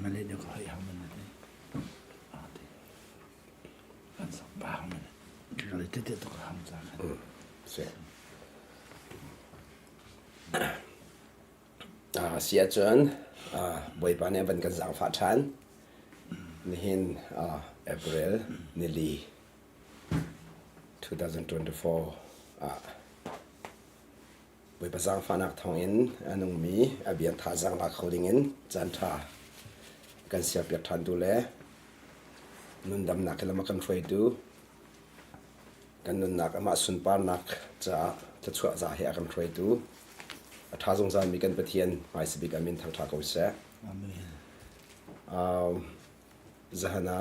มันเลยเดี๋ยวก็ให้เขามันเลยกันสองปากมันก็เลยเด็ดๆตัวทำจากกันเสียจนบอยปานเนี่ยเป็นกันสังฝาชันนี่เห็นApril นี่ลี2024บอยภาษาฝานักทองอินอันนงมีอเบียนท่าสังลักเขาดิ่งอินจันทรากันเสียเปียกทันดูแลนุนดำนักแล้วมากันไฟดูกันนุนนักมาสุนปานักจะช่วยจะให้กันไฟดูท้าสงสารมีกันปะเทียนไม่สบิกามินทางทางเขาเสียจะหน้า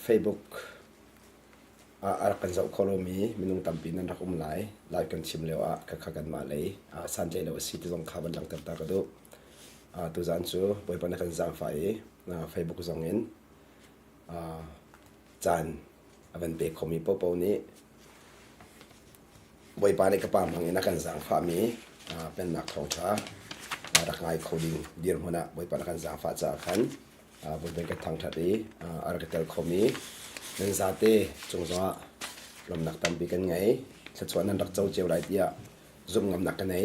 Facebookอารักกันจะคอลมีมินุงตั้มปีนั้นรักไลฟ์กันชิมเลวก็ขักันมาเลยสันเจเลวสิที่ตรงข้าบันลังตัดตากระดูตัวจันจูบอยปนักกันจังไฟFacebook ส่งเงินจันวันเบกเขามีโป๊ะนี้บอยปาในกระป๋ามังเงินนักกันจังฟ้ามีเป็นนักท่องช้ารักง่ายโคดิ้งเดียร์หัวหน้าบอยปานักกันจังฟ้าจากขันบอยเป็นกระทั่งทัดดีอารักเตลเขามีนั่นซาเต้จงจ้าลมนักตั้มปีกันไงสัดส่วนนั้นรักเจ้าเจียวไรเดียซุ่มงำนักกันไหน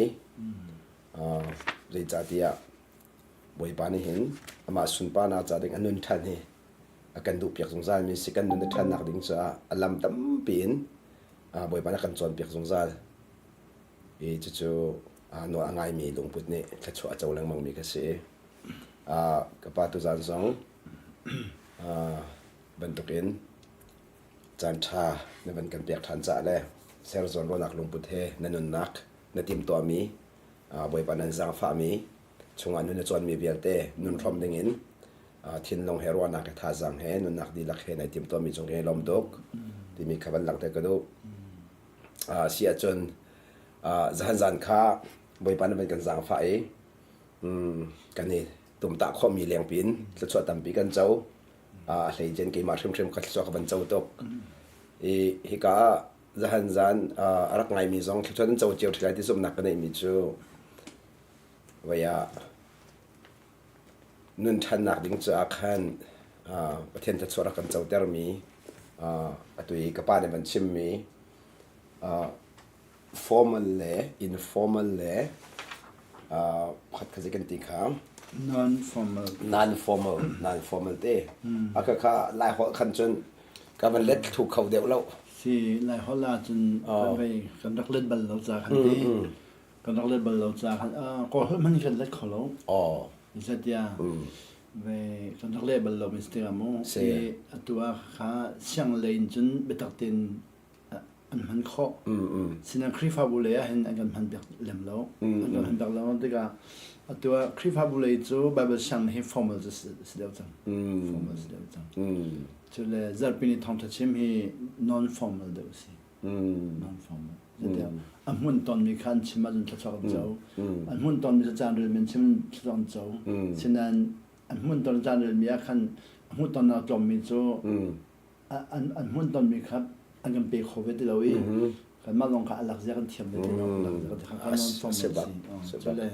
เลยจ่าเดียบอยปานี่เห็นมาสุนปานาจ่าดิ่งอันนุนทันนี่กันดูเปียกสงสารมีสิกันนุนทันนักดิ่งจ่าอลัมตั้มปีนบอยปานักกันจวนเปียกสงสารจู่ๆนัวง่ายมีลงพุทธนี่ถ้าชัวเจ้าแรงมังมีกระเสียกับป้าตุจานสองบรรทุกินจันทราในบรรกันเปียกทันจ่าเลยเซลล์จวนรนักลงพุทธนั่นนุนนักในทีมตัวมีบอยปานันจังฟ้ามีช่วงอันนู้นจวนมีเบียร์เต้นุนพร้อมดิ่งอินทินลงเฮรัวนักท่าจังเฮนุนนักดีลักเฮในทีมตัวมีจงเฮลมดกที่มีขบันหลังแต่กระดูเสียจนจันข้าบอยปานันเป็นกันจังฟ้ากันนี่ตุ่มตาข้อมีเลี้ยงปีนจะชวนตั้มปีกันเจ้าเลยเจนกี่มาเชื่อมๆกันชวนกันเจ้าตกฮิกาจันรักไงมีซองชวนเจ้าเจียวที่ไรที่สมนักกันในมีจูว่านุนทันนักดิ่งจะอาคันประเทศจะชวนกันเจ้าเตอร์มีตัวอีกป้าในมันชิมมีformal เลย informal เลยพัดกันจะกันตีข้าว non-formal เต้ข้าไล่หัวขันจนกับมันเล็ดถูกเขาเดียวแล้วสิไล่หัวลาจนไปกันรักเล่นบอลเราจากคันที่กันรักเล่นบอลเราจากคันก็มันกันเล็ดเขาแล้วนี่สัตยาไปกันรักเล่นบอลเรามิสเตอร์โม่ตัวข้าเชียงเลยจนไปตักเต็นอันมันข้อสินักคริฟาบุเล่เห็นอันกันมันเบียกเล่มแล้วอันกันมันเบียกแล้วที่ก็ตัวคริฟาบุเล่จูบาเบิลช่างให้ฟอร์มัลจะเสียจังฟอร์มัลเสียจังจุดเลยจะเป็นทองทัชชิมให้ non formal เดียวสิ non formal เดียวอันหุ่นตอนมีคันชิมมาจนทัชกันเจ้าอันหุ่นตอนมีจานเรือมันชิมทัชกันเจ้าฉะนั้นอันหุ่นตอนจานเรือมีคันอันหุ่นตอนนักจอมมีจูอันหุ่นตอนมีครับอันกันเปย์โควิดเราอีกันมาลงกับหลักเสียกันเทียมเลยเราหลักเสียกันอันนั้นฟอร์มสิจุดเลย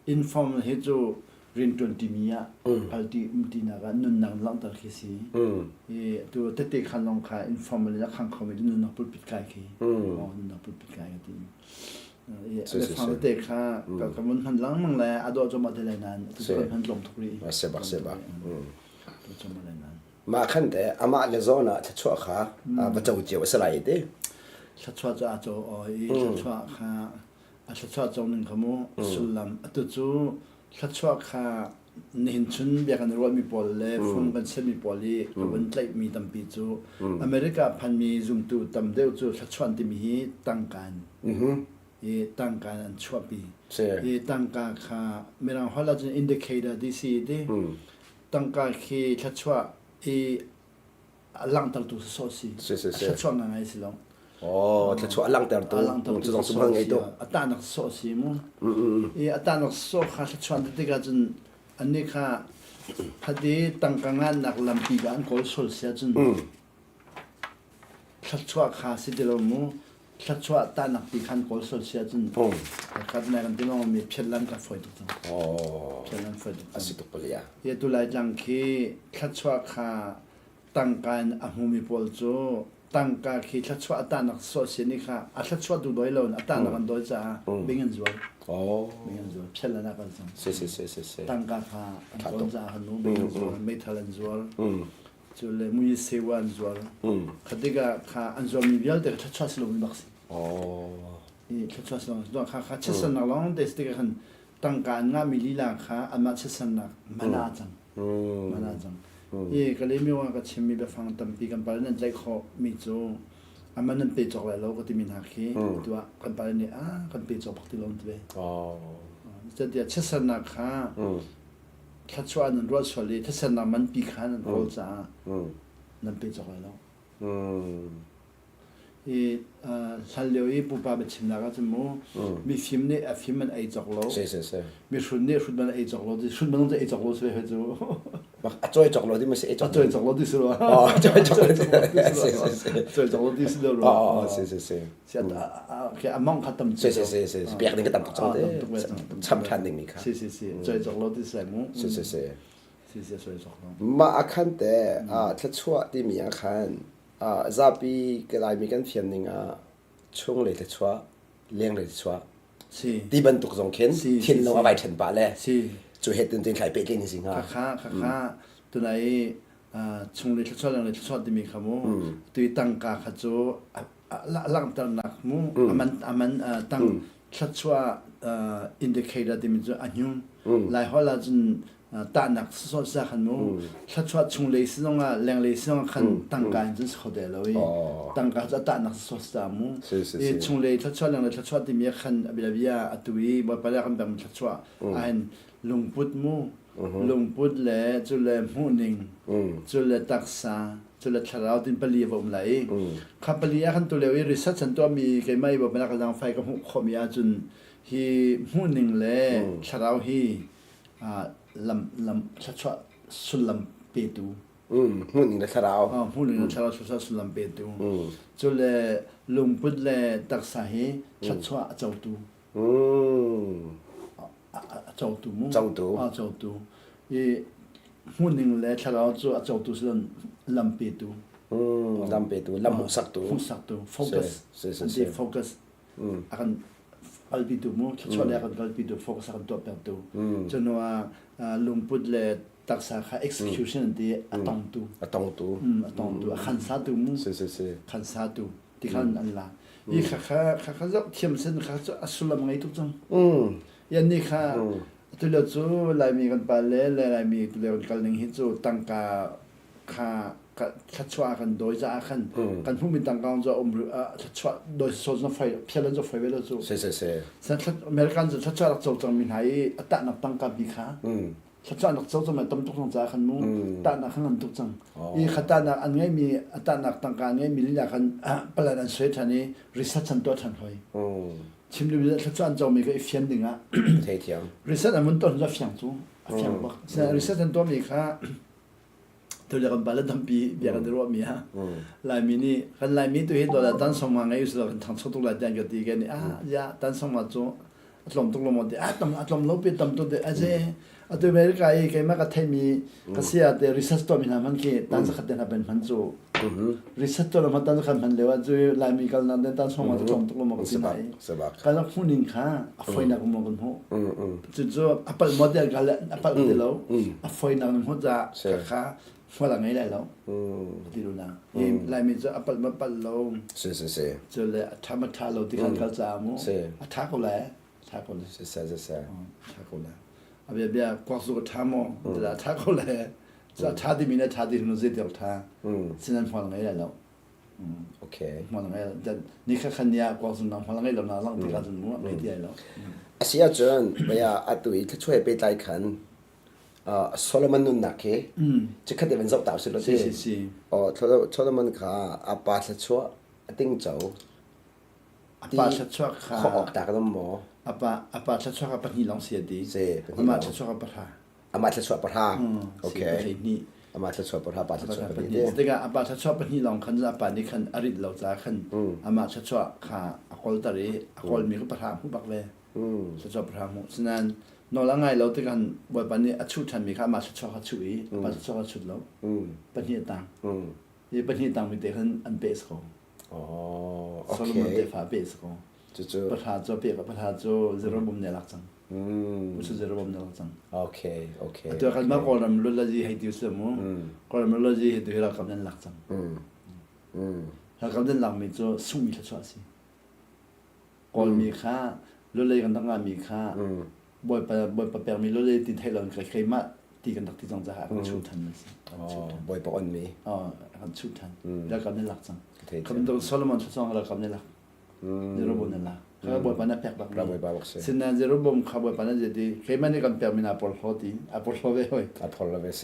อินฟอร์มเฮจูเรียนจนทีมีอ่ะพัลที่มุตินากันนุนนังหลังตะกี้สิตัวเตะขันลงกับอินฟอร์มเลยขังเขาไม่ได้นุนนักพูดปิดกายขี้นุนนักพูดปิดกายกันทีเลยฟังเตะข้ากับมันหันหลังมั่งเลยอดอจมาเท่าไรนั้นตัวหันลงทุกทีเสบักตัวจมาเลยนั้นมาขั้นแต่อามาเลโซน่ะชัดชัวข้าบัจจุเจียวสลายเด้ชัดชัวจะอาจจะชัดชัวข้าชัดชัวจงหนึ่งขโมสุลัมตัวจูชัดชัวข้าเห็นชุนเบียกันรวมมีปอลเล่ฟงกันเซมีปอลีกับวันไลมีตั้มปีจูอเมริกาพันมีซุ่มตูตั้มเดียวจูชัดชัวที่มีตั้งการตั้งการชัวปีตั้งการข้าเมื่อเราฮอลล์จะอินดิเคเตอร์ดีซีดีตั้งการที่ชัดชัวลังตัลตุสโซซีชัดชัวงานไงสิลองชัดชัวลังตัลตุจะต้องสมบัติไงตัวอัตานักโซซีมั้งอัตานักโซข้าชัดชัวที่ก็จนอันนี้ข้าพอดีตั้งการงานนักลำปีกันก็โซเซียจนชัดชัวข้าสิเดลมั้ง ชัดชัวตาหนักปีคันโกลโซเชียลจนคัดในกันที่น้องมีเพียรลันกับฝอยตุกจังเพียรลันฝอยตุกจัง asit pala ya เยตุไลจังคีชัดชัวคาตั้งการอหุมิปอลโจตั้งการคีชัดชัวตาหนักโซเชียลนี่ค่ะชัดชัวดูโดยเราตาหนักกันโดยจ้าเบ่งเงินจวนเบ่งเงินจวนเพียรลันกันจังตั้งการค่ะโดนจ้าหันนู้เบ่งเงินจวนไม่ทันจวนจุเลยมุยเซวันจวนคดีกะค่ะอันจวนมีเบียลเด็กชัดชัวสโลมีบักสิชัดชัวสโลด้วยค่ะชัดชัวนักร้องเด็กที่กันตั้งการงานมีลีลาค่ะอันมาชัดชัวนักมานาจังมานาจังก็เลยมีว่าก็เชื่อมีแบบฟังตั้มปีกันไปนั่นใจคอมีโจอันมันนั่นเป็นจอกอะไรเราก็ที่มีนักขี้ตัวกันไปเนี่ยกันเป็นจอกพักที่ลงตัวจะเดี๋ยวชัดชัวนักค่ะชัดชัวนั่นรัวชัวเลยชัดชัวนักมันปีขันนั่นรัวจ้านั่นเป็นจอกอะไรเราฉันเลี้ยวปุ๊บไปชิมแล้วก็จะมูมีฟิล์มเนี่ยฟิล์มมันไอจอกล้อมีชุดเนี่ยชุดมันไอจอกล้อที่ชุดมันต้องจะไอจอกล้อสิเหรอจูจอยจอกล้อที่มันสิจอยจอกล้อที่สุดหรอจอยจอกล้อที่จอยจอกล้อที่สุดหรอเสียแค่มองขัดตั้มเปียกนี่ก็ตั้มจังเลยช้ำทันหนึ่งนี่ครับจอยจอกล้อที่ใส่มูจอยจอกล้อมาอาคารแต่ถ้าชั่วที่มีอาคารจะปีก็ได้มีกันเพียงหนึ่งช่วงเลยที่ชัวเลี้ยงเลยที่ชัวที่บรรทุกส่งเข็นทิ้งลงเอาไว้ถึงป่าเลยจู่เหตุตื่นเต้นใครไปกินสิงห์ค่ะตัวไหนช่วงเลยที่ชัวเลี้ยงเลยที่ชัวที่มีขโมตัวตั้งกาขจูหลังจากนักมูมันตั้งชัวอินดิเคเตอร์ที่มีจุดอันยุ่งหลายหัวละจนตาหนักสุดสักขนมชัดชัดชงเลยสิน้องแรงเลยสิน้องขันตั้งการจะเขาเดียวเลยตั้งการจะตาหนักสุดสักมูชงเลยชัดชัดแรงเลยชัดชัดที่มีขันบิลาบิยาอัตุยบ่ไปแล้วกันแบบชัดชัดอันลงพุทธมูลงพุทธเลยจุเลยมูนิงจุเลยตักษาจุเลยชะลาวตินปลีบ่มไหลขับปลีขันตัวเลยริสัตฉันตัวมีเกี่ยไม่บ่ไปแล้วกันดังไฟกับหุขมีอาจุนฮีมูนิงเลยชะลาวฮีลำชัดสุลำเปตูหุ่นนี่ชะลาวหุ่นนี่ชะลาวสุลำเปตูจุเลลุงพุดเลตักษาเหชัดเจ้าตูเจ้าตูมุ่งเจ้าตูหุ่นนี่เลชะลาวเจ้าตูสุลำเปตูลำเปตูลำหุสักตูโฟกัสโฟกัสakan kalpitu mo chole akan kalpitu focus akan to pertu jono lumput le taksa kha execution di atong tu khan sa tu mu khan sa tu ti khan anla i kha zo thiam sen kha zo asulam ngai tu chang yan ni kha tu lo chu lai mi kan pa le lai mi tu le kal ning hi chu tangka khaชัดชัวกันโดยจะอาคันกันผู้มีต่างกันจะชัดชัวโดยโซนไฟเพียงจะไฟเวลาจู่สัญชาติอเมริกันจะชัดชัวรักโจจังมีไหนตัดนับตั้งกับบีขาชัดชัวรักโจจะมาต้มตุกจังจะคันมูตัดนักขันตุกจังอีขัดตัดนักอันนี้มีตัดนักตั้งการนี้มีลิลาคันปลาดันสวยทันนี้ริสัตชันตัวทันหอยชิมดูชัดชัวอันจะมีก็อีเฟียนดึงอ่ะริสัตอันมันต้นจะเฟียงจู่เฟียงบักริสัตอันตัวมีค่ะตัวเรียกว่าบาลดัมปีเบียกันรู้ว่ามีฮะลายมินี่กันลายมิตัวเห็นตัวละตั้งสมังไงอยู่สุดทางชดตัวละเดียกันตีกันนี่ยาตั้งสมังจู่อัตลมตุกลมหมดอัตลมลบไปตั้มตัวเดียตัวอเมริกาเองแกมากระเทมีก็เสียแต่รีเสิร์ชตัวมีนะมันคือตั้งสักเดือนเป็นพันจู่รีเสิร์ชตัวมันตั้งสักพันเลยวจู่ลายมิกันนั่นตั้งสมังตุกลมหมดที่ไหนกันแล้วคู่หนึ่งค่ะไฟนักมองกันหัวจู่Apple model กันแล้ว Apple เดี๋ยวไฟนักมองหัวจะค่ะว่าหลังไงได้แล้วที่รู้นะลายมีจะอัปมาปัลลงจะเลยทำมาทาเราที่ขันกระจามุทักเขาเลยทักเขาเลยทักเขาเลยอาเบียกวาสุกทามอจะทักเขาเลยจะทักที่มีนะทักที่นู้นเสียทักฉะนั้นพอหลังไงได้แล้วโอเคพอหลังไงจะนี่แค่ขันยากวาสุนังพอหลังไงเราหน้าหลังที่กันจนมั่วไม่ได้แล้วอาชีพจนเวลาอัตุยถ้าช่วยไปไต่ขันโซโลมอนนุ่นนักเอจะคัดเดินเจ้าตาวสิลูกโซโลมอนข้าอาปาชัดชัวติ้งเจ้าอาปาชัดชัวข้าเขาออกตากันหมออาปาชัดชัวข้าปะนี่ลองเสียดีอามาชัดชัวข้าปะทาอามาชัดชัวปะทาโอเคนี่ อามาจะชอบปะทาปาจะชอบปะ นี่ นี่ สติกาอาปาชอบปะนี่ลองคันอาปานี่คันอริดเราจะคันอามาชอบขาอากอลตารีอากอลมีก็ปะทาผู้บักเวชอบปะทามุฉะนั้นนอละไงเราติกันบ่ปะนี่อชุทันมีค่ะมาชอบเขาชุยอาปาชอบเขาชุดเราปะนี่ตังนี่ปะนี่ตังมีแต่คันอันเบสของอ๋อโอ โซโล เค มอนเตฟาเบสของจู่ ปะทาโจเปียกับปะทาโจเซโรบุมเนี่ยลักจังไม่ใช่เซโรบุมเนี่ยลักจังโอเคโอเคตัวกันมากอลมลุลจีให้ดิวสมุกอลมลุลจีให้ดิวเรากับนั่นลักจังเรากับนั่นลังมีโจสุ่มมีชัดสิกอลมีค่าลุลกันตั้งงานมีค่าบ่อยปะเปียมีลุลติดให้เราใครมาตีกันตักที่จังจะหากันชุดทันมั้ยอ๋อบ่อยปะอ่อนมีอ๋อกันชุดทันแล้วกับนั่นลักจังคำตัวโซโลมอนช่องเรากับนั่นลักเซโรบุมนั่นลักเขาบ่อยปะนับแปลกบักเราบ่อยปะบักเสสินะเซโรบุมเขาบ่อยปะนับจะดีใครมานี่กันเปียมีนาปอลโฮตีอาปอลโฮเว้ยอะพอลเวเซ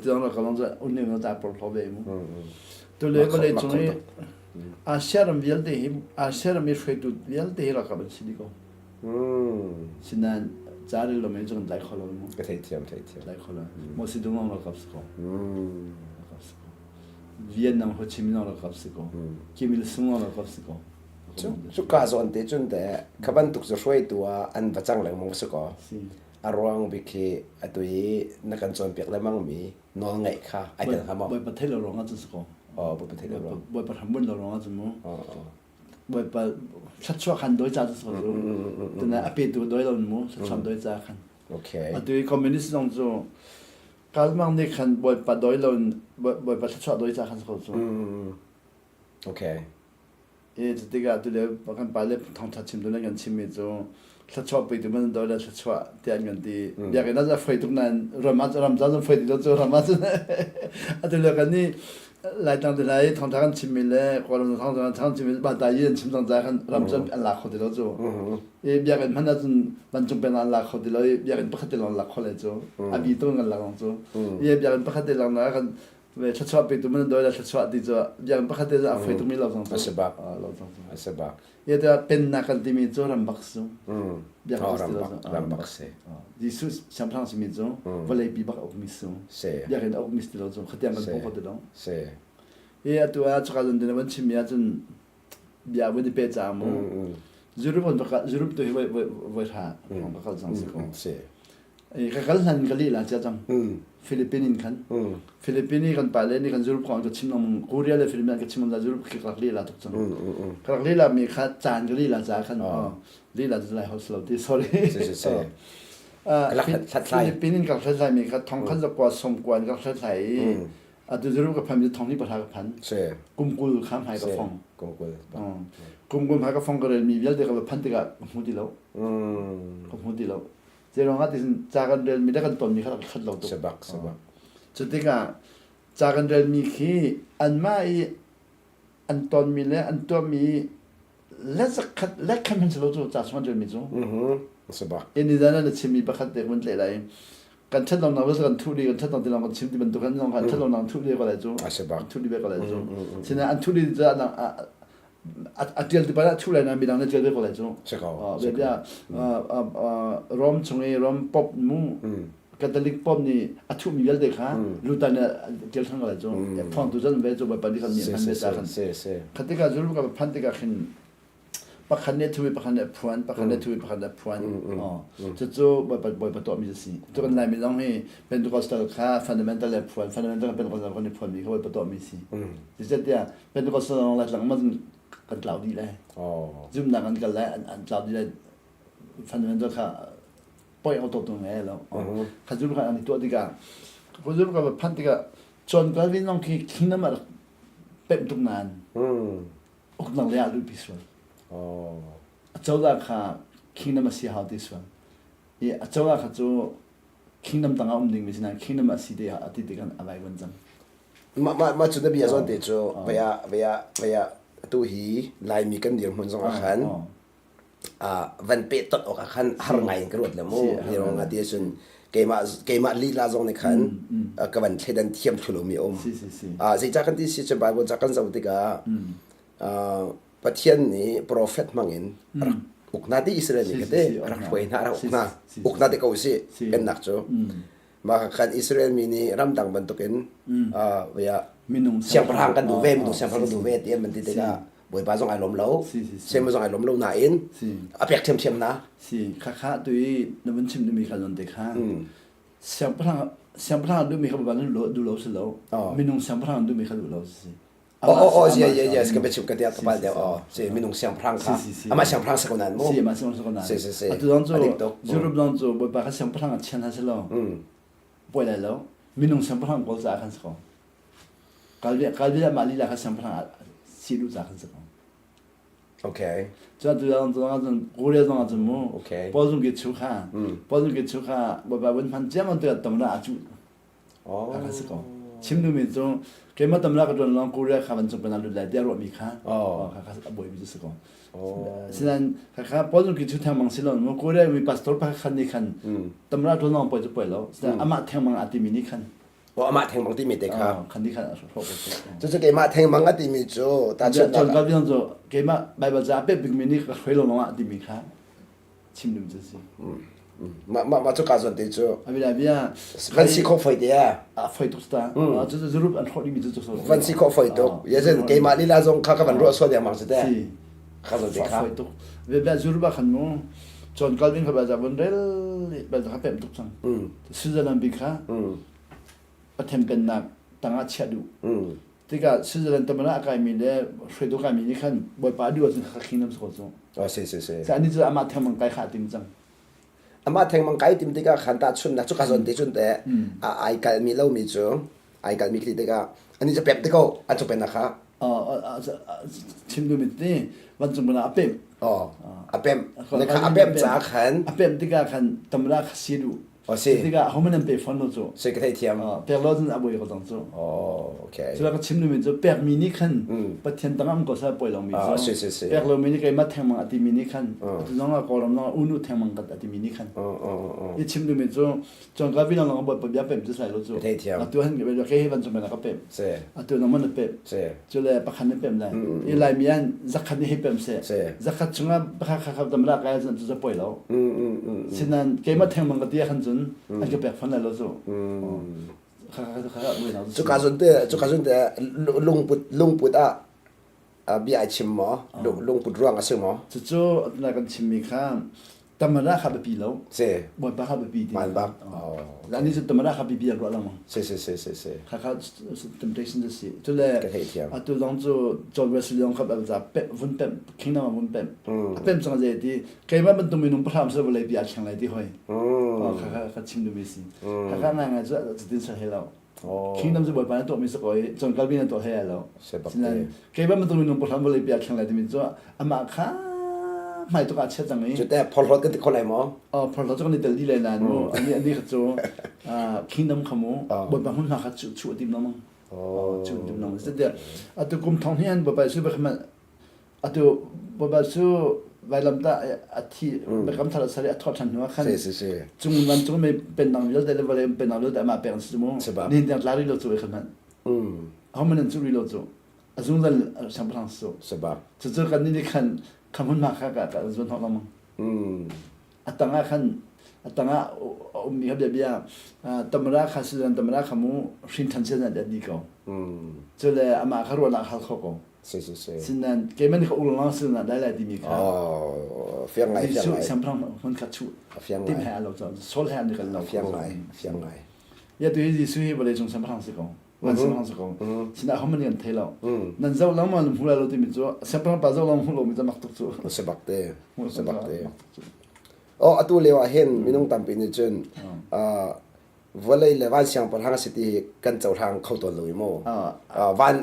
ตัวเรากำลังจะอุ่นเนี่ยเราจะปลดล็อกเองตัวเล็กก็เลยตรงนี้อาเซียนมีอะไรอาเซียนมีเฟซบุ๊กมีอะไรเรากับสิ่งนี้ก็ฉะนั้นจารีเราไม่จงไลค์เขาเลยมั้งก็เทียมไลค์เขาเลยมอสิดุงเรากับสิ่งก็เวียดนามโฮจิมินห์เรากับสิ่งก็คิมิลซุงเรากับสิ่งก็ชุกกาซอนเตจุนเตขบันตุกจะช่วยตัวอันประจังหลังมงสกออารวงบิเคอตุยนักการจนเปียกแล้วมั่งมีนอนไงค่ะไอ้เด็กครับบ่อยประเทศเราร้องกันจะสกออ๋อบ่อยประเทศเราร้องบ่อยประทำบุญเราร้องกันจะมั้งบ่อยประชัดชั่วคันโดยจ่าจะสกอแต่เนี่ยอภิตัวโดยเราหมู่ชัดชั่วโดยจ่าคันโอเคอตุยคอมมิวนิสต์ต้องจะการมั่งนี่คันบ่อยประโดยเราบ่อยประชัดชั่วโดยจ่าคันสกอโอเคจะติกาตัวเดียวบางคนไปเล่นทางทัดชิมตัวนั้นกันชิมมีจ้ชัดชอบไปตัวมันโดยแล้วชัดชอบเตียนกันดีอยากให้น่าจะไฟตรงนั้นรำจันไฟตัวจ้รำจันตัวเดียวกันนี่หลายตั้งแต่ไหนทางทางชิมมีเลยก่อนทางชิมมีบ้านตายยืนชิมตั้งใจกันรำจันอันหลักคนเดียวจ้อยากให้มันน่าจะบรรจุเป็นอันหลักคนเดียวอยากให้ปกติเราหลักคนเลยจ้อาบีตัวกันหลักจ้อยากให้ปกติเราหลักกันเวชชอบไปตัวมันโดยแล้วชอบดีจ้ะอย่างปกติจะเอาไฟตรงนี้เราต้องอาสบักเราต้องอาสบักยาจะเป็นนักการที่มีจ้รำบักซูอย่างรำบักเซ่ดิสุชัมพลังสิมีจ้วันเลยปีบักออกมิสูอย่างเห็นออกมิสติเราจ้ขัดยังกันพวกเขาเดียวเซ่ตัวชกาจันเดนวันชิมีอาจนอยากวันที่เปิดจามูจุรุปตัวตัวที่ไว้ท่าของบักจังสิก็เซ่ก็นั่นก็ลีละจ้ะจังฟิลิปปินส์กันฟิลิปปินส์กันไปเลยนี่กันจุรุปของก็ชิมน้ำโคเรียเลยฟิลิปปินส์ก็ชิมน้ำจุรุปคือกักลีละทุกจังกักลีละมีค่าจานก็ลีละจ้ากันลีละจะไล่ฮอสโลที่ sorry ฟิลิปปินส์กับไทยมีค่าทองคันจะกว่าสมกวนกับไทยตัวจุรุปกับพันมีทองนี่ประทากับพันกุมกุลข้ามหายกับฟองกุมกุลหายกับฟองก็เลยมีเยอะเดียวกับพันติกับหูดีแล้วกับหูดีแล้วเจ้าของที่จากกันเดินมีได้กันตนมีขั้นเราตัวสบักจุดที่ก็จากกันเดินมีขี้อันไม่อันตนมีแล้วอันตัวมีและสักขัดและขั้นมันจะรู้ตัวจากสมัยเดินมีจ้ะสบักอันนี้ด้านนั้นชิมมีประคัตเด็กมันเลยกันชัดลองนั่งว่ากันทุเรียนชัดลองที่เรากันชิมที่มันตัวกันลองกันชัดลองนั่งทุเรียนก็เลยจ้ะทุเรียนก็เลยจ้ะฉะนั้นอันทุเรียนจะนั่งอาทิตย์ที่ผ่านมาทุเรียนมีดังนั้นเจอได้ก็เลยจ้ะใช่ครับเดี๋ยวรอมชงรอมป๊อปมูคาทอลิกป๊อปนี่อาทุมีเยอะเด็กฮะรู้ตอนนี้เจอทั้งก็เลยจ้ะฟังตัวจันเวจแบบปฏิกันเนี่ยพันเมตรกันขัดที่ก็จุรุกับพันที่ก็ขึ้นปักขันเนทุยปักขันเนพวนปักขันเนทุยปักขันเนพวนจู่แบบประตูมีสิตัวกันไหนมีต้องให้เป็นตัวก็สตาร์ค่าฟันเดเมนตัลเลยพวนฟันเดเมนตัลเป็นคนละคนที่พวนมีเขาแบบประตูมีสิที่จะเดียเป็นตัวก็สตาร์หลังมันกันกล่าวดีเลยจุ่มหนังกันกันแล้วอันกล่าวดีเลยฟันเดเมนตัลค่ะปล่อยเอาตัวตรงไหนแล้วขัดจุ่มกันอันนี้ตัวที่ก็ขัดจุ่มกับพันที่ก็จนก็วิ่งน้องขี้น้ำมันเป็นตรงนั้นอกหนังเลยอ่ะรูปพิสูจน์เจ้าละค่ะคิงน้ำมันสีหาวที่สุดเจ้าละค่ะจู่คิงน้ำต่างกันดิ่งไม่ใช่นะคิงน้ำมันสีเดียอาทิตย์กันอะไรวันจันมาจุดนี้ส่วนที่จู่ไปตัวฮีลายมีกันเดียวมันสองขันวันเป็ดตัดออกขันหาไงกระโดดเลยมั้งนี่เรางานที่ส่วนเกมาลีลาจงในขันก็วันเทดันเทียมชุลุมีสิจากกันที่สิจะไปบนจากกันสวัสดิกาประเทศนี้โปรเฟตมังอินอุกนาดีอิสราเอลนี่ก็ได้รักไว้นะรักอุกนาอุกนาที่เขาสิเป็นนักโจ maka kan Israel mini ramdang bentukin via minung siang perang kan duwe minung siang perang duwe tiyan mentitega boy pa zong ai lom lo sem zong ai lom lo na in apek them na si kha tui na ban chim mi khalon de kha siang prang du mi kha ban lo du lo se lo minung siang prang du mi kha du lo si yes ke bechim ka dia kapal dia si minung siang perang ka ama siang perang sekonan mo si ma siang sekonan si atu dong zo zuru dong zo boy pa siang prang chen ha se lo boy lai lo minung siang prang ko za kan se ko kalbi ma li la ka siang prang si lu za kan se ko okay 자 두양 동안은 고려동 아주 뭐 보증기 축하 뭐바 원판 쟁은 되었다면 아주 아가스고 침놈이 좀 개마 담라 그런 런 고려 가면 좀 변화를 내대로 미카 가가스 뭐 비즈스고 지난 가가 보증기 축하 망실은 뭐 고려 위 파스토르 파칸니칸 담라 돈은 보지 보일로 아마 태망 아티미니칸 ama theng mang ti mi te kha khandi kha so so ke ma theng mang ati mi chu ta chen da ga biang zo ke ma bai ba za pe big mini ka khwelo no ati mi kha chim nim zsi ma chu ka zon te chu abila bia van si ko foi de foi to sta zu zurup an kholi mi zu so van si ko foi to ye zen ke ma li la zong kha ka van ro so de ma zde kha zo de kha foi to ve ba zurup ba khan no chon kalvin kha ba za bon rel ba za pe tuk chang suzalan bi kha attempt na tanga chadu tiga sizalan tamana ka mi le shwedo ka mi ni khan boy pa di wa kha khinam so so si sa ani zu ama themang kai kha tim chang ama theng mang kai tim tiga khan ta chun na chu ka zon de chun de ai kal mi lo mi chu ai kal mi kli tiga ani je pep tigo a chu pen na kha chim du mit ni wan chung na apem apem ne kha apem cha khan apem tiga khan tamra kha sidu tiga homen pe fon no zo se ke thai thiam per lo zin aboy ko dang zo okay so la ka chim du mit zo per mini khan pathian tangam ko sa poi lo mi zo per lo mini kai ma thang ma ati mini khan tu zong la ko lam no unu thang mang ka ati mini khan i chim du mit zo chong ka bi lo ngam bo bia pem sai lo zo tu han ge ke he ban zo ma ka pem tu no man pem jo le pa khan pem la i lai mian zakhat ni he pem se zakhat chunga ba kha dam la ka zan zo poi lo sinan ke ma thang mang ka dia khan zun 아까 백판 날로서 주가준데 롱붓 비아 침모 롱붓 루앙 아스모 저저 나간 침미카 tamara khabe pilo se boy ba khabe pi man ba la ni se tamara khabe pi ro la mo se kha temptation de si to le a to dong zo resilion khabe za pe vun pe kingdom vun pe pem chang je di ke ma ban tum minum pham se bole bia chang lai di hoi kha chim du mi si kha na nga zo din sa hello kingdom zo boy ba to mi se ko chong kal bin to he lo ke ba ban tum minum pham bole bia chang lai di mi zo ama kha mai to ka che chang ni te phol hot ke ko lai mo phol hot ko ni tel di le nan mo ani khacho kingdom khamo bo ba hun ha kha chu dim nam chu dim nam se de atu kum thong hian bo ba su ba khama atu bo ba su vai lam ta athi ba kam thara sari athot than no khan chung nan chung me pen nang yo de le vale pen nang lo da ma pen su mo ni de la ri lo chu khama hamen chu ri lo chu azung dal sam prang so seba chu chu kan ni khan kamun maka ka zon hok lamang atanga khan atanga mi habya bia tamra khasidan tamra khamu shin thanse na da di ko chole ama kharo la khal khoko sinan kemen ko ulong sin na da la di mi ka fiang ngai samprang hon ka chu fiang tim ha lo zo sol ha ni ka lo fiang ngai ya tu yi su hi bole jong samprang se ko wan samprang se ko sina homen yan thelo nan zo lam ma hula lo ti mi zo samprang pa zo lam hulo mi za mak tuk chu sebakte atu lewa hen minung tampi ni chun volei le van siang par hang city kan chau hang khau to loi mo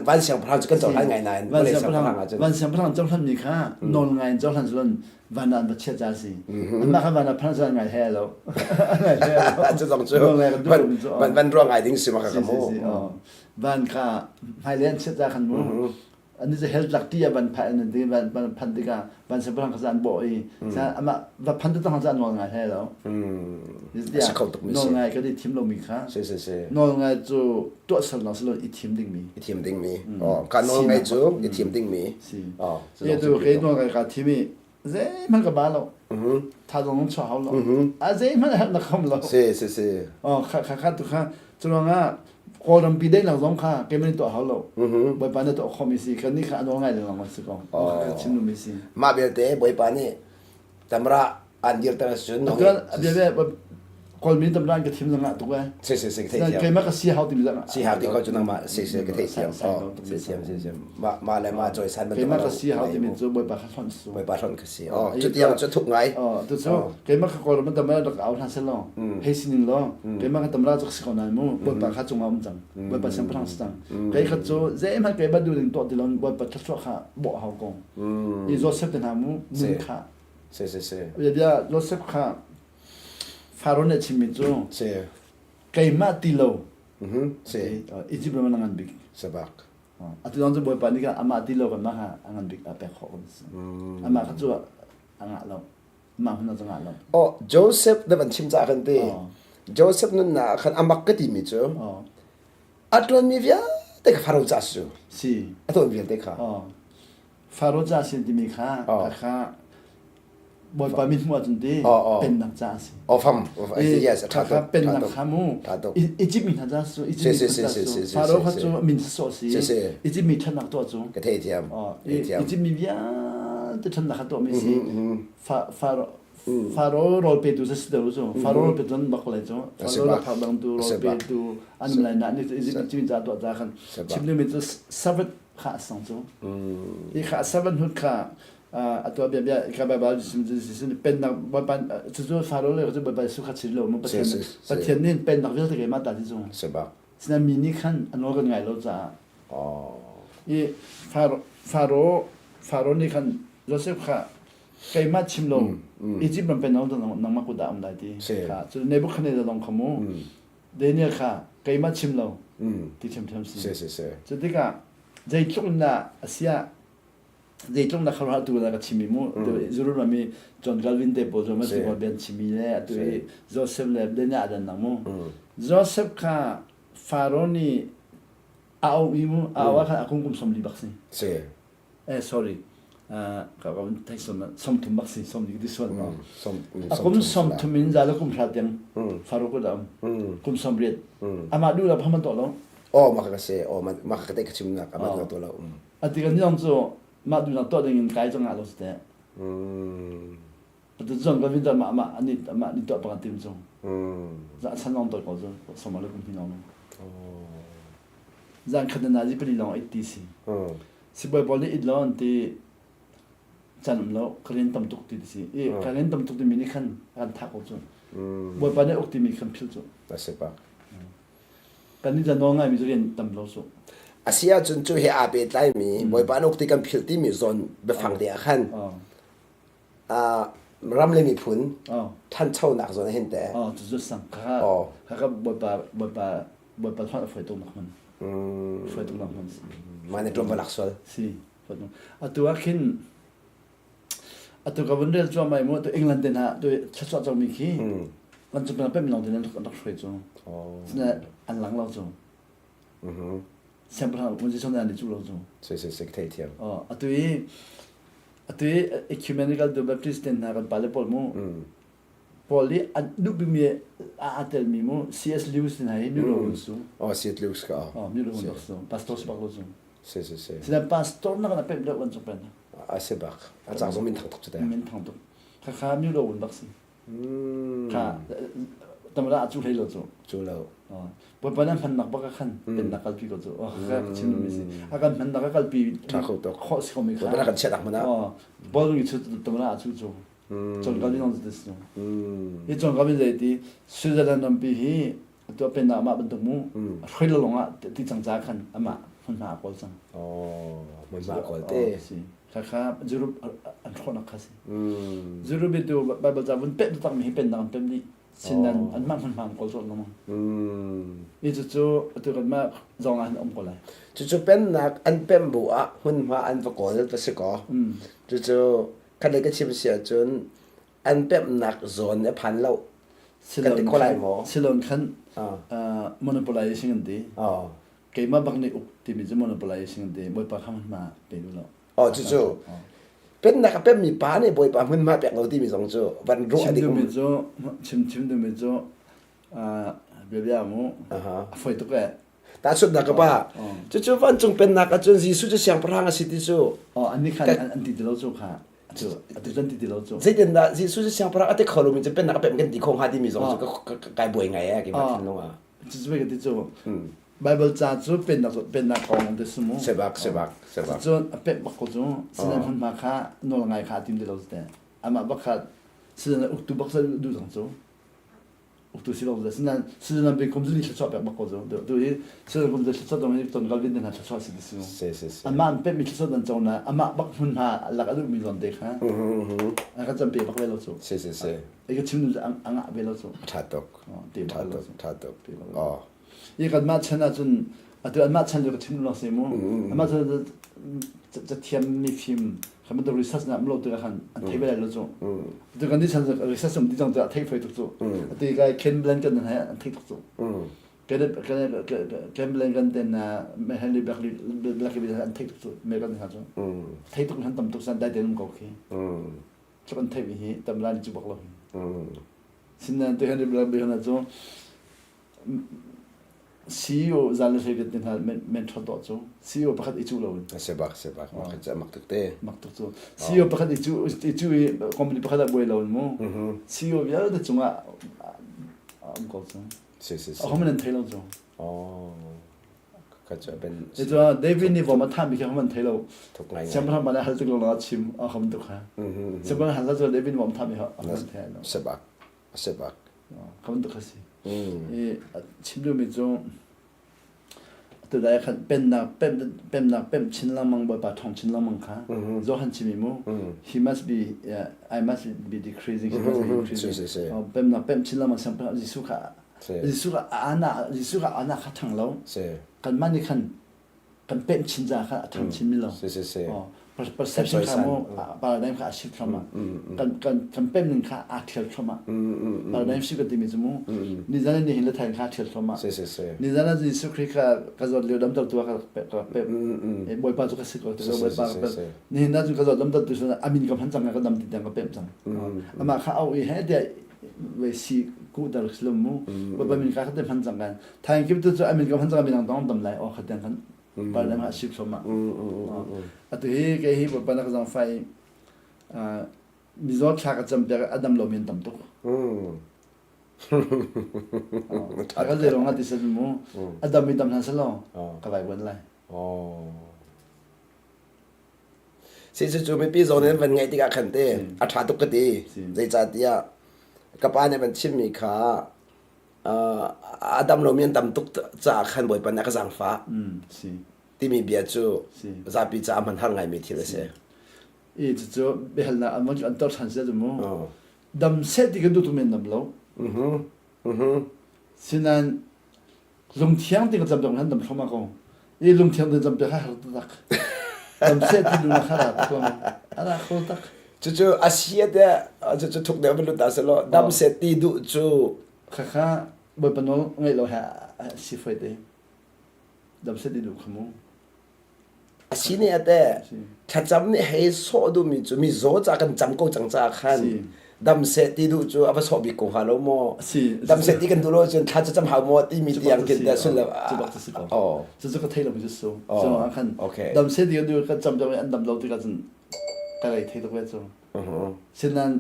van siang par hang kan chau hang ngai nai volei siang par hang van siang par hang chau han ni kha non ngai chau han zon van dan ba che ja si ma kha van pan sa ngai hello chu zong chu van ro ngai ding si ma kha mo van kha highland che ja khan moอันนี้จะเฮลลักที่บันพันที่บันพันที่กาบันเสพรังขจานบ่อยใช่อามาบันพันที่ต้องขจานนอนไงให้แล้วนอนไงก็ได้ทีมเรามีค่ะนอนไงจู่ตัวสลับสลับอีทีมดิ้งมีการนอนไงจู่อีทีมดิ้งมีเนี่ยตัวเห็นนอนไงกับทีมมี زي ما قبالو 타동은 처하로 아제만 하나 감로 세 카카도 카 저런가 고런 비대랑 좀카 게임이 또 하로 뭐 반에 또 코미시 그니까 안 오가야 되는 거 쓰고 진노 미시 마벨데 뭐 반에 담라 안디르타스 너 그러니까 아베베 콜민 담랑 그 팀은 나 또가 세 나 게임가 시하우 팀이잖아 시하우 팀 거주나 세 그 테이티엄 세 마레 마 조이 산만 게임가 시하우 팀이 좀뭐 바칸 수 뭐 바칸 그시 주디야 저 툭나이 또 게임가 콜민 담랑 또 아웃 하실로 헤시닝로 게임가 담랑 저 시거나 뭐 바칸 좀 암장 뭐 바상 프랑스당 게임가 저 제만 게임가 두링 또 딜런 뭐 바트스가 뭐 하고 이 조셉 나무 문카 세 야 조셉카 파로네 치미죠. 세. 게임마 딜로. 세. 이집으로 만난 빅. 세박. 아트 던저 뭐 빠니까 아마 딜로가 마하 안간 빅 앞에 거기서. 아마 가져 안가로. 마흔나 좀 알로. 조셉 내가 침자한데. 조셉는 나한 아마크디미죠. 아트론 미비아 내가 파로 자수. 시. 아트론 미비아 내가. 파로 자신 디미카. 카카 뭐 밤이 뭐든지 벤낙 자시. 팜. yes. 카카 벤낙 하무. 이집미 하자수. 이집미 파로 가서 민소시. 이집미 천낙 도죠. 그 테이티엄. 이집미 비야 천낙 하도 미시. 파로 롤페도 스스로죠. 파로 롤페는 막걸레죠. 파로 파방도 롤페도 아니면 나 이집미 자도 자간. 집리미터 사벳 가상죠. 이 가사반 훗카 atau biar kabar sini pennak bapan tujuh farol itu bapak suka cilo mau pasien ni pennak dia terkait mata di sana. Sebab. Sini mini kan anu kan ngai lo za. I faro ni kan Joseph ka kay mat cimlo. Ijib man pennak tu nang makuda am lagi. So nebu kan ada dong kamu. Denia ka kay mat cimlo. Di cim si. Jadi ka jadi cukna Asia Daytong nakharat tu daga chimi mo zurur mami John Calvin de bozo mas ko ben chimi le atu Joseph le de nya dan namo Joseph ka faroni au imu awa ka akong kum somli baksi sorry ka kum tekson som tum baksi som di this one akum som tumin zala kum hrateng faro ko dam kum somriet ama du la phaman to lo makakase makakate ka chimna ka ma to lo atikan yang zo 마두나 떠댕인 가이정 알았을 때. 또 정가 빈다 아니 또 아빠가 팀죠. 자 산랑도 거죠. 소말로 kum피나노. 자 카드나지 프리랑 ITC. 시벌벌리 일런티 잔음로 그린 덤뚝티지. 이 그린 덤뚝티 미니칸 안 타고죠. 뭐 반에 옥티미 칸 필죠. 맞습니다. 간이자 농아 미저린 덤로소. Asia chun chu he ape tai mi moi pa nok ti kan phil ti mi zon be phang de khan ramle mi phun than chau nak zon hen te zu sang ka bo pa thon foi to nak man foi to nak man mane dom balak sol si foi to atu akin atu ka bundel cho mai mo to England den ha to chachwa chong mi ki kan chu na pe mi long den nak foi cho na an lang lo cho sempre onde são dando tudo isso. Sim, teitiam. Atui ecumenical do baptist na kan pale polmo. Poli adu bimi atel mimo CS Lewis na aí miro isso. CS Lewis ka. Miro isso. Pastor Spagoso. Sim. Sina pastor na pe bla wan sopen. Sebak. Atang so min thang tok chada. Min thang tok. Ka miro wan baksi. Ka tamara atu helo zo. Chulo. Bapak pan nak baka kan pen nakal pi ko zo chin mi si akan pan nakal pi thakho to khos ko mi kha bapak kan chedak mana bolung chu to mana chu zo chon galin on this no ye chon galin le ti switzerland nam pi hi to pen na ma ban to mu khoi lo longa ti chang cha khan ama phun na ko chang mo ma ko te si kha juru an khona khasi juru bi to bible zabun pe to tak mi pen na pem ni Sinan an man ko so no. Itu tu kan ma zong an ko lai. Chu pen nak an pem bu a hun ma an ko ta se ko. Chu kan le ka chim sia chun an pem nak zon ne phan lo. Kan te ko lai mo. Silon kan monopolizing ndi. Ke ma bang ni optimism monopolizing ndi. Moi pa kham ma pe lo. Chu เป็นนักเป็นมีป้าเนี่ยบ่อยป้ามันมาแปลกเราที่มีสองจูวันรู้อดีต 침도 메죠 침도 메죠 아 베비아모 foi to ke ตาสุดนักป้าจู่ๆวันจงเป็นนักจนสิสุดจะเสียงพลังสิที่จู อันนี้คันอันที่เราจูค่ะจูอันที่เราจู สิเดนดาสิสุดจะเสียงพลังแต่เขารู้มันจะเป็นนักเป็นกันที่คงหาที่มีสองจูก็กลายบ่อยไงอ่ะกี่มาทิ้งลงอ่ะ จะไปกันที่จูBible จ้าจูเป็นนักกองเดสมู เสบักจูเป็นบักจูสินั้นคนมาค่ะนอลไงค่ะทีมเดลส์เดอามาบักค่ะสินั้นอุตุบักซะดูจังจูอุตุสิเราสินั้นเป็นคอมซิลิชอบแบบบักจูดูสินั้นคอมซิลิชอบตรงนี้ตรงกัลวินเดนชอบสิดิสิอามาเป็นมิชอบดันจูนะอามาบักคนมาหลักอดูมีลอนเด็กค่ะอาก็จำเป็นบักเวลจูไอ้ก็ชิมดูอ่างเวลจูทัดตกอ๋อ이 간마 천하준 아주 안마 천주가 침노라서 뭐 아마 저 티암미핌 가면도 리서치 남로드가 한 테이블로죠 그 간디 천주 리서치 좀 디정도 테이프에도 어디가 캔블랜 한 테이프도 캔블랜 간데나 메헬리 블랙비 한 테이프도 메간 하죠 테이프 한 담도 산다 되는 거기 저건 테이프이 담라니 주박로 신난 또 헨리 블랙비 하나죠 CEO zaleshegeten hal mentor dojo CEO pakhat ichu lo sebak mak te CEO pakhat ichu company pakhat boy lo mo CEO ya de chunga ko so homen tailor jo kacha ben ejo David ni voma tham bi homen tailor chamra mana hal tuk lo na chim a hom tuk ha sebang hal jo David vom tham bi ha tailor sebak homen tuk khasi 이 침도미 좀 또다야 뱀 친랑망 봐 통친랑망 가 조한 침이모 he must be I must be decreasing he must be increasing 뱀 친랑망 상파 지수가 아나 같ang로 kan mani kan 뱀 친자 kan 친밀로 perception kamu paradigm ka shift trauma kan pem ka actual trauma paradigm shift ka timi jumu ni jana ni hila thain ka actual trauma ni jana ji sukri ka kazor le dam tar tu ka pe e boy pa tu ka sik ko boy pa ni hinda ju kazor dam tar tu sa amin ka phan chang ka dam ti dang ka pem chang ama kha au e he de we si ku dar slum mu ba min ka ka de phan chang kan thain ki tu amin ka phan chang min dang dam lai o kha kan paradigm ka shift trauma atu he ke hi pa na ka jang fai mizo kha ka cham pe adam lo min tam to ka le ro nga ti sa mu adam min tam na sa lo ka vai wan lai si chu me pi zo ne van ngai ti ka khan te a tha tuk ka ti zai cha tia ka pa ne ban chim mi kha adam lo min tam tuk cha khan boi pa na ka jang fa si ti mi bia chu za pi cha man har ngai mi thi le se e chu behal na amon an tor chan se mo dam se ti kan du tu men nam lo sinan lung thiang ti ka jam dong han dam thoma ko e lung thiang de jam pe ha har tak dam se ti lu na khara ko ara ko tak chu asia de chu thuk de lu ta se lo dam se ti du chu kha boi panol ngai lo ha si foi de dam se ti du khamo asini ate thacham ni he so du mi chu mi zo cha kan cham ko chang cha khan dam se ti du chu aba so bi ko halo mo dam se ti kan du lo chen tha cha cham ha mo ti mi ti yang ken da sun la oh chu ka thailo mi so a khan dam se ti du ka cham cham an dam lo ti ka chun ka lai thai to we chu sinan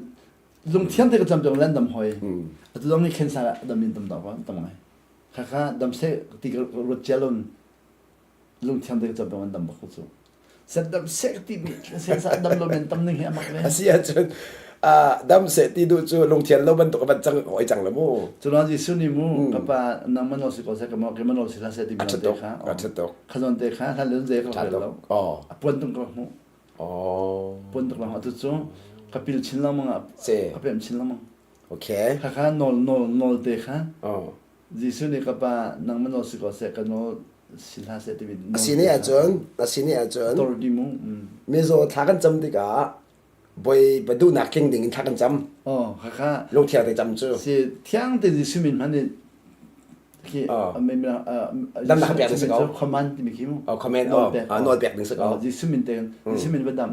lung thiam te ka cham cham lan dam hoi atu long ni khen sa dam min dam da ba tam ngai kha dam se ti ka ro chalon lung thiam de cham dam dam ba khu chu set dam se ti se sa dam lo men tam ning he mak le asia chun dam se ti du chu lung thian lo ban to ka ban chang oi chang la mu chu na ji suni mu ka pa nang mano si ko se ka mo ke mano si la se ti mi de kha kha zon de kha le je ka lo pon tung ko mu pon tung ma tu chu ka pil chin la ma se ka pem chin la ma okay kha nol de kha ji suni ka pa nang mano si ko se ka no silha se ti asini a chon tor di mu me zo tha kan cham ti ka boy badu na king ding tha kan cham kha lo thia de cham chu si thiang de ji sumin man de ki me dam na pya de se ko command ti mi ki mu comment no pek ding se ko ji sumin de ji sumin ba dam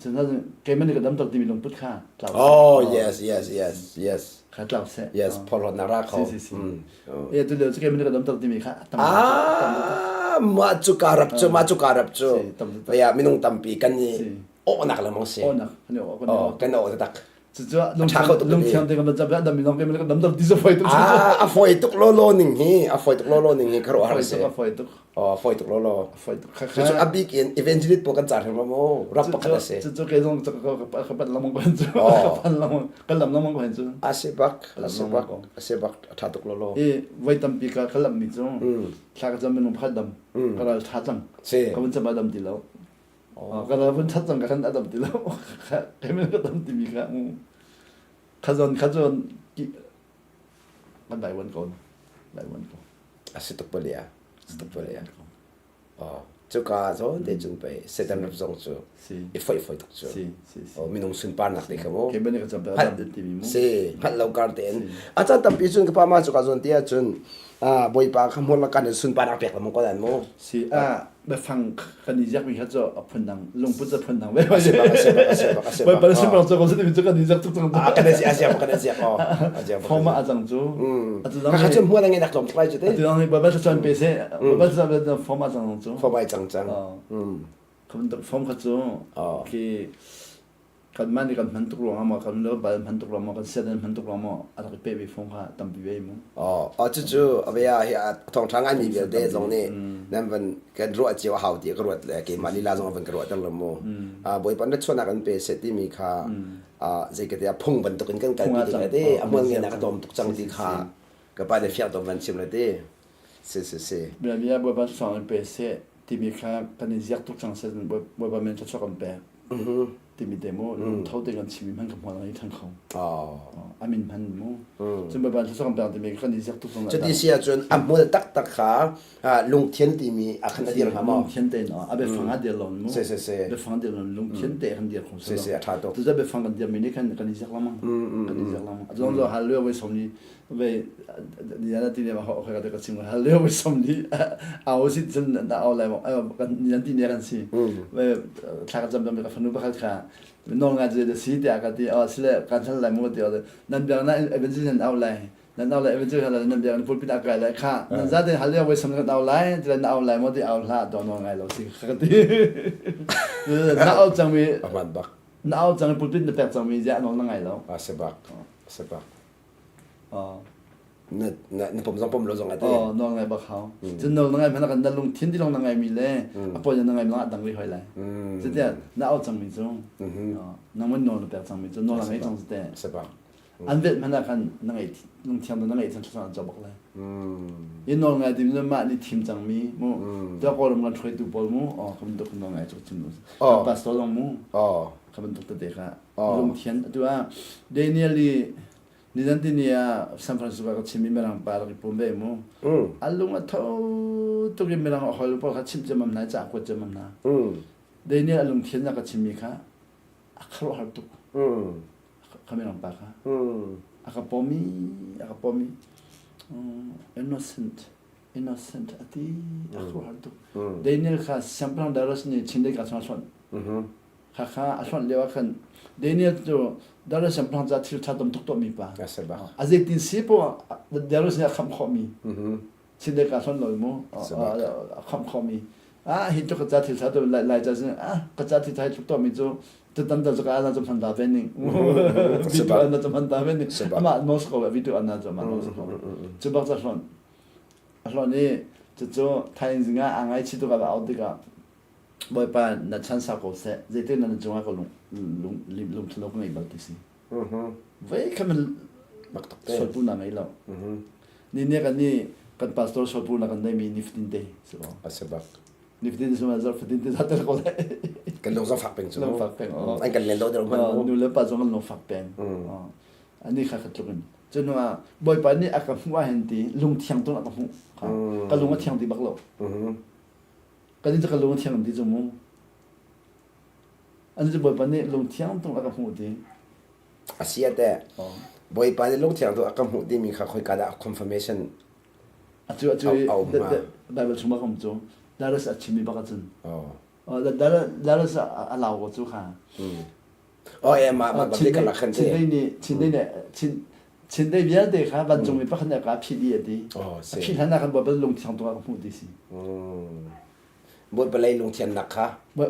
ฉันนั่นเกมมันก็ดำตกที่มีลงพุทธค่า Oh yes yes ขาเจ้าเส yes พอรนาราเขา ตัวเดียวเกมมันก็ดำตกที่มีค่า maju karap chu ya minung tampi kan ni o nak la mong se โอ้นะเนี่ยโอ้ kan o tak จะลงเทียมเด็กมันจะแบบดำมีลงเกมมันก็ดำตกที่จะไฟตุก a foi tuk lo ning hi a foi tuk lo ning hi karo har se ไฟตุก foi tuk lo ไฟตุก so abik in eventually po kan char mo rap pa ka se จะเกมต้องจะก็ปัดละมงกันจูปัดละมงก็ลำละมงกันจู asebak tha tuk lo ไว้ตั้มปีก็ขลับมิจูถ้าก็จะเป็นลงพัดดำก็เราทัดจัง se ก็มันจะมาดำตีแล้วก็เราเป็นทัดจังก็ขันดำตีแล้วเกมมันก็ดำตีมีค่ะขจรมันได้วันก่อนได้วันก่อน asituk polia chu ka zo de chung pe setan rap zong chu สิ i foi tuk chu สิ minung sun par nak de khamo เกมมันก็จะแบบดำตีมีมั้ง se hat lo kar ten acha tampi chun ka pa ma chu ka zon tia chun boi pa khamol la kan sun par nak pek la mo ko dan mo สิไปฟังคันนี้ยักษ์มีเขาจะพันดังลงพุทธพันดังไว้ asebak ไปไปสิ่งเราจะก็สิ่งที่จะกันนี้ยักษ์ทุกทุก kan asia asia พอมาอาจารย์จูอาจารย์ ka chun mo la ngai nak lom trai chu อา te จารย์ไปจะชวนไปเสียไปจะฟอร์มอาจารย์จู fo bai chang chang คำฟอร์มเขาจูคือกันมันนี่กันพันตุกลงมากันเลิกไปพันตุกลงมากันเสียดพันตุกลงมาอะไรก็เป๊ะไปฟอร์มเขาตั้มไปไว้มั้ง chu abya ya thong thang ai mi bel de zong ni nam van kan ro chi wa hau ti ka ro le ke mali la zong van ka ro dang lo mo boi pan na chona kan pe se ti mi kha je ke ya phung ban to kan kan kan ti de amon nge na ka dom tuk chang ti kha ka pa de fiat dom van chim le de se เบียร์บัวบ้านสองเป็นเสียที่มีค่ากันนี้ยักษ์ทุกจังเสียบัวบ้านมันจะชอบกันแปลที่มีเดโมเท่าเดียวกันชีวิตมันกับหัวเราทั้งเขาอามินพันโมจนบัวบ้านจะชอบกันแปลที่มีกันนี้ยักษ์ทุกจัง จะที่เสียจนอัมโมตักขาลุงเทียนตีมีอาคันเดียร์หามา ลุงเทียนเตนอาไปฟังอันเดียวหล่นมั้งไปฟังเดียวหล่นลุงเทียนเตอันเดียวของเราจะไปฟังกันเดียวมีนี่กันนี้ยักษ์ละมั้งกันนี้ยักษ์ละมั้งจนเราหาเรื่องไว้สมนี้ไปนี่นะที่เนี่ยมาเขาเคยกันก็ชิมกันหาเรื่องไว้สมนี้เอาสิจนเอาอะไรมั้งกันนี่ที่เนี่ยกันสิไปถ้าก็จำเป็นกับฟังนู้นไปค่ะน้องอาจจะสีเดียกันที่สิเลยการฉันอะไรมั่วเดียวเลยนั่นเดียวนั่นเป็นสิ่งเอาอะไรนั่นเอาอะไรเป็นสิ่งอะไรนั่นเดียวพูดพิจารณาอะไรค่ะนั่นจะได้หาเรื่องไว้สำหรับเอาอะไรจะได้เอาอะไรมั่วที่เอาละตัวน้องไงเราสิกันที่น่าเอาจังมีน่าเอาจังพูดพิจารณาแบบจังมีจะน้องนั่งไงเราsebak นี่ผมต้องผมรู้จักอะไรน้องไงบักเขาจะน้องนั่งไงพนักงานลงทิ้งที่น้องนั่งไงมีเลยพอจะนั่งไงน้องดังเลยหอยเลยจะเดี๋ยวน่าเอาจังมีจ้งน้องมันนอนแบบจังมีจ้งน้องนั่งไงจังจะเดี๋ยว sebak อันเวทพนักงานนั่งไงลงเที่ยงนั่งไงฉันชอบจะบอกเลยยันน้องไงที่มันมานี่ทีมจังมีมู่เจ้าก็รำกันช่วยดูบอลมู่คำตกน้องไงจุดจิ้มดูปัสโตลงมู่คำตกตัวเด็กอะลงเที่ยงตัวเดนิเอลีนี่นั่นที่เนี่ยซานฟรานซิสโกก็ชิมมีเมลังปาร์กิปุ่มเบมู่อันลุงอ่ะทั้งตัวกินเมลังฮอลล์พอเขาชิมจะมันไหนจากกว่าจะมันนะเดนิเอลลุงเทียนก็ชิมมีค่ะเขาหาตุกเขาเมลังปาค่ะเขาปอมีinnocent อ่ะที่เขาหาตุกเดนิเอลค่ะซัมพลังดาร์สนี่ชินเด็กอาสวรรค์ค่ะอาสวรรค์เรียกว่ากันเดนิเอลตัวดาร์สัมพันธ์จะที่ชาดมทุกตัวมีป่ะอาจจะติดสิปะดาร์สเนี่ยคำขมีสิ่งเด็กการสอนหน่อยมั้งคำขมีหินจุกจะที่ชาดมไล่จะสิ่งก็จะที่ไทยทุกตัวมีจูจะตั้งแต่จะการน่าจะพันดาเป็นนี่วิดีโอน่าจะพันดาเป็นนี่มาโนสโคปวิดีโอน่าจะมาโนสโคปจะบอกจะสอนนี่จะจูไทยจริงอ่ะไงชิดตัวกับเอาดีกับบ่อยป่ะนัดชั้นสาวก็เสร็จจะที่นั่นจังหวะก็ลงทะเลก็ไม่บักติสิเว้ยแค่มันสวดปูนังไงเรานี่เนี่ยกันนี่กันพาสตอร์สวดปูนังกันได้มีนิฟตินเดย์ใช่ป่ะนิฟตินเดย์สมัยจะฟิตินเดย์ทัดเลยก็ได้กันลงสักฝักเป็นลงฝักเป็นไอ้กันเล่นโดดเดี๋ยวมันดูแล้วป้าจงกันลงฝักเป็นอันนี้ค่ะขัดจุกันจนว่าบ่อยป่ะนี่อาการว่าเห็นตีลุงเทียงตัวอาการหูก็ลุงว่าเทียงตีบักเราก็นี่จะกันลงเทียงตีจมูกอันนี้จะบ่อยปานนี้ลงเที่ยงตรงอากาศหูดีอาเซียแต่บ่อยปานนี้ลงเที่ยงตรงอากาศหูดีมีค่ะค่อยกระดาษ confirmation จู่ไบเบิลชุมะคำจู่ดาร์สชิมีบักจัน แล้วเราก็จุค่ะอ๋อมาแบบนี้กันละคันเต้ชิ้นได้เยอะเด็กครับบรรจงมีปัจจัยกับพี่ดีดีพี่ท่านนักบอกเป็นลงที่ทางตัวของผู้ดีสิบทไปเลยลงเทียนหนักค่ะ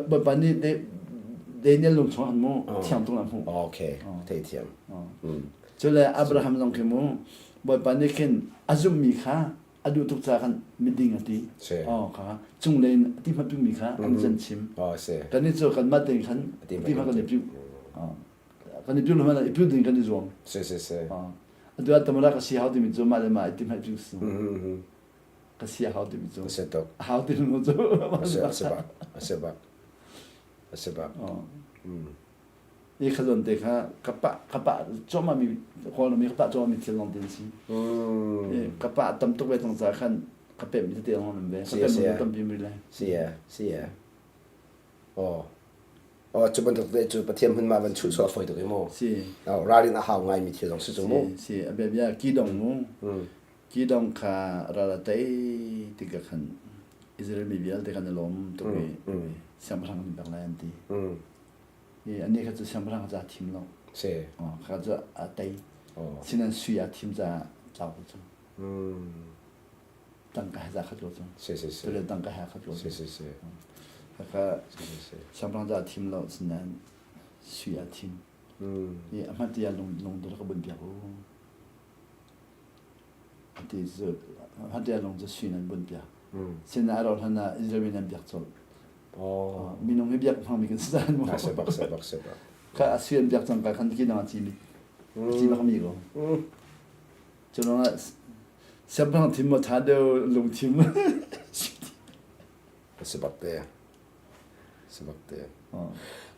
บทนี้ได้เนี่ยลงช่องหันมูที่ทางตรงนั้นผู้โอเคเทียม就来อับราฮัมลงขึ้นมูบทนี้ขึ้นอาจุมีค่ะอาดูทุกจากันมิดิ้งตีค่ะจงเลยที่มันเป็นมีค่ะอันจันชิมกันนี่จะกันมาดิ้งขันที่มันกันนี่พิวกันนี่พิวแล้วมันพิวดิ้งกันนี่จวงดูว่าตำรวจก็เสียหาวที่มีจวงมาเลยมาที่มันพิวสูก็เสียหาวที่มีจวงหาวที่มีจวงเสบะนี่ขลุ่นเด็กฮะกับปะจอมมีคนมีกับปะจอมมีเที่ยวลงดินสิกับปะตั้มตุกไปตรงสาขันกับเป็ดมีเที่ยวลงนั่นเองกับเป็ดมันตั้มพิมพ์เลยเสียจุดบรรทุกจุดประเทียมขึ้นมาบรรทุกสอบไฟตัวเองมั้งราดินอาหารไงมีเที่ยวลงสุดมั้งแบบนี้กี่ดองมั้งกี่ดองค่ะราลาเต้ติกขันอิสราเอลมีเบียลติกันลมตัวเองเสียงพลังมีแบบนั้นทีอันนี้เขาจะเสียงพลังจะทีมเราเขาจะเต้สิ่งนั้นสุยาทีมจะจับจุดตั้งใจจะขัดจุดตัวเรื่องตั้งใจขัดจุดแล้วก็เสียงพลังจะทีมเราสิ่งนั้นสุยาทีมนี่อามาที่จะลงตัวแล้วก็บนเบียร์ที่จะอามาที่จะลงจะสุยนั้นบนเบียร์สิ่งนั้นเราท่านอิสราเอลนั้นเบียร์จบมีน้องไม่เบียร์ฟังมีกันสักหน่อยข้าอาศัยเบียร์จังกันขันที่นั่งจีบมามีก็จนว่าเสียงพลังทีมมาท้าเดียวลงทีมสบักเตะ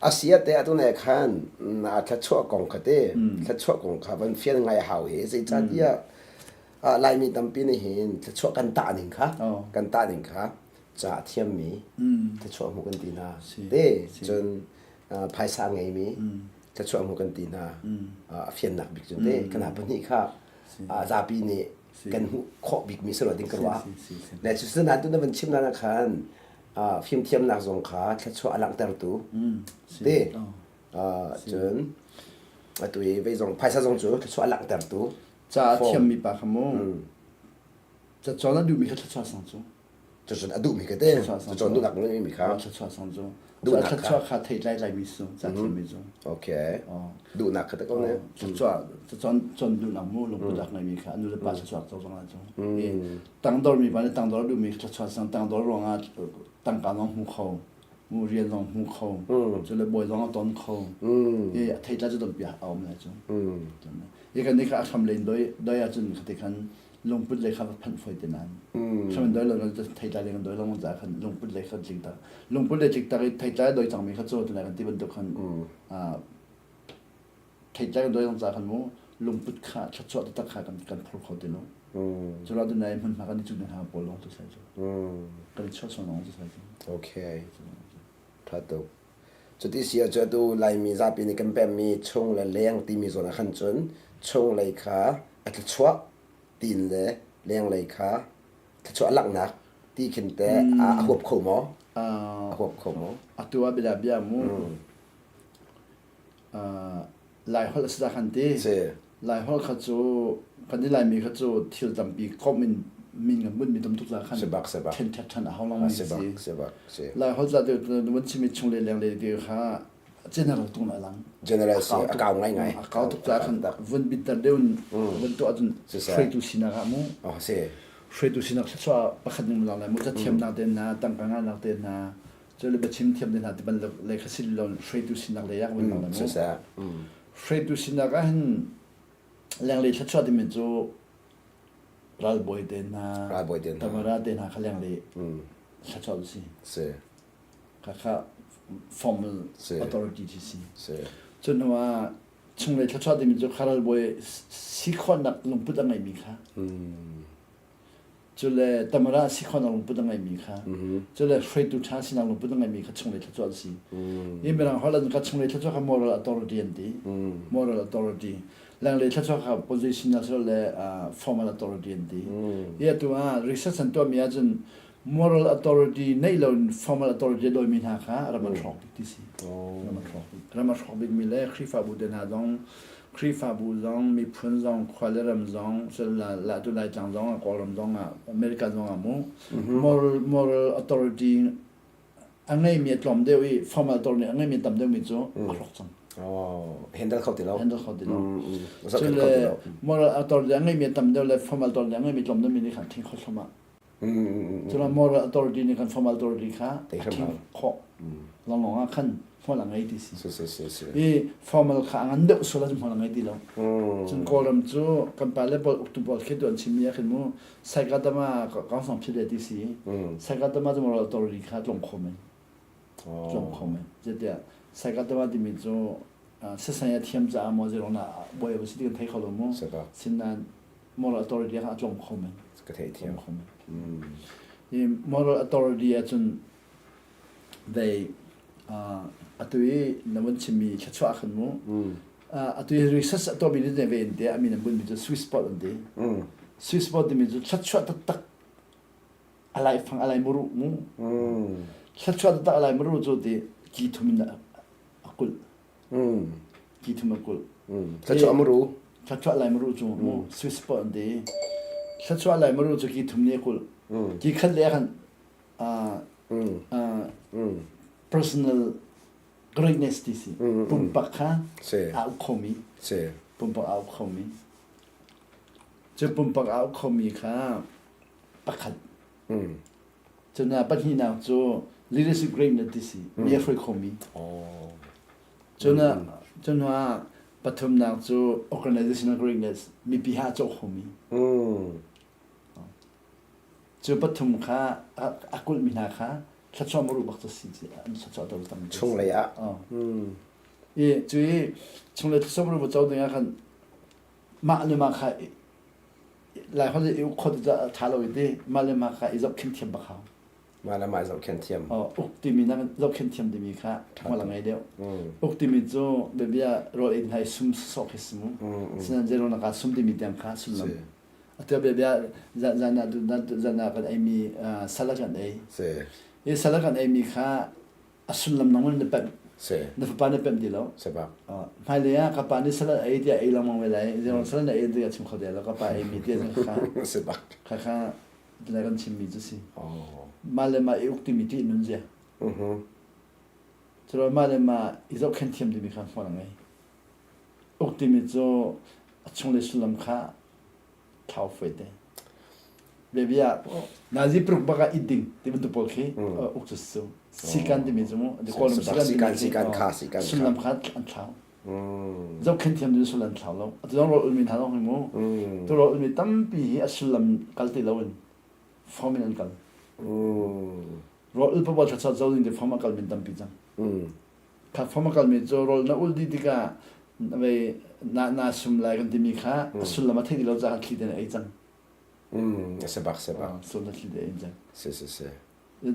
อาเซียเตะตัวไหนขันอาจจะชั่วกองคดีแค่ชั่วกองค่ะมันเฟี้ยงไงหาวเหสิจันเดียลายมีตั้มปีนี่เห็นจะชั่วกันตาหนึ่งค่ะจะเทียมมีจะชั่วหมู่กันตีนาเด้จนภายสางไงมีจะชั่วหมู่กันตีนาเฟี้ยงหนักบิ๊กจนเด้ขนาดวันนี้ค่ะจะปีนี้กันหูขอบิ๊กมีสลัดดิ้งกันวะและจุดนั้นตัวนั้นเป็นชิมนาคันฟิล์มเทียมหนักสงขาแค่ชั่วอลังเตอร์ตูเด้จนตัวไปส่งภายสางจูแค่ชั่วอลังเตอร์ตูจะเทียมมีปากขโมจะจอนั้นดูมีแค่ชั่วสังจูจะจนดูมีก็ได้จะจนดูหนักไม่มีครับชั่วสังจูดูหนักชั่วขาดที่ไล่มีสูจะเทียมมีจูโอเคดูหนักก็ต้องเนี่ยจะจนดูหนักมู่ลงไปจากไหนมีค่ะนู่นเลยป้าชั่วตัวตรงนั้นจูตั้งดอลมีบ้านตั้งดอลดูมีชั่วสังตั้งดอลรองอ่ะตั้งการลองหูเขามูเรียนลองหูเขาจะเลยบ่อยลองต้นเขาที่ไล่จะโดนเปียเอาไม่ได้จูอีกอันนี้ก็ทำเล่นโดยอาจารย์คติกันลงพุทธเลยครับพันไฟเต็นนั้นฉะนั้นโดยเราจะไทยใจเรื่องโดยเราต้องจากกันลงพุทธเลยครับจริงแต่ลงพุทธเลยจริงแต่ไทยใจโดยจังมีข้าโจ้ตัวไหนกันที่บรรทุกกันไทยใจโดยต้องจากกันมั้งลงพุทธขาชัดชัดตัดขากันพลุเขาเต็นนู้จุดเราตัวไหนมันมากันที่จุดไหนหาบอลลงตัวใส่จุดกันที่ชอบส่งน้องตัวใส่จุดโอเคถ้าตัวจุดที่เสียจุดดูลายมีซาปีนี่กันแบบมีชงและเลี้ยงที่มีส่วนขันจนชงเลยค่ะอัตชัวตีนเลยเลี้ยงเลยค่ะถ้าชัวหลังนักที่ขึ้นแต่หัวขมหัวขมตัวเบียร์มูลายหัวสักขันที่ลายหัวขัดจูคันที่ลายมีขัดจูที่จำปีก็มีเงินบุญมีตำทุกสักขันเช่นชันเขาลองมีสิลายหัวจะเดี๋ยววันที่มีชงเลยเลี้ยงเลยเดี๋ยวค่ะเจเนอเรลตรงไหนหลังเจเนอเรลสิอากาศง่ายอากาศทุกจากขันวันบิดแต่เดี๋ยววันตัวอันเฟรตุสินะครับมูเฟรตุสินะชัวประคันหนึ่งหลังเลยมันจะเทียมนักเดินนะตั้งกลางนักเดินนะจะเลยไปชิมเทียมเดินนะที่มันเลยขัดสิลลอนเฟรตุสินะเลยอยากวันหลังเลยมูเฟรตุสินะก็เห็นแรงเลยชัวที่มันจะรัลบอยเดินนะแต่เมื่อรัลเดินนะเขาแรงเลยชัวสิค่ะformal authorityที่จนว่าช่วงเลยถ้าชอบที่มีจุดคาร์ลบอยสิคนนักลงพุทธไงมีค่ะจนเลยตำราสิคนนักลงพุทธไงมีค่ะจนเลยเฟรดูชาสินักลงพุทธไงมีค่ะช่วงเลยถ้าชอบสิยิ่งเป็นฮอลแลนด์ก็ช่วงเลยถ้าชอบกับ moral authority อันดี moral authority หลังเลยถ้าชอบกับ position นั่นเลยformal authority อันดียี่ตัวresearch ตัวมีอาจจะ moral authority ในเรา formal authority โดยมีหาค่ะเรามาทอกที่สิเรามาทอกบิดมีเล่ครีฟาบูเดนาดองครีฟาบูซองมีพุนซองควาเลรัมซองเซลลาตุไลจังซองกอลัมซองอเมริกาซองมู moral authority อันนี้มีตอมเดียวอี formal authority อันนี้มีตอมเดียวมีจ้ะรอกจังเห็นได้เขาติดแล้วจนเลย moral authority อันนี้มีตอมเดียวเลย formal authority อันนี้มีตอมเดียวมีนี่ขันทิ้งข้อสมาจน moral authority นี่ขัน formal authority ค่ะทิ้งข้อลองขันหัวหลังไอ้ที่สิอี formal ค่ะงั้นเดี๋ยวสุดแล้วจะหัวหลังไอ้ที่แล้วจนกอลัมจูกันไปแล้วบอลอุตุบอลคิดตัวชิมีขึ้นมั้งใส่กระดามาก็ส่งพิเศษที่สิใส่กระดามาจะ moral authority ค่ะลงคอมเมนต์จะเดี๋ยวใส่กระดามาที่มีจูเสียสัญญาเทียมจะมั่วจะลงน่ะบ่อยบ่สิที่กันไทยเขาลงมั้งสินั้น moral authority ค่ะลงคอมเมนต์ก็ไทยเทียมอี moral authority จนได้อัตุยนั่นมันชิมีชัดชัวขึ้นมั้งอัตุย research ตัวบินเนี่ยเวนเดียมีนั่นบุญมีจุด sweet spot อันเดีย sweet spot ที่มีจุดชัดชัวตักอะไรฟังอะไรไม่รู้มั้งชัดชัวตักอะไรไม่รู้จุดที่กี่ทุ่มน่ะกุลกี่ทุ่มกุลชัดชัวไม่รู้ชัดชัวอะไรไม่รู้จุดมั้ง sweet spot อันเดียชัดชัวอะไรไม่รู้จุดกี่ทุ่มเนี่ยกุลกี่ขั้นเลี้ยงpersonal greatness ที่สิปุ่มปักค่ะเอาคอมีปุ่มปักเอาคอมีจะปุ่มปักเอาคอมีค่ะปักขัดจนน่ะปัจจุบันจู leadership greatness ที่สิมีฟรีคอมีจนน่ะปัจจุบันจู organizational greatness มีพิหารจูคอมีจะปัจจุบันค่ะอากุลมีนาค่ะชัดชอบมารู้บักตัวสิ่งที่ชัดชอบตัวตั้งช่วงระยะจุยช่วงระยะชัดชอบมารู้บักตัวตั้งกันมาเลยมาค่ะหลายคนจะคนจะท้าเราอีกทีมาเลยมาค่ะอีจอบเข็นเทียมบักเขามาเลยมาอีจอบเข็นเทียมอุกติมีนั่งจอบเข็นเทียมที่มีค่ะมาละไงเดียวอุกติมีจูเบียรอเอ็นให้ซุ่มสอกให้สมุฉะนั้นเจอเรานักซุ่มที่มีเตียงค่ะสุ่มลำแต่เบียจะน่ากันไอมีสลักกันไอสลักกันไอมีค่ะสุ่มลำน้องมันเด็บนฟปานเด็บดีแล้วไม่เลยอ่ะกับปานนี่สลักไอเดียไอลำมองเวลาเดี๋ยวสลักไอเดียชิมเขาเดียวแล้วก็ปานไอมีเดียค่ะค่ะอะไรกันชิมมีจุสิมาเลยมาอุกติมีที่นุ่นเจ้าจะมาเลยมาอีจอบเข็นเทียมที่มีค่ะฟังไงอุกติมีจูช่วงเลสุลำค่ะเท่าเฟดเดเบียนาซีปรุกบักอิดดิ้งที่มันตุปอลคีอุกจุสสิกันที่มีจมูกเดี๋ยวคนสิกันค่ะสุลำค่ะอันเท่าจอบเข็นเทียมที่สุลำเท่าแล้วจะต้องรออุลมินหาต้องให้มูตัวรออุลมินตั้มปีสุลำกัลติแล้วอินฟอร์มินันกัลรออุลปบอลชัดชัดเจ้าดินที่ฟอร์มกัลมินตั้มปีจังถ้าฟอร์มกัลมินจะรอน่าอุลดีดีก้าไปน่าสมไลกันที่มีค่ะสุลมาที่เราจะคิดในไอ้จังเสบักสุลมาคิดในไอ้จังเส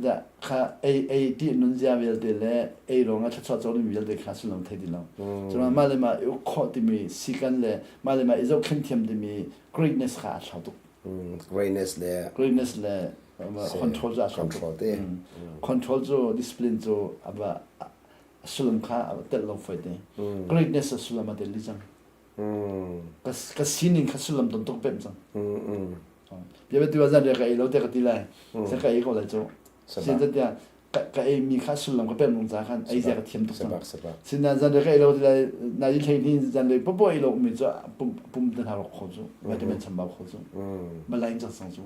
แต่ค่ะไอ้ที่นุ่นจะวิลเดลไอ้โรงงานชัดๆจะรู้วิลเดลค่ะสุลมาที่เราจนมาเลยมาอุคอที่มีสิกันเลยมาเลยมาไอ้เจ้าขึ้นเทียมที่มี greatness ค่ะชาวตุก greatness เลย control จะชาวตุกcontrol จะ discipline จะแบบสุลมาค่ะเตลลงไฟเด greatness สุลมาเดลิจังก็สิ่งนี้ก็สุลมาต้องตกเป็นจังเดี๋ยวไปดูว่าจะเรียกไอ้เราเด็กที่ไรจะไอ้ก็เลยจ้ะสิ่งที่เดียวก็ไอ้มีข้าสุลมาก็เป็นลงจากกันไอ้จะก็เทียมตกจังสิ่งนั้นจะเรียกไอ้เราที่ไรนายที่นี่จะเรียกปุ๊บไอ้เราไม่จ้ะปุ่มเดินหาเราขอจ้ะวิตามินชั้นบ่าวขอจ้ะมาไล่จังสังจ้ะ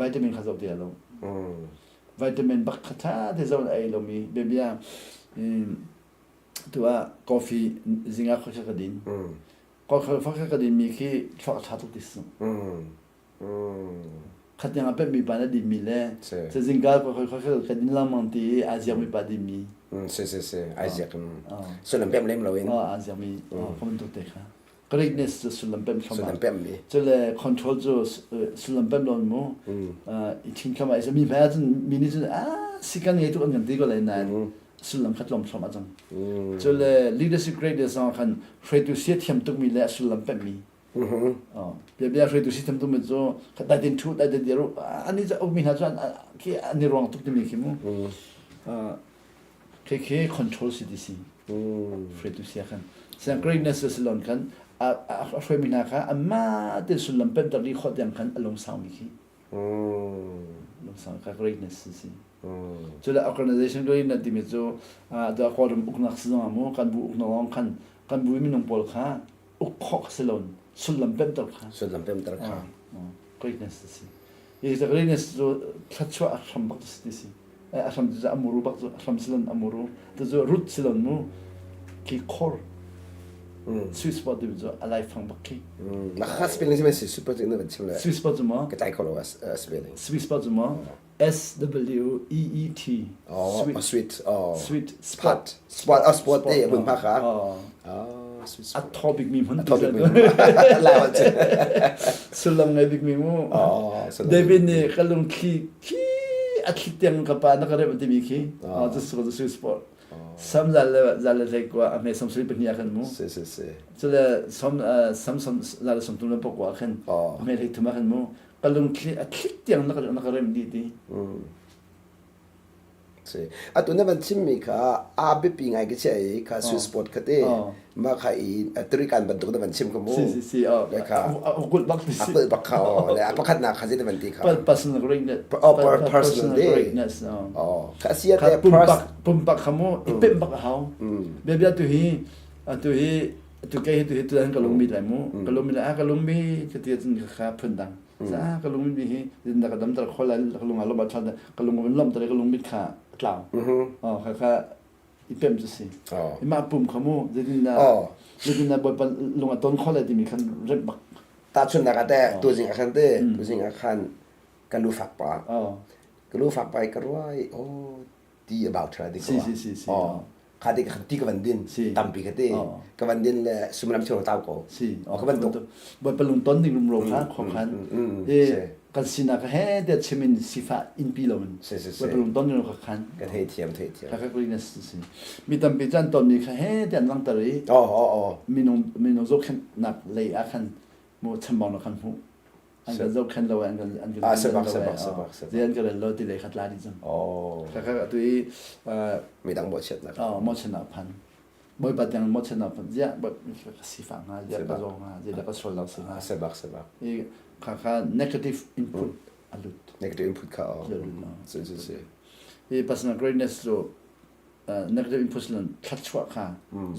วิตามินข้าจะเดียวเราวิตามินบักท่าที่จะไอ้เรามีเบียตัวกาแฟจิงอาข้าวกระดิ่งก็ข้าวกระดิ่งมีขี้ชอบชาตุติสขัดยังเป็นมีปานดิมีเลยจะจิงอาข้าวกระดิ่งลามันตีอาเซียมีปานดิมีอาเซียส่วนลำเป็มเล่มเราเองอาเซียมีคอมตัวเด็กค่ะgreatness ส่วนลำเป็มส่วนลำเป็มมีจะเลย control ส่วนลำเป็มลงมั้งอีทิ้งเข้ามาจะมีแบบมีนี่จะสิกันยังทุกอันกันดีก็เลยนะสุลมขัดลมสมัจังจนเลย leadership grade สองคันเฟรดูเสียเทียมตุกมีและสุลมเป็ดมี อ๋อเบียร์เฟรดูซิสเต็มตัวมันจะได้ดินชุดได้ดินเดียวอันนี้จะเอามีหน้าจานที่อันนี้รองทุกที่มีคิมเคคอนโทรลสิดิสิเฟรดูซิกันเสียง greatness สิลอนกันเฟรมีนาค่ะมาเดินสุลลัมเป็นตอนนี้ขอเดียงกันลงสาวมีคิลงสาวค่ะ greatness สิจุดละ organization ด้วยนั่นที่มีจูตัวความอุกนักสิ่งมั่วกันบุกนักร้องกันบุมีน้องปอลค่ะอุกขอกสิลอนสุลลัมเป็นตอนค่ะสุดลำเป็นตระขา greatness สิอีก greatness จูทัดชัวอัชรัมบักสิสิอัชรัมจะอามูรุบักจูอัชรัมสิลอนอามูรุแต่จูรุดสิลอนมูคีคอร์sweet spot ที่จูอะไรฟังบักคีนักข่าวสเปนใช่ไหมสิ super จริงๆเป็นชิมเลย sweet spot จูมั้งกระจายคนละว่าสเปน sweet spot จูมั้งSWEET อ๋อ sweet อ๋อ sweet spot spot เอ้บุญพาขาอ๋อ sweet spot atomic มีมัน atomic มีลายวันเจสุลัมไงบิ๊กมีมูอ๋อเดวินเนี่ยก็ลงขี้อาทิตย์ยังกับปานักเรียนที่มีขี้อ๋อจะสุด sweet spot ซ้ำจะเรียกว่าอเมซอนสุริเป็นยังไงมูจะเลยซ้ำจะเลยส่งตัวนั้นปกว่ากันอเมริกาทุ่มกันมูก็ลงขี้อาทิตย์ยังนักเรียนดีตัวนั้นมันชิมมีค่ะอาบิปีไงก็ใช่ค่ะสวิสสปอร์ตค่ะเต้มาค่ะตรีการบรรทุกนั้นมันชิมก็มูเลยค่ะกุลบักเปิดบักเขาเลยประคัดหนักค่ะที่มันตีค่ะ personal greatness personal greatness ค่ะเสียแต่ปุ่มปักขโมยเป็นปักเขาเบียตัวฮีตัวแกตัวนั้นก็ลงมีอะไรมูก็ลงมีอะไรก็ลงมีจะที่จะค่ะพื้นดังก็ลงมีฮีดินก็ดำตะคนละก็ลงอารมณ์ชัดก็ลงเป็นลมตะก็ลงมีขากล่าวค่ะอีเป็นจะสิมาปุ่มขโมยจะดินบ่อยลงต้นคนละที่มีคันเริ่มบักตาชุนนักแต่ตัวจริงอาคารเต้ตัวจริงอาคารกันรู้ฝักปะกันรู้ฝักไปกันว่าโอ้ดีabout เธอดีกว่าคดีกันที่กันดินตั้มปีกันเต้กันดินเลยสมรภูมิเท่าเต่าก็กันตกบ่อยลงต้นดิ่งลงโรงค่ะของคันกันสินะก็เฮ้เด็ดเชมินสิฟ้าอินปีลมันบ่อยลงต้นดิ่งลงคันกันเทียมค่ะก็เลยนั่นสิมีตั้มปีจันต้นนี้ค่ะเฮ้เด็ดลังตรีมีน้องโจขันนับเลยอาคันมูทำบอลนักขันหูอันก็โจขันเราอันก็สบายเรียนก็เลยเราที่เลยขัดลาดิจังค่ะก็ตัวมีดังหมดเช็ดนะหมดชนะพันบ่อยปัดยังหมดชนะพันเยอะบ่สิฟังฮะเยอะก็ร้องฮะเยอะก็สอนเราสิฮะสบายอีค่ะ negative input อลุด negative input ค่ะอี personal greatness โ negative input นั้นคัดชัวค่ะ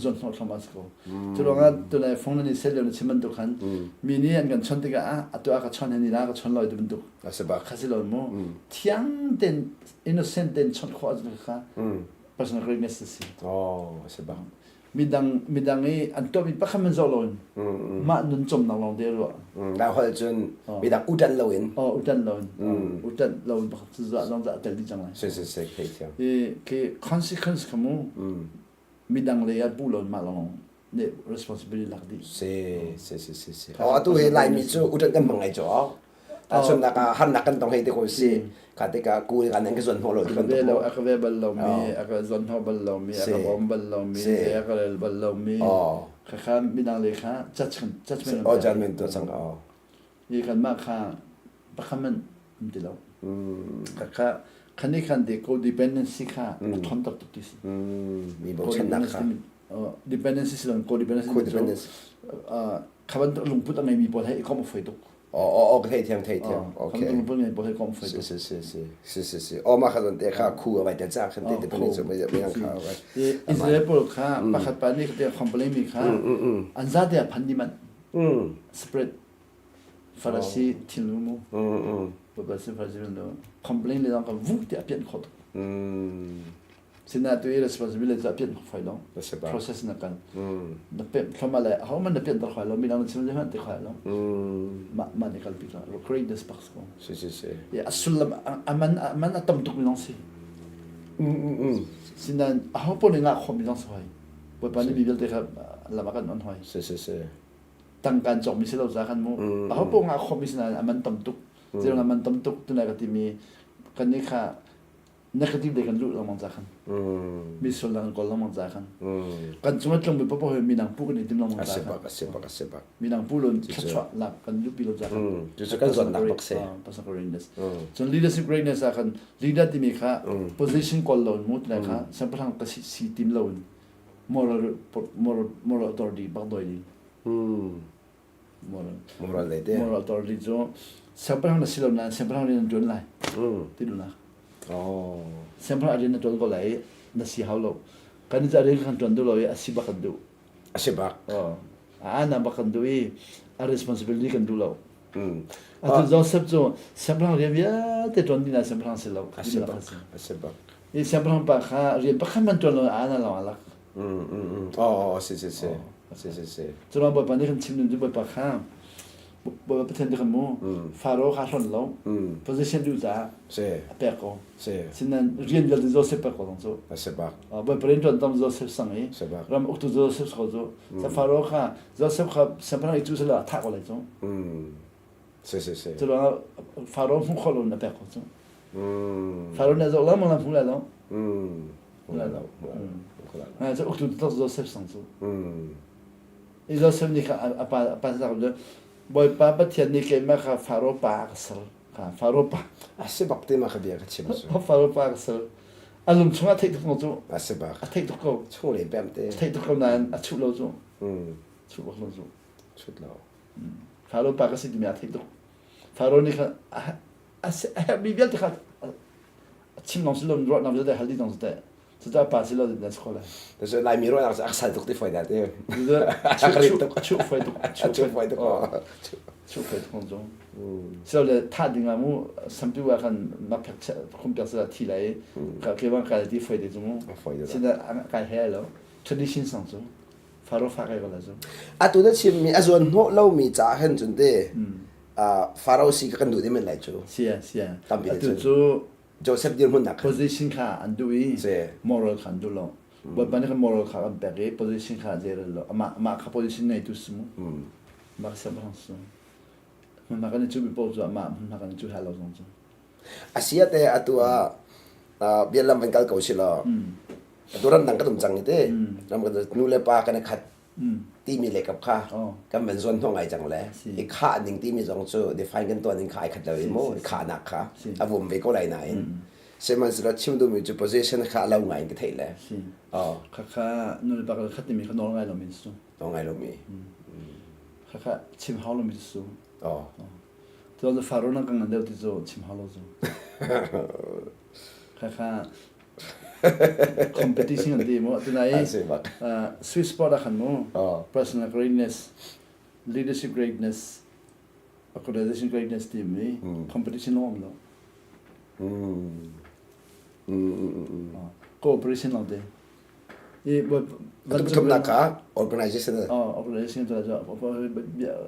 จนหัวทำมาสกูจุดว่าตัวไหนฟงนั้นเสร็จแล้วชิมันตุกันมีนี่อันกันชนติกะตัวก็ชนเห็นนี่นะก็ชนลอยตัวมันตุสบายข้าสิลอยมั้งเที่ยงเด่น innocent เด่นชนขวาจุดค่ะ personal greatness สิสบายมีดังนี้อันตัวมีปะคำมันจะลอยมาหนุนจมนักลองเดียวดาวจนมีดังอุดันลอยอุดันลอยปะจะลองจะแต่ดีจังเลยใช่เคยเที่ยวคือ consequence ขโมมีดังเลยบุลอยมาลองเนี่ย responsibility หลักดีใช่ตัวเฮลัยมีจูอุดันกันมังไงจ้าแต่ส่วนนักหันนักกันต้องให้ที่คนสิคาติกากูกันนั่งก็ส่วนหัวเราที่มันตัวเราอักเวบัลลามีอักส่วนหัวบัลลามีอักบอมบัลลามีอักเรลบัลลามีข้ามีดังเลยค่ะ judgment ตัวสังยี่กันมากค่ะปะคำมันไม่ได้ข้าคันนี้คันเด็กก็ dependency ค่ะทนตัดตุติสมีบอกฉันนักค่ะdependency ส่วน co-dependency ข้าวันลุงพูดอะไรมีบทให้ก็มาไฟตุกเคยเที่ยวโอเคลุงพูดอะไรบทให้ก็มาไฟตุกมาขัดเตะข้าคู่เอาไว้แต่จ้าขัดเตะ dependency ไม่ยังข้าไว้อิสราเอลบอกค่ะปะขัดปานี่เดี๋ยวคอมเพลนมีค่ะอันซาเดียพันดิมัน spread ฟาราซีทิลูมูแบบว่าฟาราซีมันคอมเพลนเลยต้องกับวุ้งเดียเปลี่ยนขดสินะตัวเอง responsibility จะเปลี่ยนไฟลง process นักกันนับเปลี่ยนเข้ามาเลยเขามันนับเปลี่ยนตัวไฟลงมีน้ำมันจะมันตัวไฟลงมาในการพิจารณา create this box ก็yeah สุดละมันตั้มตุกมีน้องสิสินะเขาปนงาคอมมีน้องสวยบทบาทนี้มีเรื่องเดียวครับละมากันนอนหอยตั้งการจบมีเสเราจะกันมั้งเขาปนงาคอมมีสินะมันตั้มตุกเรื่องมันตั้มตุกตัวไหนก็ที่มีกันนี่ค่ะ negative de kan lu la mang zakan mi sol la kol la mang zakan kan chunga tlong bi pa pa mi nang pu ni tim la mang zakan asibak mi nang pu lon chwa la kan lu pi lo zakan ju kan zon nak bak se pasal greatness so leadership greatness akan leader ti mi kha position kol lo mut la kha sampang ka si tim lo moral authority bang doi ni moral le de moral authority jo sampang na silo na sampang ni jon lai ti lu na sampang ari na jon ko lai na si haulo kan ja re kan jon do lo ya si ba kan do asibak na ba kan do a responsibility kan do lo atu Joseph jo sampang re ya te jon ni na sampang se lo asibak e sampang pa kha re pa khan man jon lo na la la si cho nó bởi bản thân chim nên bởi bản khang bởi bản thân được không mua pharo khá thuận lâu position du giá bẹc co xin nên riêng giờ thì Joseph bẹc co đồng số bởi bản thân tâm Joseph sang ấy ram ốc tu Joseph sao zo sa pharo khá Joseph khá xem phải itu sẽ là thắc vào lại zo cho nó pharo không khó luôn là bẹc co zo pharo này zo lắm mà làm không lại đâu 저 옥도 또 Joseph sang zo i Joseph ni kha apa sa de boy pa ba thian ni ke ma kha pharo pa sal kha pharo pa asibak te ma khabia ka chim so pharo pa sal alum chunga thei tu zo asibak a thei tu ko chule bam te thei tu ko nan a chu lo zo chu lo zo chut lo pharo pa ka si mi a thei tu pharo ni kha a bi bial te kha chim long silom ro na de haldi dong de 진짜 바실로 된 스콜라. 그래서 나 미로 나서 악살 독대 파이다 돼. 그래서 추 파이도 공정. 그래서 타딩아무 삼두와 간 막혀 컴퓨터에서 티라이 가게만 가지 파이도 좀. 진짜 가 해야로. 트레디션 상조. 바로 파게 걸어서. 아 도대체 미 아존 노로미 자한 준데 아 파로시 간 누디면 라이죠. 시야. 담비. Joseph dia pun nak position kha andui moral khan du lo buat banyak moral kha bagi position kha zero lo ma kha position nei tu smu ma sa bang so ma kan chu bi po zo ma kan chu halo zong zo asia te atua bialam bengkal kau sila aturan nang kadum chang ite ram ka nule pa kan khat ti mi le kap kha kam ben zon thong ai chang le I kha ning ti mi zong chu define kan to ning khai khat lo mo kha nak kha avum ve ko lai nai seman sila chim du mi chu position kha lo ngai ke thei le kha nule pa ka khat mi kha no ngai lo min su lo mi kha chim ha lo mi su to the faro na kang andeu ti zo chim ha lo zo kha competition di mo tunai Swiss sport akan mo personal greatness leadership greatness organization greatness team ni competition lo amlo cooperation lo de I betul naka organization organization tu aja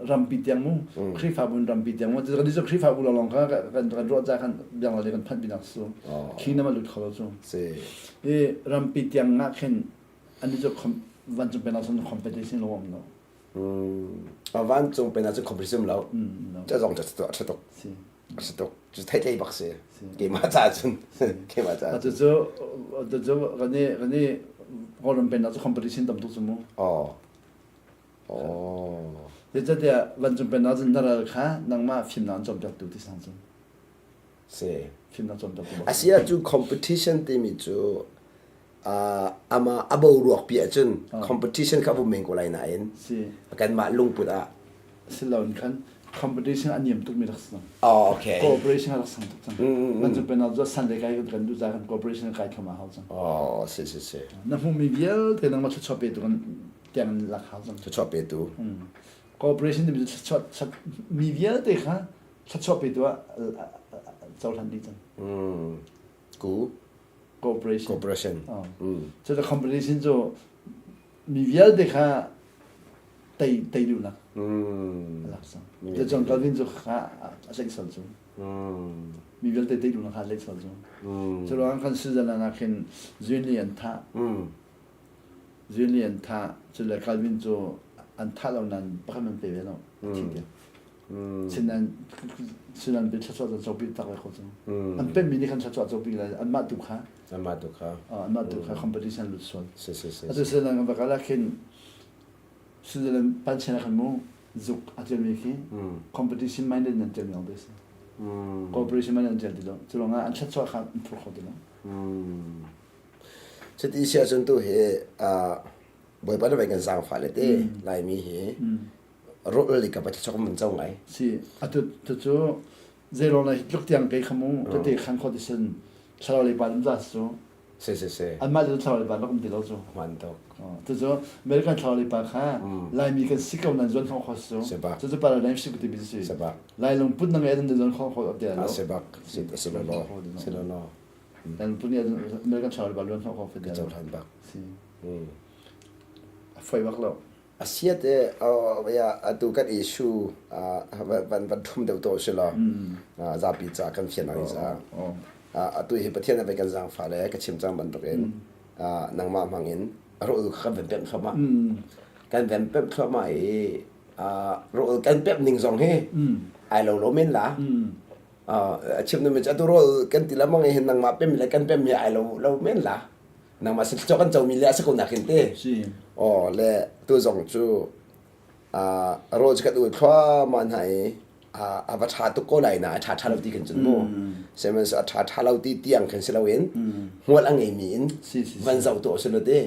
rampi tiang mo krifa bun rampi tiang mo jadi so krifa bun long kan ro ja kan biang le kan phat binak so kina ma lut khalo so rampi tiang nga khen ani jo van chung penalty competition lo am no van chung penalty competition lo ja zong ja to just thay thay bác sĩ cái mà cha chun cái mà cha就gani我们变到这 competition 当中什么现在的完全变到这那了看能嘛 film 当中比较多的上中是 film 当中比较多asia ju competition ti mi ju ama abo ruak pi chun competition ka bu meng ko lai na en kan ma lung pu da silon kan competition an yem tuk mi raksna okay cooperation har sang tuk sang man ju penal jo san de kai kan du za kan cooperation kai thama ha sang si na hu mi biel te nang ma chope tu kan tiang la ha sang chope tu cooperation de mi biel te kha chope tu zau than di chang cooperation so the competition jo mi biel de kha tay lu na laksa de jong kalvin jo kha asek sal jo mi biel tay lu na kha lek sal jo so lo an kan si da na khin Julian ta so le kalvin jo an ta lo nan pa man pe no sinan bil chacha chaw bil tak ko chu an pe mi ni kan chacha chaw bil an ma tu kha an ma tu kha competition lu sol atu sinan ba kala kin sinan pan chena kan mo zuk atel mi ki competition minded nan tel no bes cooperation minded tel dilo chulonga an chacha kha pu kho dilo chati sia chun tu he boy pa ba kan sang fa le te lai mi he ro li ka pa chok mun chong ngai si atu tu chu zero na luk tiang kai khamu to te khan kho disin chalo le ban za so se an ma de chalo le ban rom dilo chu man to tu chu american chalo le ba kha lai mi kan sikau nan zon kho so tu chu para lai sikau ti bi si lai long put na ngai den zon kho de lo se bak se lo dan pun ya american chalo le ba lon kho fe de chau than bak si foi bak lo asia te ya atu kan issue ban thum de to se lo za pi cha kan fian ai za atu hi pathian na kan jang fa le ka chim chang ban to ken nang ma mangin ro kha ben pem khama kan ben pem khama ro kan pem ning zong he ai lo men la chim no me cha to ro kan ti la mang he nang ma pem le kan pem mi ai lo men la nang ma se cho kan chau mi le sa ko na ken te le tu zong chu ro ka tu khwa man hai va tha tu ko lai na tha lo ti kan chun mo se men sa tha lo ti tiang kan se lo wen hual ang ei mi in van zau to se lo de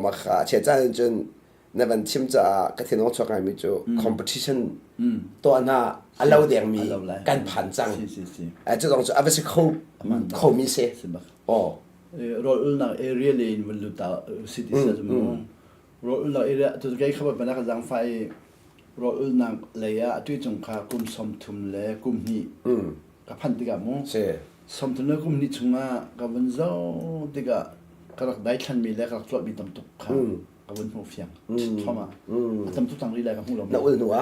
ma kha che cha chun na van chim cha ka the no chok ai mi chu competition to na alo deng mi kan phan chang chu zong chu a va se kho mi se rol na area le in lu ta city sa mo rol na area tu kai khabar bana ka jang fai rol na le ya tu chung kha kum som thum le kum ni ka phan ti ga mo som thum le kum ni chunga ka ban zo ti ga ka rak dai than mi le ka flot mi tam tuk kha ka ban mo fiang thoma tam tu tang ri la ka hu lo na ul nuwa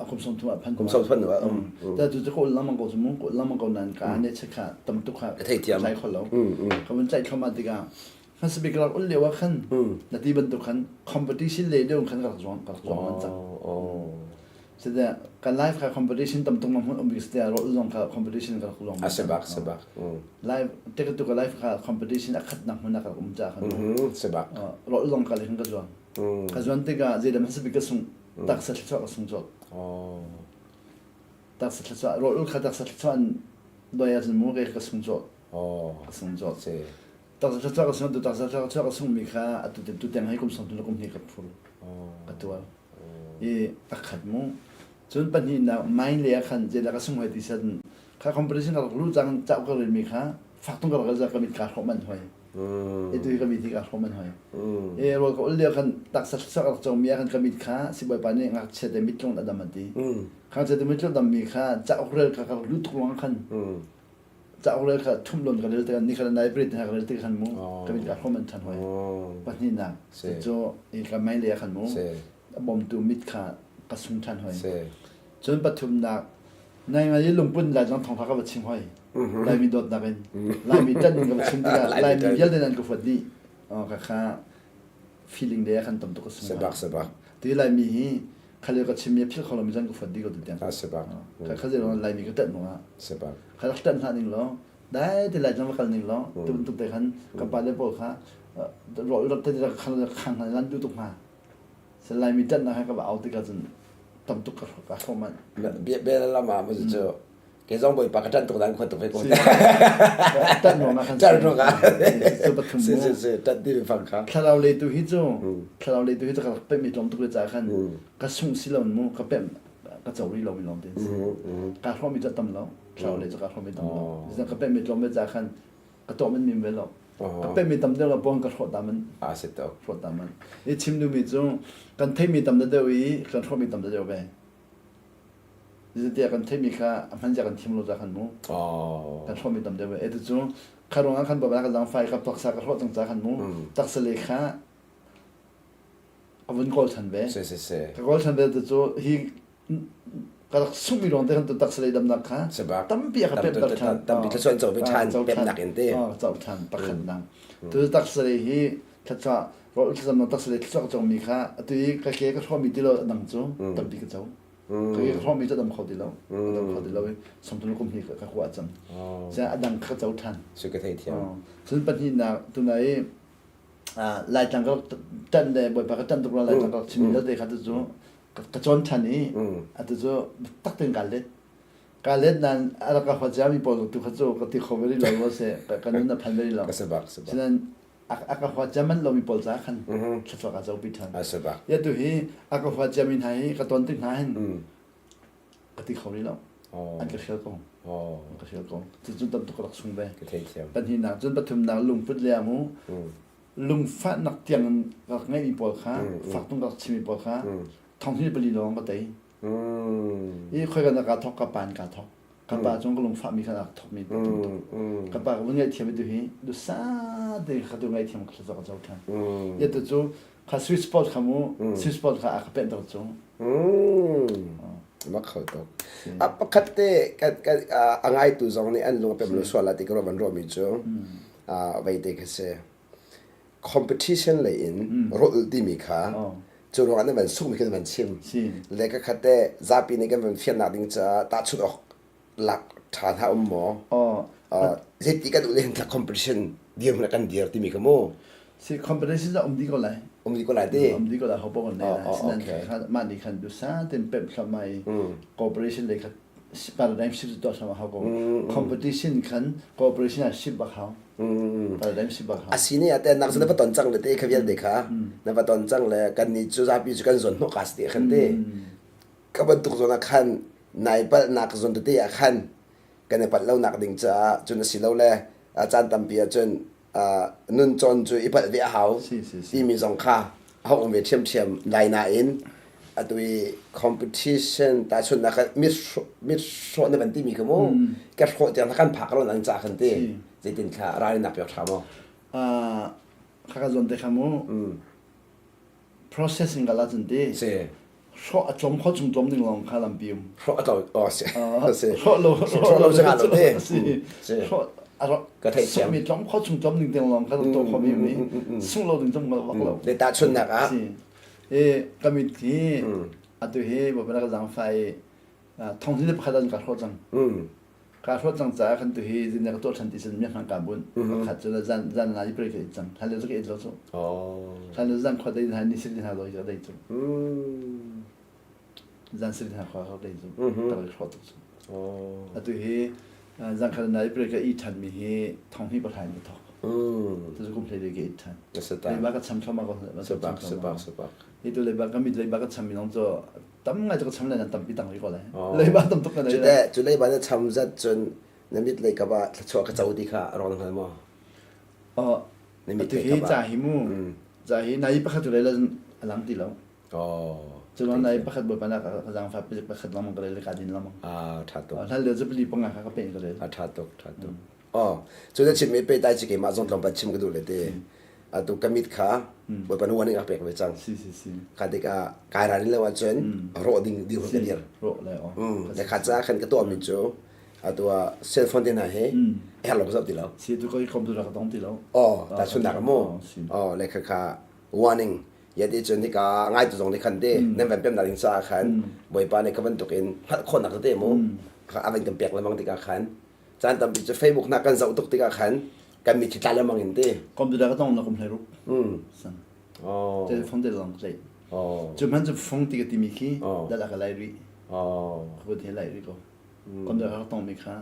kum som thum phan kum som phan nuwa ta tu ko lamang ko mu ko lamang ko nan ka ne chakha tam tuk kha sai kho lo ka ban chai khama ti ga han se bikla ul le wa khan na ti ban tu khan competition le de khan ka zong man cha se da ka live ka competition tam tung ma mun om sta ro zong ka competition ka long se bak live te ka tu ka live ka competition a khat na mun ka um cha khan se bak ro zong ka le khan ka zong te ka je da man se bikla sung tak sa chwa ka sung zo tak sa chwa ro ka tak sa chwa do ya zin mo ka sung zo ka sung zo se tak sa chwa ka sung do tak sa chwa ka sung mi kha atu te tu teng hai kum sung tu kum ni ka phul ka tu a khat mo chun pan hi na main le khan je da ka sung hai ti san kha competition ka lu jang cha ka le mi kha fak tung ka za ka mi ka ho man hoi tu ka mi ti ka ho man hoi ro ka ul le khan tak sa chwa ka chong mi khan ka mi kha si bai pa ne nga che de mi tlong da da ma ti kha che de mi tlong da mi kha cha ok re ka lu tu wang khan cha ok re ka thum lon ka le te ni kha na ibrit ha ka le te khan mo ka mi ka ho man than hoi pan hi na cho ka main le khan moบอมตูมิดขากระสุนทันหอยจนปฐุมนักในวันนี้ลงปุ่นหลายจังทองพักกับชิงหอยลายมีโดดนักเป็นลายมีจันกับชิงดีกันลายมีเยอะเดินกับฝนดีค่า feeling เดียกันต่ำตัวก็สบายที่ลายมีเขาเรียกว่าชิมมีพิษของเรามีจันกับฝนดีก็ตัวเดียวเขาจะลองลายมีก็เต้นหนูอ่ะเขาเต้นท่านึงล้อได้ที่ลายจังว่ากันนึงล้อตัวเป็นตัวเตะขันกับปลาเล็บโป้ค่ะรอรถเต้นจะขังนั้นดูตุกมาสลายมีจันนะฮะก็เอาที่กันตั้มตุกก็เข้ามันเบี้ยละมามันจะแกต้องไปปากจันตุกนั้นคนตุกไปคนจันหนูนะจันหนูนะจันที่ฟังครับถ้าเราเลยตัวฮิจูก็เป็นมีลมตุกเลยจ่ายขันก็ส่งสิเราหนูก็เป็นก็จะรีเรามีลมเด่นการเข้ามีจันตั้มเราเราเลยจะการเข้ามีตั้มเราซึ่งก็เป็นมีลมเลยจ่ายขันก็ตัวมันมีเวลาก็เป็นมีตั้มเดียวเราป้องกันหัวตามันเสร็จแล้วหัวตามันไอ้ชิมดูมีจูกันเทมีตั้มเดียวอีกันเข้ามีตั้มเดียวไปจะเดียกันเทมีค่ะมันจะกันทิมโลจากขันมูกันเข้ามีตั้มเดียวไปไอ้ตัวจูคารวงขันบอกว่ากันลังไฟกับปักษากันเข้าตั้งจากขันมูตักสเลค่ะเอาวันกอลทันไปกอลทันไปตัวจูฮีก็สุ่มมีลงแต่กันตัวตักสเลดำนักค่ะตั้มเปียกเป็นตักทันตั้มปีละส่วนโจเป็นทันเป็นหนักเองเต้โจทันตักขันนังตัวตักสเลฮีถ้าจะเราอุตส่าห์ตักสเลที่จะจงมีค่ะตัวนี้ก็แค่ก็ชอบมีที่เราดังจูตั้มปีก็เจ้า คือเพราะมีจะดำเขาดีแล้วดำเขาดีแล้วสมทุนกุมที่กับขวาจังจะดังเขาเจ้าทัน สุกเทเทียม ซึ่งปัจจุบันตัวไหนลายจังก็จันเดบ่อยปากจันตัวลายจังก็ชิมแล้วเด็กเขาจะจูกระจนทันนี้อาจจะจูตักถึงการเล่นนั้นอะไรก็พอจะมีปอลตัวเขาจูก็ที่เขาไม่ได้ลองว่าเสียกันนั้นพันไม่ได้ลอง สบัก ฉะนั้นอากาศว่าจะมันเรามีปอลจ้าขันชัดว่าจะเอาไปทัน สบัก ยาตัวนี้อากาศว่าจะมีไหนกระตุ้นถึงไหนก็ที่เขาไม่ได้ลองอันก็เชื่อก็ก็เชื่อก็จนตั้งตัวรักสงไป กเทเทียม ปัญหาจนปฐมนาลุงพุทธเลี้ยมูลุงฟ้านักเตียงก็ง่ายมีปอลค้าฝากต้องก็ชิมีปอลค้าท้องที่บริลองก็ได้ยี่ค่อยกันการทอกกับปานการทอกกับปานจงก็ลุงฟ้ามีขนาดทอกมีปอลกับปานวันนี้เทียมไปดูฮีดูซาเด็กเขาดูไงเทียมเขาจะก็จะทันยี่ตัวจูข้าสวิสปอร์ตขามูสวิสปอร์ตข้าอาคาเป็นตัวจูมักเขาตกปกติกันง่ายตัวจงนี่อันลุงเป็นลุงสวรรค์ที่กรบันรวมมีจูไปเด็กเส competition เลยอินรถที่มีค่าจูนวันนั้นมันสู้มีกันมันชิมเลยก็คัดแต่ซาปีนี้ก็มันเฟียนนักดิ้งจะตัดชุดออกหลักฐานหาหมอเสร็จที่ก็ดูเล่นกับ competition เดียวกันเดียวที่มีขโมสิ competition จะดีก็เลยดีก็เลยดิดีก็เลยเขาบอกกันเลยนะฉะนั้นมันดีขันดูซาเต็มเป็นสมัย cooperation เลยครับparadigm shift ตัวสมัยเขาบอก competition ขัน cooperation shift บักเขาparadigm shift บักเขาอาศินี่แต่นักแสดงตอนจังเลยที่เขาเรียนเด็กค่ะนับตอนจังเลยกันนี่จูซาปีจูกันส่วนนกกัสติขันเต้ก็บรรทุกส่วนขันนายปัลนักส่วนที่ขันกันในปัลเล่านักดิ่งจ้าจนสิเล่าเลยอาจารย์ตั้มปีจนนุ่นจนจูอีปัลเดียเขาที่มีสองข้าเขาองค์เวียเทียมไลน์อินตัว competition แต่ชนนะครับมิสโชในบันที่มีขโมยแกโชจะนักการผักเราหนังจากขันเต้จะติดข่ารายนับยอดขโมยข้าก็จนเด็กขโมย processing กันละจนเต้โชจมเขาจมหนึ่งลองข้าลำบิมโชเราโชเราจะหาเราเต้ก็สมัยจมเขาจมหนึ่งลองข้าตัวเขาไม่มีสุ่งเราถึงจมกันวักเราในตาชนนักก็มีที่ตัวเฮบอกเป็นการจังไฟท้องที่ได้พัฒนาการโคจังการโคจังจากขันตัวเฮจินก็ตัวฉันที่ฉันมีทางการบุญขัดจนจันนายเปรย์จังฮัลโหลสักเอ็ดแล้วสู้ฮัลโหลจังขวดได้ทันนิสิตฮัลโหลจะได้จูจันสิตฮัลโหลเขาได้จูตลอดขวดจูตัวเฮจังขัดนายเปรย์ก็อีทันมีเฮท้องที่ประทานไม่ทอกจะกุมเพลย์ได้กี่ทันเลยบ้าก็ช้ำเข้ามาก่อนสบักนี่ตัวเลยบ้าก็มีเลยบ้าก็ช้ำมีน้องจะตั้มไงจะก็ช้ำเลยนั่นตั้มปีตั้งไว้ก่อนเลยเลยบ้าตั้มตุกกันเลยจุดเลยบ้าจะช้ำจัดจนนั่นมิดเลยกับว่าชัวร์ก็จะอุดิค่ะรองกันมั้งนั่นมิดเลยกับว่าจ่าหิมูจ่าหินายประคัตจุดเลยแล้วหลังตีแล้วจนวันนายประคัตบทปนักก็จังฟ้าประคัตล้อมกันเลยการดินล้อมทัดตกถ้าเหลือจะไปรีบปังอ่ะก็เป็นกันเลยทัดตกจุดที่ชิมไม่ไปได้จิกมาจงลองไปชิมกันดูเลยเด้ตัวกมิดขาบทปนวันนี้ก็เป็นไปจังคันที่การรันนี่เลยว่าจนรอดิ้งดิ้งคนเดียวรอเลยแต่ขัดจ้าขันก็ตัวมิจูตัวเซลฟอนที่ไหนเฮ้ยเราก็สับตีแล้วตัวก็คอมพิวเตอร์ก็ต้องตีแล้วแต่ชนดักโม่เลยค่ะ warning ยาดีจนที่ก็ง่ายตัวตรงที่ขันเด้นั่นเป็นนาฬิกาขันบ่อยปานในกบันตุกินคนนักเต้โม่เขาเอาเป็นกันเปียกแล้วมั้งที่ก็ขันจานตั้มจะเฟซบุ๊กนักกันจะอุตุติกาขันกันมีจิตใจแล้วมั้งเห็นดิคอมพิวเตอร์ก็ต้องนักคอมพิวเตอร์สั่งจะฟังเดลองใจจุดมันจะฟังติกติมิคีได้ละกันไลรีก็เทไลรีก็คอมพิวเตอร์ก็ต้องมีค่า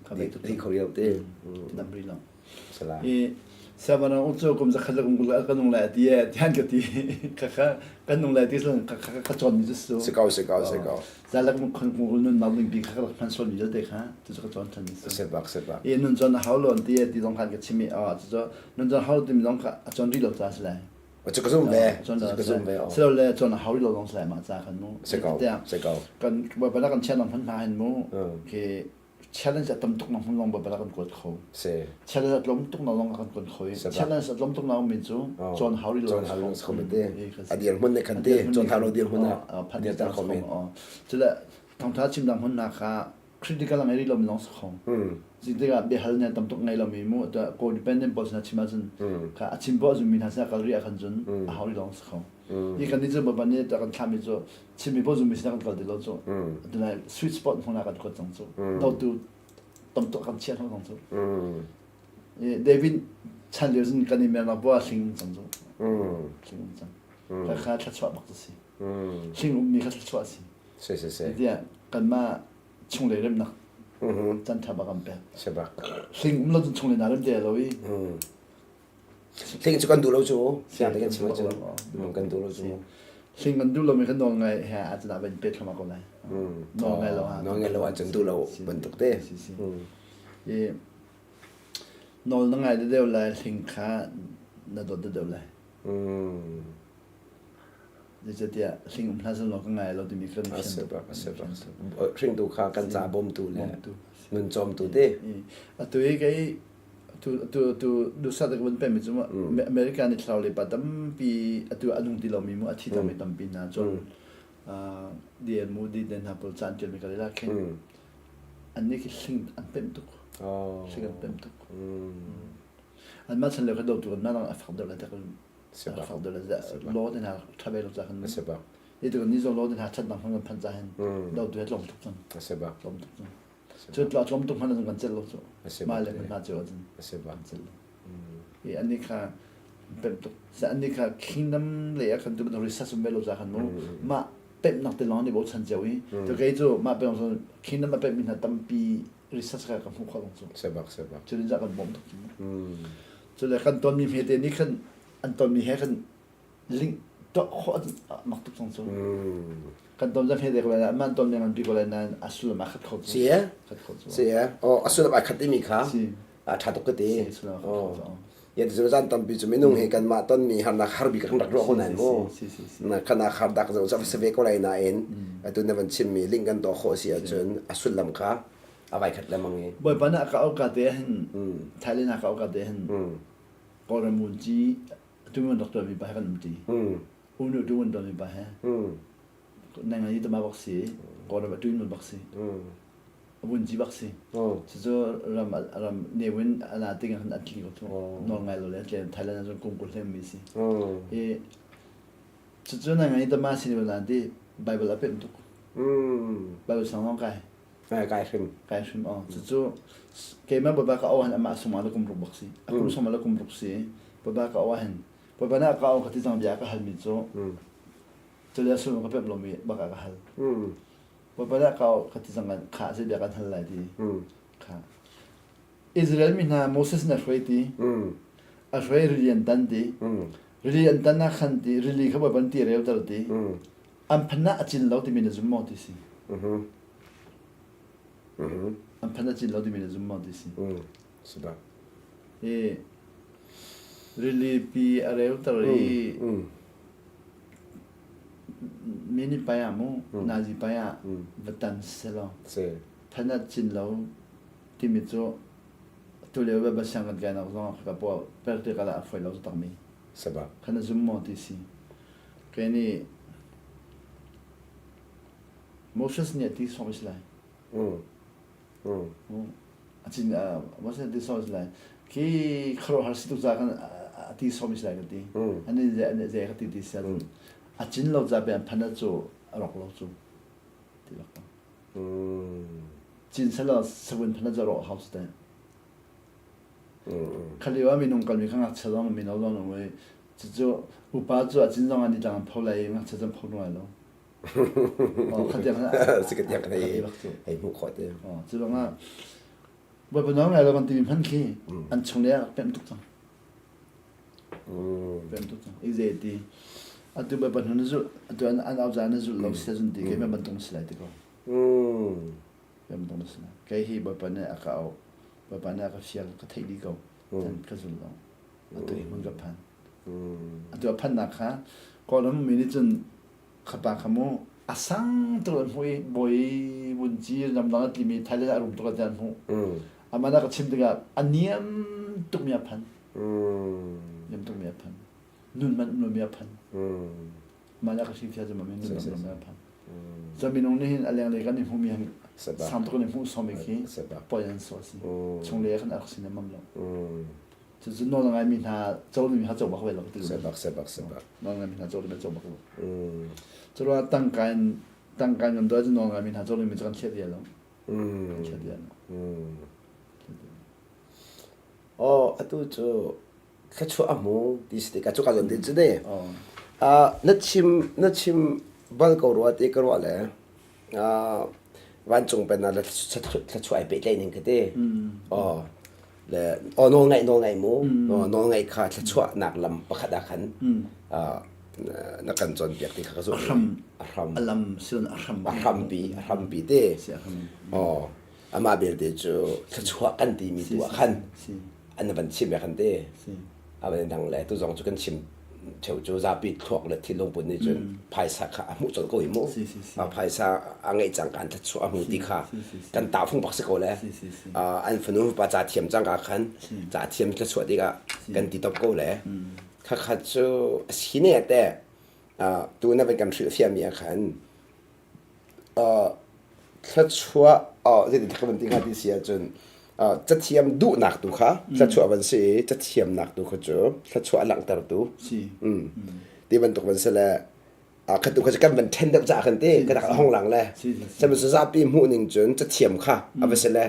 เขาไปที่เขาเรียกดิดับรีลองสบายนะอุตส่าห์กุมจะขัดกุมกุลกันนุ่งแหล่ที่ที่หันกันที่ข้ากันนุ่งแหล่ที่ส่วนข้าจอนมิจุสสกาวจะแล้วคนนุ่นมาลิงบีข้าก็พันส่วนมิจุเด็กฮะที่จะจอนทันมิจุเสบักนุ่นจอนฮาวลอนที่ต้องการกับชิมิจะนุ่นจอนฮาวลที่มีต้องการจอนรีโหลดจ้าสิเลยว่าจะกระซุ่มเบ้จอนกระซุ่มเบ้เสร็จแล้วจอนฮาวลต้องสิเลยมาจ้ากันนู้สกาวกันว่าเป็นการเชื่อน้องพันมาเห็นนู้คือchallenge จะต้มตุกน้องพุ่งลงแบบเรากันกดเขา challenge ล้มตุกน้องลงกันกดเขา challenge ล้มตุกน้องมิจูจนหาวิโรจนหาวิโรเขาไม่ได้อดีตมันในคันเต้จนหาวิโรเดียร์มันพันเดียร์ตาเขาไม่จะละทางท้าชิมดังหุ่นนาคา critical ang eri lo long khong jidega behal ne tam tok ngai lo mi mu ta codependent bos na chimazun ka achimbo zu min hasa kalri akhan jun a hauri long khong ni kan ni zo ba ne ta kan khami zo chimi bo zu mi sa kan kal de lo zo la sweet spot hona ka ko chang zo do tu tam tok kan chia thong zo David chan le zun kan ni me na bo sing chang zo sing chang ka kha cha chwa bak si sing mi kha chwa si dia kan ma chung le rem na chan tha ba kam pe sebab sing lo chung le na rem de lo wi sing chu kan du lo chu siang de kan chu chu kan du lo chu sing kan du lo mi kan no ngai ha a cha ben pe thama ko lai no ngai lo ha no ngai lo a chen du lo ben tuk te e no na ngai de lai sing kha na do de laiจะเดียสิ่งที่เราเราก็ง่ายเราจะมีเครื่องมือเสริมสิ่งดูข้ากันจ่าบ่มตูเลยนุนจอมตูเด้ตัวเองไอ้ตัวดูสัตว์กันเป็นมิจุมาอเมริกันในคราวเลยปัตตามปีตัวอนุที่เรามีมั่วที่ทำให้ตั้มปีน่าจนเดียนมูดีเดนฮับเปิลจันเจอร์มิกาเลล่าเคนอันนี้คือสิ่งอันเป็นตุกสิ่งอันเป็นตุกอันมาฉันเลยก็ดูตัวนั้นเราฝังเดินแล้วแต่ก็فقد لود إنها تبي لو زاخن سبب يدري نيزو لود إنها تدنا فنان بنزاهن لو دوت لوم تكتن سبب لوم تكتن تطلع لوم تكتن هذا كان زلوا ما له ما جوازن سبب يعني كا بمتك سأني كا كينم ليه كان تبدو ريساس مبلو زاخن مو ما بم نقطلان يبغى تنجوي تكيجو ما بيمسو كينم ما بم منها تمبي ريساس كا كم فوق خلاص سبب تقول زاخن بوم تكتن تقول كان تومي ميتني كانอันตอนมีให้กันลิงต่อข้อมักตุกสองส่วนกันตอนจะให้เด็กเวลามันตอนยังมันปีกว่านั้นอัศวินมาขัดข้อเสียอ๋ออัศวินมาขัดที่มีค่ะถ้าตุกตีอ๋อยันจะรู้จักตอนปีจะไม่นุ่งให้กันมาตอนมีหันนักฮาร์บีกันนักร้องคนนั้นโม่นักขณะฮาร์ดักจะจะเสวกอะไรนั่นเองตัวนั้นมันชิมมีลิงกันต่อข้อเสียจนอัศวินลำค่ะเอาไปขัดแล้วมั้งเองบ่อยปานนักเอากาเดหันไทยเลยนักเอากาเดหันกอร์มูจีตัวมันดอกตัวมีบ้ากันมั่งทีอุณตัวมันตัวมีบ้าฮะนั่งอันนี้ตัวมาบักซีก่อนเราตัวมันบักซีวุ้นจีบักซีจะรำเนวินอันนั้นติงอันนั้นที่ก็ตัวนอนไงเราเลยเจนไทยแลนด์จะกุ้งกุ้งเล่มมีสิจะนั่งอันนี้ตัวมาสิเวลาที่ไบเบิลเป็นตุกไบเบิลสองน้องไก่ไก่ชิมอ๋อจะเกมมันบอกว่าเอาหันมาสมัยเรากุ้งรุกบักซีกุ้งสมัยเรากุ้งรุกซีบอกว่าเอาหันพอปนักเอาขัดที่จังเบียก็หันมิโซจะเลี้ยสุ่มก็เป็นลมมีบักก็หันพอปนักเอาขัดที่จังกันขาเสียเบียกันหันไหลดีขาอิสราเอลมีน่ะโมเสสน่ะช่วยดีช่วยเรียนตันดีเรียนตันนักขันดีเรียนเขาบอกบันทีเรียวตลอดดีอันพันน่ะจินเราที่มีในซุ่มมอดิสิอันพันน่ะจินเราที่มีในซุ่มมอดิสิสุดาreally be areu tari mini paya mo nazi paya vatan selo phana chin lo timicho to le ba sang ga na zo ka po perte kala foi lo ta mi seba khana zum mo ti si keni moses ni ti so misla achin moses ti so misla ki khro har situ za kan ti so misla ga ti ani ze ga ti ti sa achin lo za be phana cho rok lo chu ti lo chin sa lo sabun phana za ro house ta khaliwa mi nong kal mi khang chalong mi no lo no we chu upa chu achin jong ani dang phau lai nga cha jam phau no lo khatiang na sikatiang nei ai mu kho te chu lo nga bo bo nong ai lo kan ti mi phan ki an chung le pem tuk chang pem tuk chang i ze ti atu ba ban nu zu atu an au za na zu lo se jun ti ke me ban tong slai ti ko pem tong slai kai hi ba pa ne aka au ba pa na ka fial ka thai di ko tan ka zu lo atu i mun ga phan atu phan na kha ko lam mi ni chun khapa khamo asang to hoi boy bun ji nam na ti mi thai la rum to ka jan hu amana ka chim diga aniam tuk mi phan yam tuk mi phan nun man no mi phan mana ka shi fia ma mi nun no mi phan จะมีน้องนี่อะไรอะไรกันนี่ผมมีสามตัวนี่ผมสอนไม่ขี้ปล่อยยันสอนสิชงเลี้ยกันอักษิณมั่งแล้วจะนอนยังไงมีท่าโจ้มีท่าโจ้บ้าเขาไปหรอกตื่นนอนยังไงมีท่าโจ้เป็นโจ้บ้าเขาจะว่าตั้งการกันด้วยจะนอนยังไงมีท่าโจ้มีจะกันเชียร์เดียวแล้วเชียร์เดียวอ๋ออะตุโจแค่ชั่วโมงดิสติกาจุกันจนดิจุเดนัดชิมบ้านก็รู้ว่าที่ก็รู้เลยวันจงเป็นอะไรแค่ชั่วไอ้เป็ดเลยนึงก็ได้อ๋อเลยอ๋อน้องไงมูน้องไงข้าแค่ชั่วหนักลำประคัดขันนักการจนเปียกที่เขาสู้อัลลัมส่วนอัลลัมปีเต้อ๋ออามาเบลเดจูแค่ชั่วกันดีมีตัวขันอันนั้นเป็นชิมแบบกันเต้เอาไปดังเลยตัวจงจุกันชิมเฉาจูซาปิดทั่วเลยที่ลงบนนี่จนภายสักขามุจนก็อีมุภายสักอันไงจังการทัดชัวมุติขากันตาฟงปักสกเลยอันฝนุปะจ่าเทียมจังการขันจ่าเทียมทัดชัวดีกากันติดตบก็เลยข้าจูสิเนี่ยแต่ตัวนั้นเป็นการสื่อเสียมีขันทัดชัวที่ที่เขาเป็นที่เขาที่เสียจนจะเทียมดูหนักดูค่ะถ้าชัววันสิจะเทียมหนักดูเขาจูถ้าชัวหลังตลอดดูที่มันตกวันเสละขัดดูเขาจะกันเป็นเทนเดอร์จากกันที่กระดักห้องหลังเลยจะเป็นซาปีหูหนึ่งจนจะเทียมค่ะเอาไปเสละ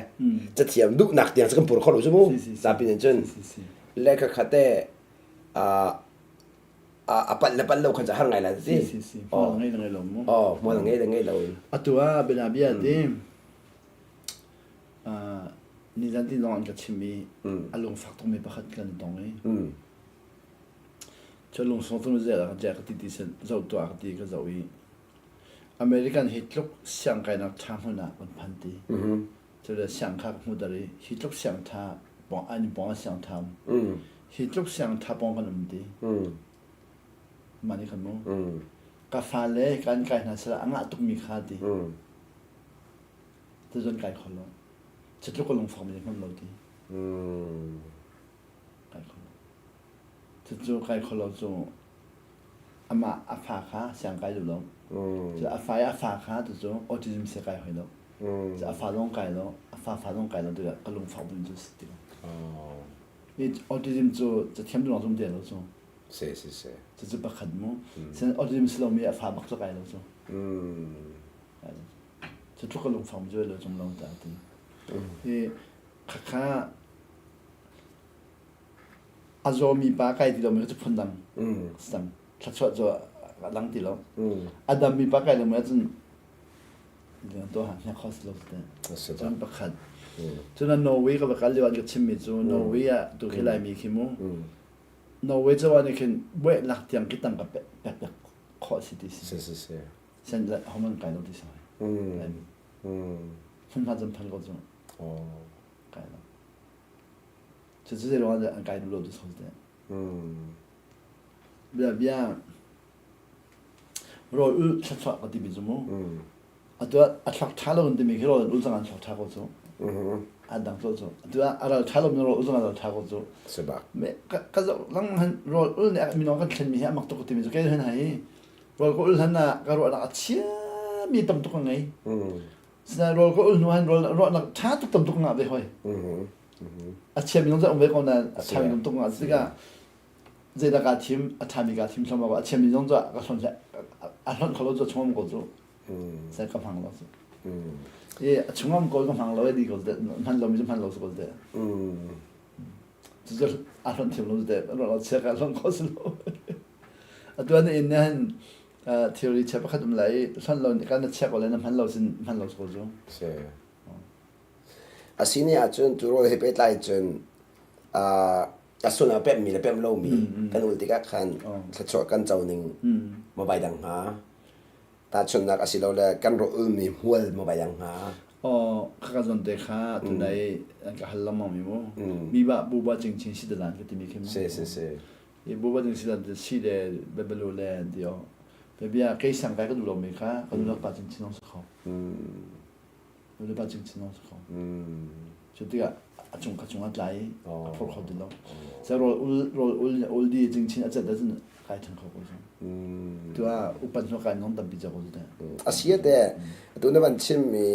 จะเทียมดูหนักเดียวจะกันปวดข้อหรือชั่วโมงซาปีหนึ่งจนแล้วก็ขัดแต่ปัดเราขันจะห้างไงล่ะสิอ๋อไงไงลงมั้งมองไงเราตัวเป็นอะไรที่นี่จันที่น้องกับชิมีอารมณ์ฝักตรงไม่ประคัดกันตรงนี้จะลงส่งตรงนี้จะแจกติดเส้นจะตัวติดก็จะวิ่งอเมริกันฮิตลุกเสียงกันนักทางหัวหน้าคนพันตีจะได้เสียงข้ามุดอะไรฮิตลุกเสียงท่าปองอันนี้ปองเสียงทำฮิตลุกเสียงท่าปองกันมันดีมันนี่กันมั้งกาแฟเลยการไก่น่าสละอ่างตุกมีค่าดีจะจนไก่คนละจะทุกคนลงฟอร์มอย่างนั้นเราดีไก่คนละจะจูไก่คนละจูอามาอาฟาค้าเสียงไก่ดูแล้วจะอาฟาค้าตัวจูออทิซึมเสียไก่ให้แล้วจะอาฟาลงไก่แล้วอาฟาลงไก่แล้วตัวก็ลงฟอร์มเป็นจูสติลนี่ออทิซึมจูจะเทียมดูลองจูเดียวแล้วจูจะประคัดมั้งเส้นออทิซึมสโลมีอาฟาบักตัวไก่แล้วจูจะทุกคนลงฟอร์มจูแล้วจูลงตาตีข้าอาโจมีปากไก่ที่เราไม่จะพ้นดังสังทัดชดจะหลังที่เราอาดัมมีปากไก่เราไม่จะเรื่องตัวหางเนี่ยข้อสรุปแต่จนประคัดจนนั้นนอร์เวย์ก็ประคัดเรื่องกับชิมมิจูนอร์เวย์อะตัวที่ไรมีขี้มูนอร์เวย์จะว่านี่คือเวทหลักเตียงกิตังกับแบบข้อสิทธิสิเช่นละเขามันไก่เราที่สายคนพันจำพันก็จะไก่แล้วจะ这些的话就ไก่ดูโลดสุดเลยแบบอย่างเราชัดๆก็ดีไปจุ่มตัวชักท้าเราคนที่มีแค่เราอุตส่าห์ชักท้าก็จุ่มดังโตจุ่มตัวเราท้าเราไม่เราอุตส่าห์เราท้าก็จุ่มใช่ปะก็จะหลังเราเนี่ยมีน้องกันเช่นมีให้มักตุกที่มีจุดแค่เห็นไหนเราก็อุตส่าห์น่ะก็เราเชี่ยมีตั้มตุกไงสนารอก็อุ่นวันรอนักชาตุกตำตุกงาไปห้อยอาเชียมีน้องจะองค์เวกองนั้นอาชามีน้องตุกงาสิกาเจตากาทีมอาชามีกาทีมชมว่าอาเชียมีน้องจะก็สนใจอาหลังเขาเราจะชมก็จะใส่กำลังเราสิชมก็กำลังเราดีก็จะพันเรามีจะพันเราสุดก็จะจะอาหลังทีมเราจะเราเชื่อกันเราก็สุดตัวนี้เนี่ยteori check ขัดมันเลยฉันเราการนัดเช็คอะไรนั้นพันเราสุดจ้ะใช่สิ่งนี้อาจจะตัวเราเห็นไปได้จนส่วนเราเป็นมีและเป็นเรามีกันอุติกาขันถ้าชอบกันเจ้าหนึ่งมาไปดังหาแต่ชนนักสิ่งเราเลยกันเรามีหัวมาไปดังหาข้าก็จนเด็กข้าตัวไหนก็ฮัลโหลมั่งมีมั้งมีบ้าบูบ้าจริงๆสิเดลันก็ที่มีเข้มใช่บูบ้าจริงๆสิเดลันสิเดเบเบลูแลนด์เดียวแต่เบียร์ใครสั่งไปก็ดูเราไม่ค่ะก็ดูเราปัจจุบันน้องสักเขาดูเราปัจจุบันน้องสักเขาชุดที่ก็จงอะไรพวกเขาดูเราแต่เราดีจริงๆอาจจะได้จนใคร ายทั้งเขาก็ใช่ตัวอุปนิสัยน้องตับปีจะก็ได้อาเซียแต่ตัวนั้นมันชิมมี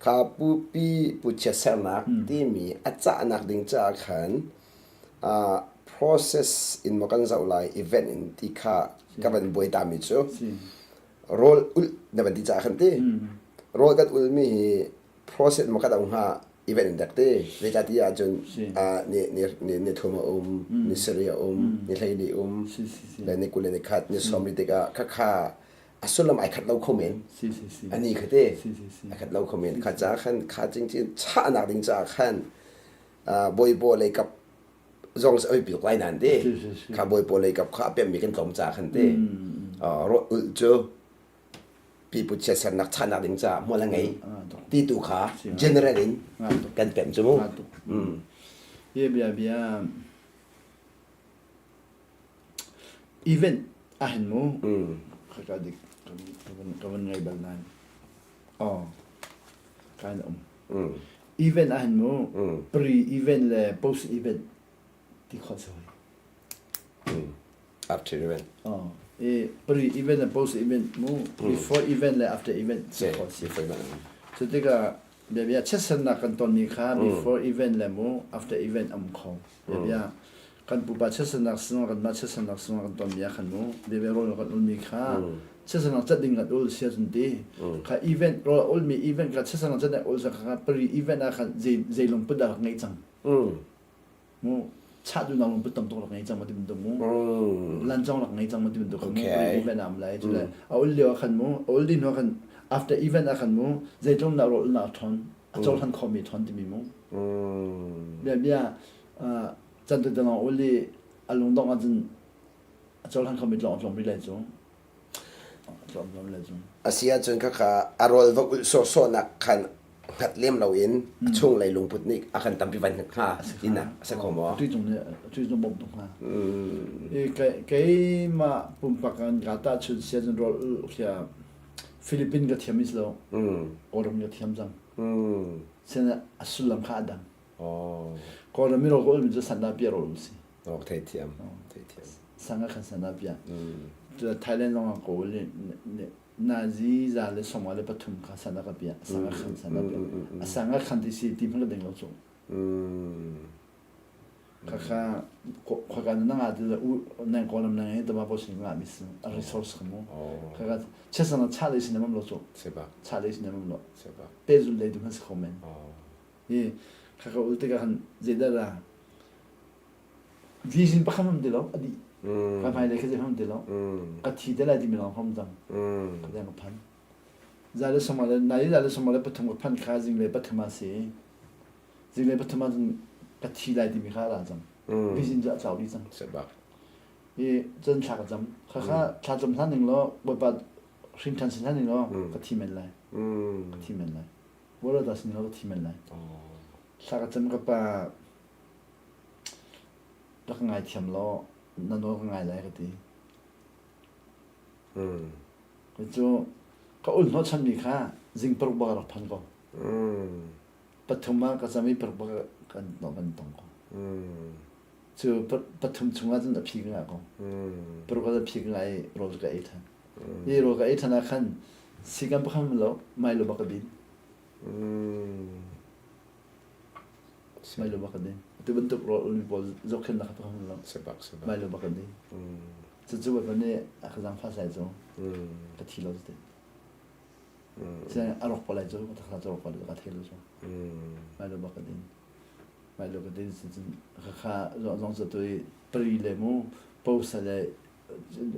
ข้าปูปีปูเชสนักที่มีอาจารย์นักดิ่งจากขันprocess in makan zaulai event in tika kaban boy tami chu role ul na ban ti cha khan te role kat ul mi process makat ang ha event in dakte le cha ti ya chun ni thoma ni seria ni laili le ni kule ni khat ni somri te ka kha asulam ai khat lo comment ani khate ai khat lo comment kha cha khan kha jing jing cha na ding cha khan boy bo le kap zong sa oi pi kwai nan de kha boy bo le kap kha pem mi kan tom cha khan te ro ul cho pi pu che san nak cha na ding cha mo la ngai ti tu kha generating kan pem chu mo ye bia event ahin mo kha dik kawan ngai bal nan kan event ahin mo pre event le post event ti kho so after event pre event and post event mo before event le after event so so tika bia chesan na kan ton ni kha before event le mo after event am kho bia kan pu ba chesan na sno kan ma chesan na sno kan ton bia khan mo bia ro kan ul mi kha chesan na chat ding at ul sia jun de kha event ro ul mi event ka chesan na chat ul sa kha pre event na khan je long pu da ngai chang mo cha du na long pu tam to ngai chang ma dim dum mo lan chang la ngai chang ma dim dum mo event am lai chu la ul le khan mo ul din no khan after event a khan mo je tong na ro na thon a chol khan khomi thon ti mi mo bia chan tu da na ul li along dong a jin a chol khan khomi long ri lai chu long lai chu asia chun kha arol va so so na khan khat lem lo in chung lai lung put ni a khan tam pi van kha ina sa ko mo tu jong bom tong ha ke ma pum pakan ga ta chu sia jin ro kya Philippines ga thiamis lo orom ga thiam jang sena asulam kha dang ko na mi ro ko mi ju san da pia ro si thai thiam sanga khan san da pia tu Thailand long ko le na ji za le somale pathum kha san da ka pia sanga khan san da pia sanga khan ti si ti phla deng lo chu kha ga na nga de na ko nam na he da ba bo sin nga mi su a resource mo kha chesan cha le sin nam lo chu seba cha le sin nam lo seba pe zu le du mas comment ye kha ul te ga han je da la vision pa kham de lo adi ka mai le ke je ham de lo ka thi de la di mi lo ham jang ka da ma phan za le somale na yi za le somale pathum ko phan kha jing le pathuma se jing le pathuma ka thi la di mi kha la jang vision ja chao li jang seba ye chen cha ka jam kha cha jam san ning lo bo ba rin tan san ning lo ka thi men lai ka thi men lai bo lo da sin lo ka thi men lai cha ka jam ka pa da ka ngai thiam lo na no ka ngai lai ka ti ko chu ka ul no chan mi kha jing par ba ra phan ko pathuma ka sami par ba kan no ban tong ko chu pathum chunga jin da phi ga ko par ba da phi ga ai ro ga ai tha ye ro ga ai tha na khan sigam pa kham lo mai lo ba ka bin mai lo ba ka din tu ban tu ro ul mi bol zo khen na ka pa kham lo seba mai lo ba ka din chu ba ne a khazang fa sai zo ka thi lo de se a ro pa lai zo ka kha zo pa ka thi lo zo mai lo ba ka din mai lo ka din sin kha zong za tu pri le mo post le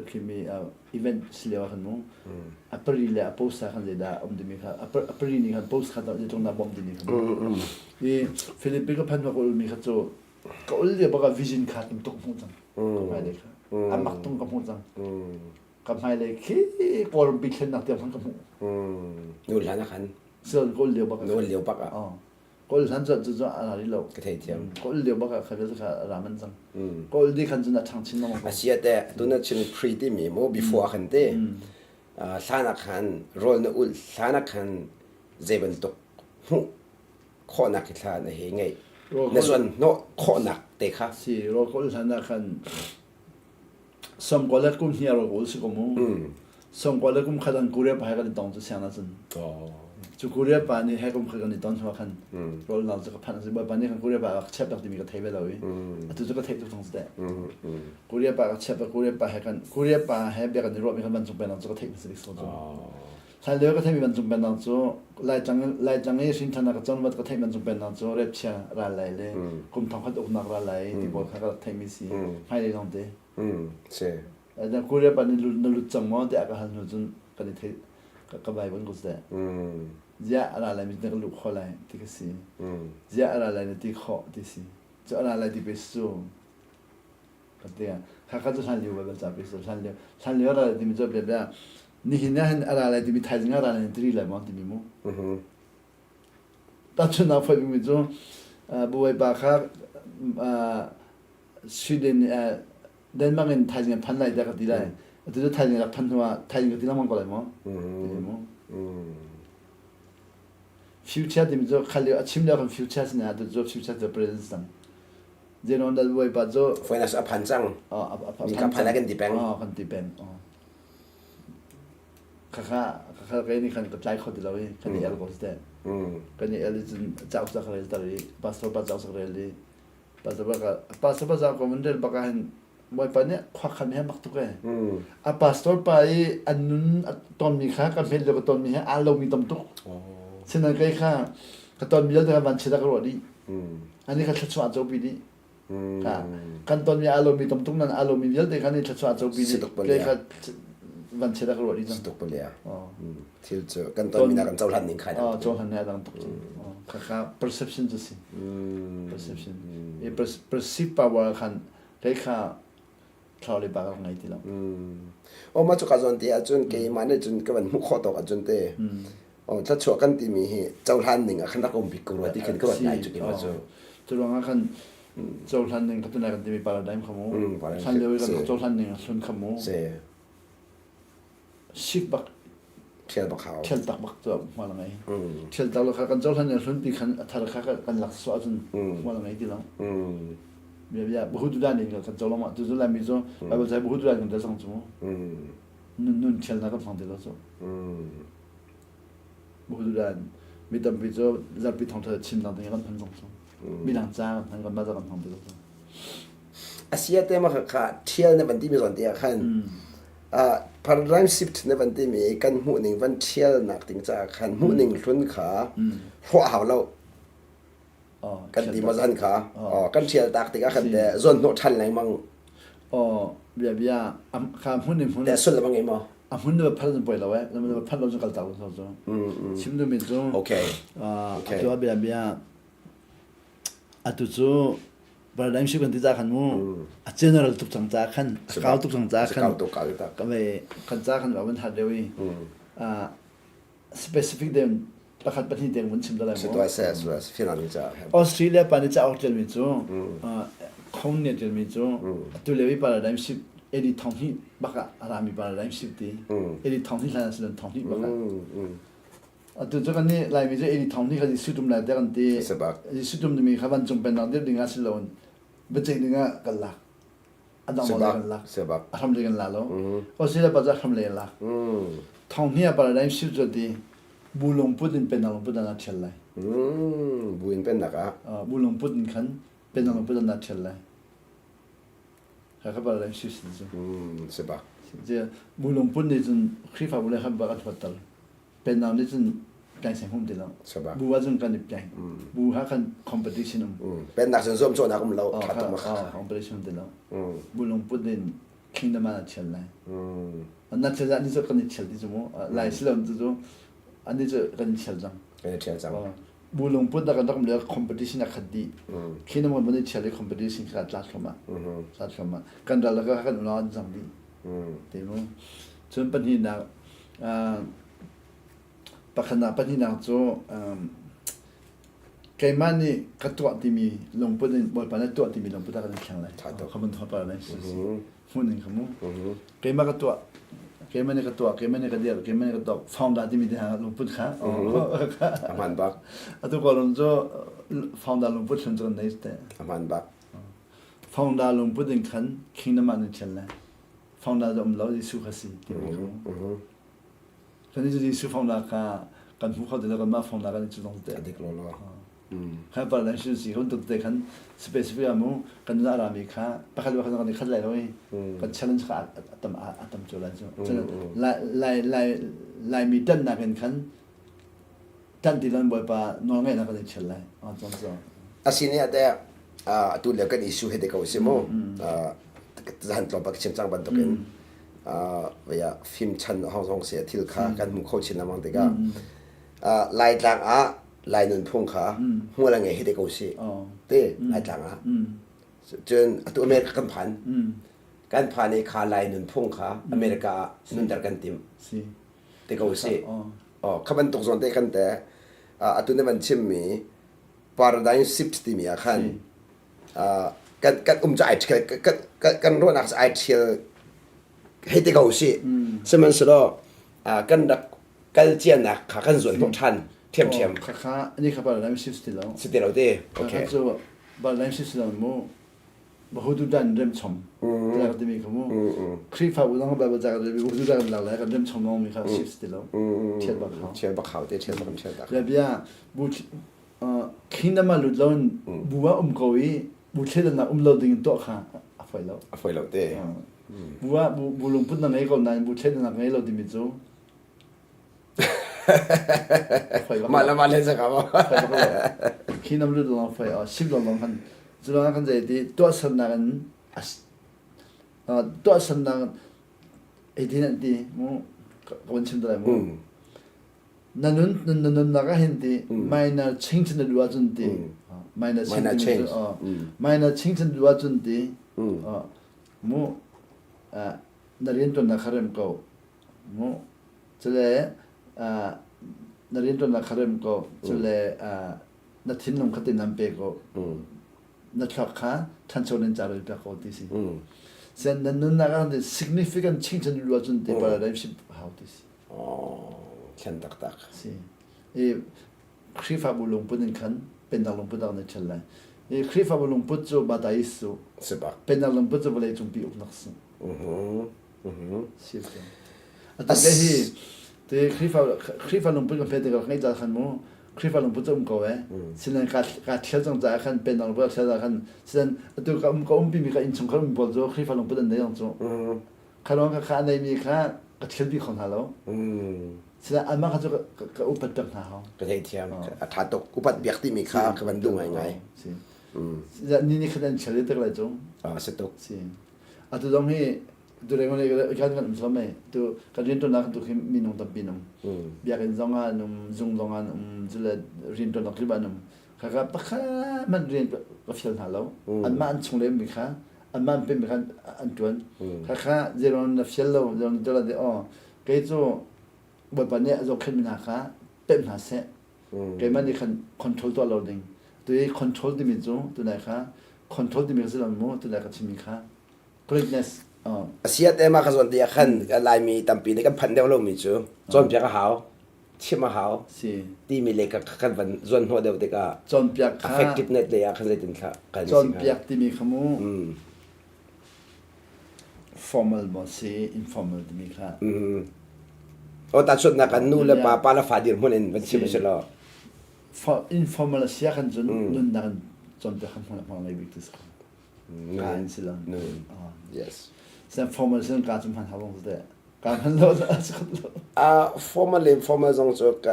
kimi event sile wa mo a pri le a post sa khan le da de mi kha a pri ni khan post kha da je tong na bom de ni kha ye Philippines ka phan ko mi kha cho ka ul le ba ka vision kha tim tok phung chang mai le kha a mak tung ka phung chang ka mai le ki por bi khen na te phang ka mu nu la na khan so ko le ba ka nu le ba ka ko san cha cha a ri lo ka thai thiam ko le ba ka kha kha ra man chang ko di khan chuna thang chin no ma asia te tu na chin pre ti mi mo before khan te sana khan rol na ul sana khan zeban tok hu kho na ki thla na he ngai na son no kho na te kha si ro ko san na khan som có lẽ cũng nhiều rồi cũng sẽ có mu som có lẽ cũng khá là cố gắng phải cái đồng chí sáng là chân chú cố gắng phải này hay cũng khá là đồng chí khăn rồi nào cho cái phần gì bởi này khăn cố gắng phải chấp được thì mình có thấy về rồi tôi cho cái thấy được đồng chí đấy cố gắng phải chấp cố gắng phải hay cái cố gắng phải hay bây giờ cái rồi mình không chụp bên nào cho cái thấy mình sẽ được số sai lỡ cái thấy mình chụp bên nào cho lại chẳng ấy xin thằng nào cái trong vật cái thấy mình chụp bên nào cho rep chia ra lạiเลยcùng thằng khác cũng nạp ra lại thìบอกเขาก็thấy mìnhสิให้เลยđồng chí 세แต่กูเรียกปันนี่รู้จังมั้งแต่ก็หันรู้จนกันที่ก็ใบบนกูเสียจะอะไรมีแต่ก็ลูกข้ออะไรที่ก็สิจะอะไรที่ข้อที่สิจะอะไรที่เป็นสู้ก็เดียวข้าก็จะทันเลี้ยวแบบจะเป็นสู้ทันเลี้ยวอะไรที่มีจะเป็นแบบนี่เห็นนะเห็นอะไรที่มีไทยจริงอะไรที่รีเลยมั้งที่มีมั้งแต่ช่วงนั้นพอมีจ้ะบัวปากข้าสวีเดนเดนมาร์กไทยจริงพันไรเด็กก็ดีเลยแต่ถ้าไทยจริงพันว่าไทยจริงก็ดีแล้วมันก็เลยมั้งฟิวเจอร์ที่มีจ้ะขลีชิมแล้วกันฟิวเจอร์เนี่ยแต่จ้ะฟิวเจอร์จะ present เจนวันนั้นบัวปากจ้ะไฟนัสพันจังมีกับพันอะไรกันดีแปงกันดีแปงข้าก็นี่ขันกับใจคนที่เราเองขันนี่เอลก็สเตย์ขันนี่เอลจนเจ้าสักเรื่องตลอดพาสปอร์ตเจ้าสักเรื่องพาสปอร์ตเจ้าก็มันเดินปากกันบ่อยปานเนี่ยควักคันให้มักทุกอย่างพาสปอร์ตไปอันนู้นตอนมีค่ากับเพลแล้วก็ตอนมีให้อารมณ์มีตำตุกเช่นนั้นก็ค่าก็ตอนมีเยอะแต่วันเชื่อก็รอดีอันนี้ก็ชัดชวนเจ้าปีนี้กันตอนมีอารมณ์มีตำตุกนั้นอารมณ์มีเยอะแต่คันนี้ชัดชวนเจ้าปีนี้ก็วันเชื่อก็รอดีจังตุกไปเลยที่จะกันตอนมีนักกันเจ้าหลันนิ่งใครเจ้าหลันเนี่ยดังตุกค่า perception จะสิ perception perceive power คันได้ค่าเขาเลยบางไงทีละโอ้มาจุกจนที่อาจนเกี่ยมันเนี่ยจนก็มันมุขตกอาจนเตะโอ้ถ้าชัวกันที่มีเจ้าทันหนึ่งอ่ะขันนักอมพิกรัวที่ขึ้นก็แบบไหนจุดนี้มาจุจุดว่าขันเจ้าทันหนึ่งก็ตัวไหนกันที่มีปาราไดม์ขโมทันเร็วกันเจ้าทันหนึ่งส่วนขโมชิบบักเทียนบักเขาเทียนตักบักตัวมาละไงเทียนตักเราขันเจ้าทันหนึ่งส่วนปีขันทาร์ข้ากันหลักสวจนมาละไงทีละเบียบবহুতด้านนี่ก็จะลงมาจุดนั้นมีจ้ะไปบอกใจবহুতด้านกันจะส่งจู่นุ่นเชลนักก็ฟังดีแล้วจ้ะবহুতด้านมีแต่มีจ้ะจะไปท่องเที่ยวชิมต่างๆกันทั้งสองจ้ะมีหลังจ้าทั้งกันมาจะกันฟังดีแล้วจ้ะอาเซียเต็มค่ะเที่ยวในวันที่มีส่วนเดียวกันparadigm shift ในวันที่มีกันหูหนึ่งวันเที่ยวหนักถึงจะกันหูหนึ่งลุ้นขาหัวหาวเรากันที่มาจันขากันเชียร์ตักติกาขันแต่ส่วนโนทันไหนมั่งเบียข้ามหุ่นหุ่นแต่ส่วนละมั่งไงมั้งหุ่นเราพัฒนาไปแล้วแล้วมันพัฒนาจนกระต่ายแล้วจ้ะชิมดูมีจ้ะโอเคตัวเบียตัวจ้ะparadigm shift กันที่จะขันมูgeneral ตุกจังจ้าขันก้าวตุกจังจ้าขันก็ไม่ขันจ้าขันแบบมันทัดเดียวspecific เดิมประคัดประเทศเดียวมันชิมได้เลยมั้งตัวเสียฟินาลิจ้าออสเตรเลียปานิจ้าออกเจอมีจ้ะคงเนี่ยเจอมีจ้ะตัวเลวิ paradigm shift เอดิทองที่บักอะรามี paradigm shift ดีเอดิทองที่ขนาดสุดทองที่บักอะตัวเจ้ากันนี่ลายมีจ้ะเอดิทองที่เขาดิสุดมเลยแต่กันที่สุดมจะมีข้าวันจงเป็นนักเดียดดิ่งอาศิลป์เบจิดิ่งกันละอันดับมอลกันละทำเรื่องกันละแล้วออสเตรเลียปัจจัยทำเรื่องละทองที่ paradigm shift จะดีบูลงพุดินเป็นนางพุดินนัดเชลเลยบูลงเป็นนักบูลงพุดินขันเป็นนางพุดินนัดเชลเลยเขาบอกอะไรชิสต์จ้ะใช่ปะจะบูลงพุดินจนคริฟ้าบุเลยเขาบอกอัดวัตถุเป็นนางนี่จนการแข่งขันดีแล้วใช่ปะบูว่าจนการดิบใหญ่บูหากัน competition เป็นนักส่วนนักเราขัดมาcompetition ดีแล้วบูลงพุดิน kingdom นัดเชลเลยนัดเชลนี่จะกันดิเชลที่จมูกไล่สิแล้วจะจู่อันนี้จะกันเชลจังบูลงพุดแล้วกันต้องเรียก competition นักขัดดีคิดว่ามันไม่เชล competition ขัดลัดเข้ามากันเราแล้วก็กันร้อนจังดีเดี๋ยวจนปัญหาหนักปัจจุบันปัญหาหนักจู่เกี่ยมันนี่กระตัวที่มีลงพุดบนปัญหาตัวที่มีลงพุดกันแข็งเลยเขามันทำอะไรหุ่นหนึ่งขโมยเกี่ยมันกระตัวเกมมันนี่ก็ตัวเกมมันนี่ก็เดียวเกมมันนี่ก็ตัวฟาวน์ดาที่มีที่หาลงพุทธค่ะอามันบักตัวก่อนเราจะฟาวน์ดาลงพุทธชนจนได้แต่อามันบักฟาวน์ดาลงพุทธขันคิงน้ำมันนี่เช่นไรฟ phong na dom lo Jesu khasi ti mi ko kan ni Jesu phong na ka kan hu kho de kan ma phong na kan chu dong de adik lo lo kan pa lan shu si hon tu de kan specific amu kan na ra mi kha pa khal wa kan khat lai loi kan challenge kha atam chu lan chu lai mi tan na kan tan ti lan boy pa no ngai na kan chel lai chong so asini ate tu le kan issue he de ko simo zan tlo bak chim chang ban token ya film chan hong hong se thil kha kan mu kho chin amang de ga lai tlang lai nun phung kha hula nge he de ko si te lai tlang chen tu america kan phan ni kha lai nun phung kha america nun dar kan tim si te ko si khaban tok zon te kan te atu ne man chim mi paradigm shift ti mi a khan kanจะกันรู้นักไอเชียให้ที่เขาสิซึ่งมันสุดกันดักกันเจียนนะขากันส่วนพวกท่านเทียมค่ะนี่ครับเราได้ชิฟต์แล้วสิเดียวดิโอเคจะบาลานซ์ชิฟต์แล้วมั้งบ่ฮู้ดูดันเริ่มชมแล้วก็มีคำว่าคลิปฟ้าบุญต้องแบบว่าจะได้ฮู้ดูดันหลักแล้วก็เริ่มชมน้องมีครับชิฟต์แล้วเทียบบักเขาเทียบบักเทียบบักแล้วพี่บุคิดมาหลุดแล้วบัวกวีบุเชดนะเราดึงตัวค่ะไฟเราเต้บัวลงพุทธนั่งไงก่อนนั้นบุเชดนั่งไงเราดิมิจูมาแล้วมาเล่นสักคำว่าคิดน้ำรุ่นลงไฟชิบลงกันจุดนั้นกันใจดีตัวสันนังตัวสันนังไอ้ที่นั่นดีมั้งวันชิมอะไรมั้งนั่นนักเห็นดีไม่น่าชิงชินดูว่าจนดีminor change duwa chun ti mu narin to na kharem ko mu chale narin to na kharem ko chale na thin nom khati nam pe ko na thak kha than chonen charu ta ko ti si sen nan na ga the significant change duwa chun ti paradigm shift how this khan tak si e khrifa bulung punin khan penal lung putang na chalai e khrifa bulung putso bataisu seba penal lung putso bole chung pi uknaksu sifta ata hi te khrifa lung put pete ga ngai ja khan mo khrifa lung putso ko we sinan ka thel jang ja khan penal lung put ja khan sinan atu ka bi mi ka in chung khan bol jo khrifa lung put den yang zo khalong ka kha nei mi kha ka thel bi khon halo sila ama ka ka upat tak na ho ka thei thiam tha tok upat biak ti mi kha ka ban du ngai si ni khadan chale tak la jong se tok si atu dong hi du re ngone ka kan so me tu ka rin to na tu khim minong ta pinong biak en zonga num zung zonga zula rin to na kliba num ka pa kha man rin ka fial na lo an man chung le mi kha an man pe mi kha an tuan kha zero na fial lo zero dola de ke zoบทบาทนี้เราขึ้นมาค่ะเป็นหาเสะเกี่ยมันนี่คันคอนโทรลตัวเราเองตัวคอนโทรลที่มีจูตัวไหนค่ะคอนโทรลที่มีสิ่งนั้นมั้งตัวไหนก็ชิมีค่ะ correctness เสียแต่มาขส่วนที่ขันก็ลายมีตั้มปีนี้ก็พันเดียวเรามีจูจนเปียกหาวชิมหาวที่มีเล็กกับขันวันจนหัวเดียวแต่ก็จนเปียกค่ะ effectiveness เลยขันเลยถึงค่ะจนเปียกที่มีคำว่า formal บ่สิ informal ที่มีค่ะตัดสุดนักนู่นเลยป้าละฝาดีร์มันเองเป็นสิ่งที่เรา informal เสียกันจนนุ่นนักจนเปียกขันพลังในวิกฤตการสิลังyes แต่ formal สิ่งการจุ่มพันหาลงสุดการพันโลสุดformal จงจุก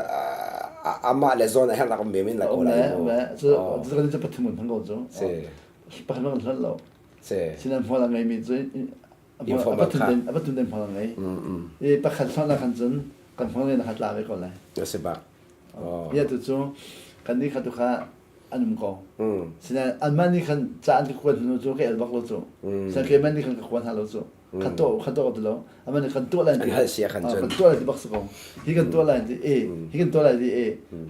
อามาเลโซนให้เราก็ไม่มีอะไรก็ได้จะปฏิมุนทั้งหมดจ้ะปฏิมุนทั้งเราสิ่งนั้นพลังไงมีจุปฏิมุนพลังไงปะขันซ้อนละขันจนกันพลังไงขัดลาไปก่อนเลยใช่ปะเนี่ยตัวจูกันนี่ขัดตุกะอันนุ่มกองสิ่งนั้นอันมันนี่ขันจะอันที่ควรจะจูแค่เอลบักโลจูสิ่งที่มันนี่ขันควรหาโลจูขัดตัวก็ตัวอันมันขัดตัวอะไรที่ขัดตัวอะไรที่บักสกองที่ขัดตัวอะไรที่ที่ขัดตัวอะไรที่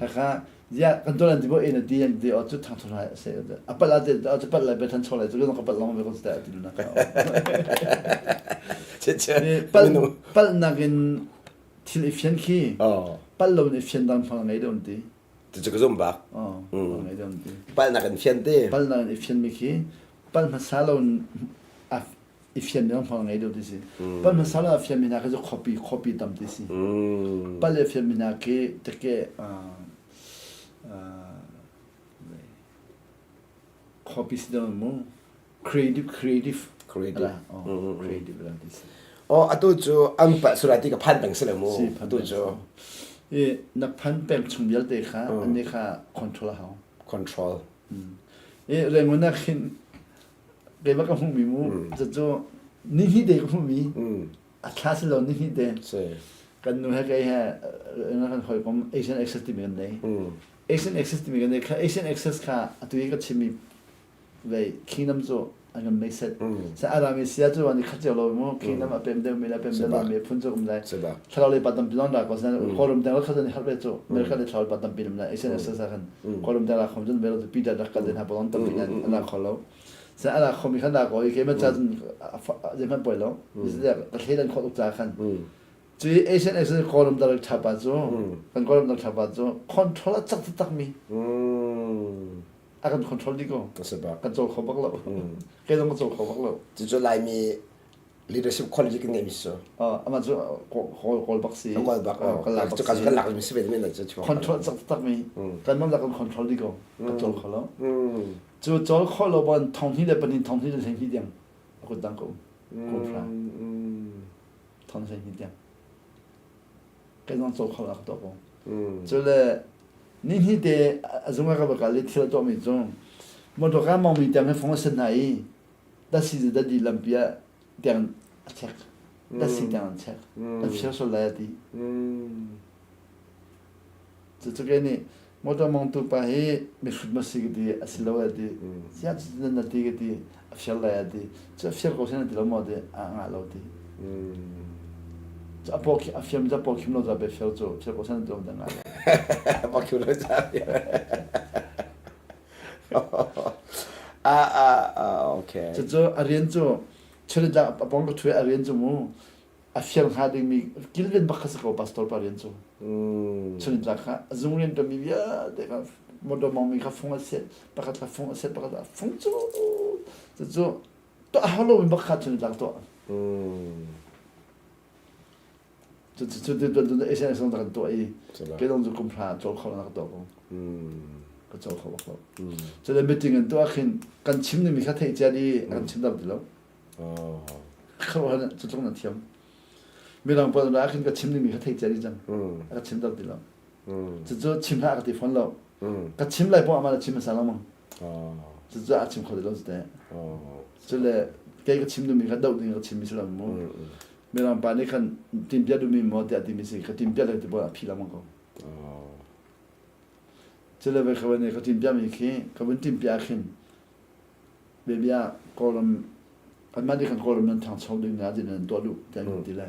ฮะค่ะยาขัดตัวอะไรที่บอกเนี่ยดีอย่างเดียวจุดทางทุนอะไรเสียอ่ะปัลลาเดจะปัลลาไปทันช่วยจุดนั้นก็ปัลลาไม่ก็จะติดนะเช่ปัลนักinที่อิฟยันคีปัลลาอิฟยันดังฟังไงเดี๋ยวนี้จะก็ซุ่มบักไงเดี๋ยวนี้ปัลนักอิฟยันเต้ปัลนักอิฟยันมิคีปัลมาซาลอน อีเฟียนไม่ต้องฟังไงดูดิสิปั้นมาซาลาเฟียนมินาก็จะ copy ตามดิสิปั้นเลยเฟียนมินาเกตะเกcopy สิเดิมมั้ง creative อะไรcreative อะไรดิสิ อ๋ออัตุจูอังปะสุราติกับพันแบ่งเสลมูอัตุจูนักพันแบ่งชุมเยลเตค่ะอันนี้ค่ะ control เขา control เรื่องนั้นคือเรื่องก็คงมีมูจะจูนี่เด็กคงมีอัตราสิเรานี่เด็กกันนู้นให้ใครฮะนั่นคือคอยผม Asian Access ที่มีกันได้ Asian Access ที่มีกันได้ค่ะ Asian Access ค่ะตัวนี้ก็ชิมีไว้ Kingdom จูอันนั้นไม่เสร็จแต่อารามิเซียจูวันนี้ข้าเจ้าเราโม่ Kingdom เป็นเดิมไม่ได้เป็นเดิมไม่พุ่งจูกันได้ถ้าเราเลยปัตตัมพิลอนได้ก็แสดงคนรุ่นเด็กเราเขาจะนี่เขาเป็นจูเมื่อเขาได้ทราบปัตตัมพิลอนได้ Asian Access กันคนรุ่นเด็กเราเขาจะเป็นเราจะปีเดียวรักกันเลยนะปัตตัมพิลอนอันนั้นเขาเราแต่อาราเขามีขนาดก็อีกแค่มันจะจะมันปล่อยแล้วจะก็แค่นั้นเขาต้องจ่ายกันจี Asian Access คนรุ่นเด็กชาวบ้านจูกันคนรุ่นเด็กชาวบ้านจูคอนโทรลจักรตักมีอาการคอนโทรลดีกว่ากันโจเขาบักแล้วแค่ต้องโจเขาบักแล้วจะไล่มี leadership quality กันไงมิสอามาจูโคลบักซีก็บักก็หลักจะกันหลักมิสเป็นไม่น่าจะคอนโทรลจักรตักมีกันมันหลักกันคอนโทรลดีกว่ากันโจเขาแล้วจูโจเขาเราบนท้องที่เลยเป็นท้องที่เลยที่เดียงกูตั้งกูพระท้องที่ที่เดียงแค่ต้องโจเขาหลักตัวกูจูเลยนี่ที่เดอาจจะว่าก็บอกเลยที่เราตัวมีจงมันตัวการมองมีแต่ไม่ฟงเส้นไหนแต่สิ่งที่ดีลำเบียเดียงเช็คแต่สิ่งเดียงเช็คแต่เชื่อสุดเลยดีจุดๆนี้มันตัวมองตัวไปไม่สุดมาสิ่งดีอาศัยเราดีเสียจุดนั้นดีก็ดีอาศัยเราดีจะอาศัยเขาเส้นดีเราหมดดีอ่างเราดีจะพอคิดจะพอคิดเราจะไปเชื่อจูเชื่อเขาเส้นดีเราดังนั้นพอคิดเราจะโอเคจะอาเรียนจูเชื่อจะปองก็ช่วยอาเรียนจูมูอาเฟียงหาดึงมีกิลเวนบักสกอปัสตอร์ปาเรียนจูเชื่อจะค่ะจุงเรียนตัวมีเยอะเด็กมดมองมีข้าฟงเสร็จปักข้าฟงเสร็จปักข้าฟงจูจะตัวฮัลโหลมีบักข้าเชื่อจะตัวจุดเอเชียส่งกันตัวอีก็ต้องจุกุมพลาโจเขาหนักตัวก็โจเขาบอกจะได้ไม่จริงกันตัวขึ้นกันชิมนี่มีค่าเทใจดีกันชิมดับดีแล้วเขาบอกว่าจุดตรงนั้นเทียมมีลองปนรักขึ้นกันชิมนี่มีค่าเทใจดีจังกันชิมดับดีแล้วจุดชิมหากันที่ฟันเรากันชิมไรพวกอามาชิมมาสารมั้งจุดอาชิมเขาได้แล้วสุดแต่จุดเลยแกก็ชิมนี่มีค่าดาวดีก็ชิมมีสุดแล้วมั้งเมื่อเราไปนี่คันทีมเปียดูมีหมดแต่ทีมมิสิคันทีมเปียเลยที่บอกพิลามังก็เจริญไปเขาวันนี้คันทีมเปียมีแค่คันวันทีมเปียขึ้นเบียก็ลำคันมาดีคันก็ลำนั้นทางชาวดึงงานที่นั่นตัวดูแต่ดูดีเลย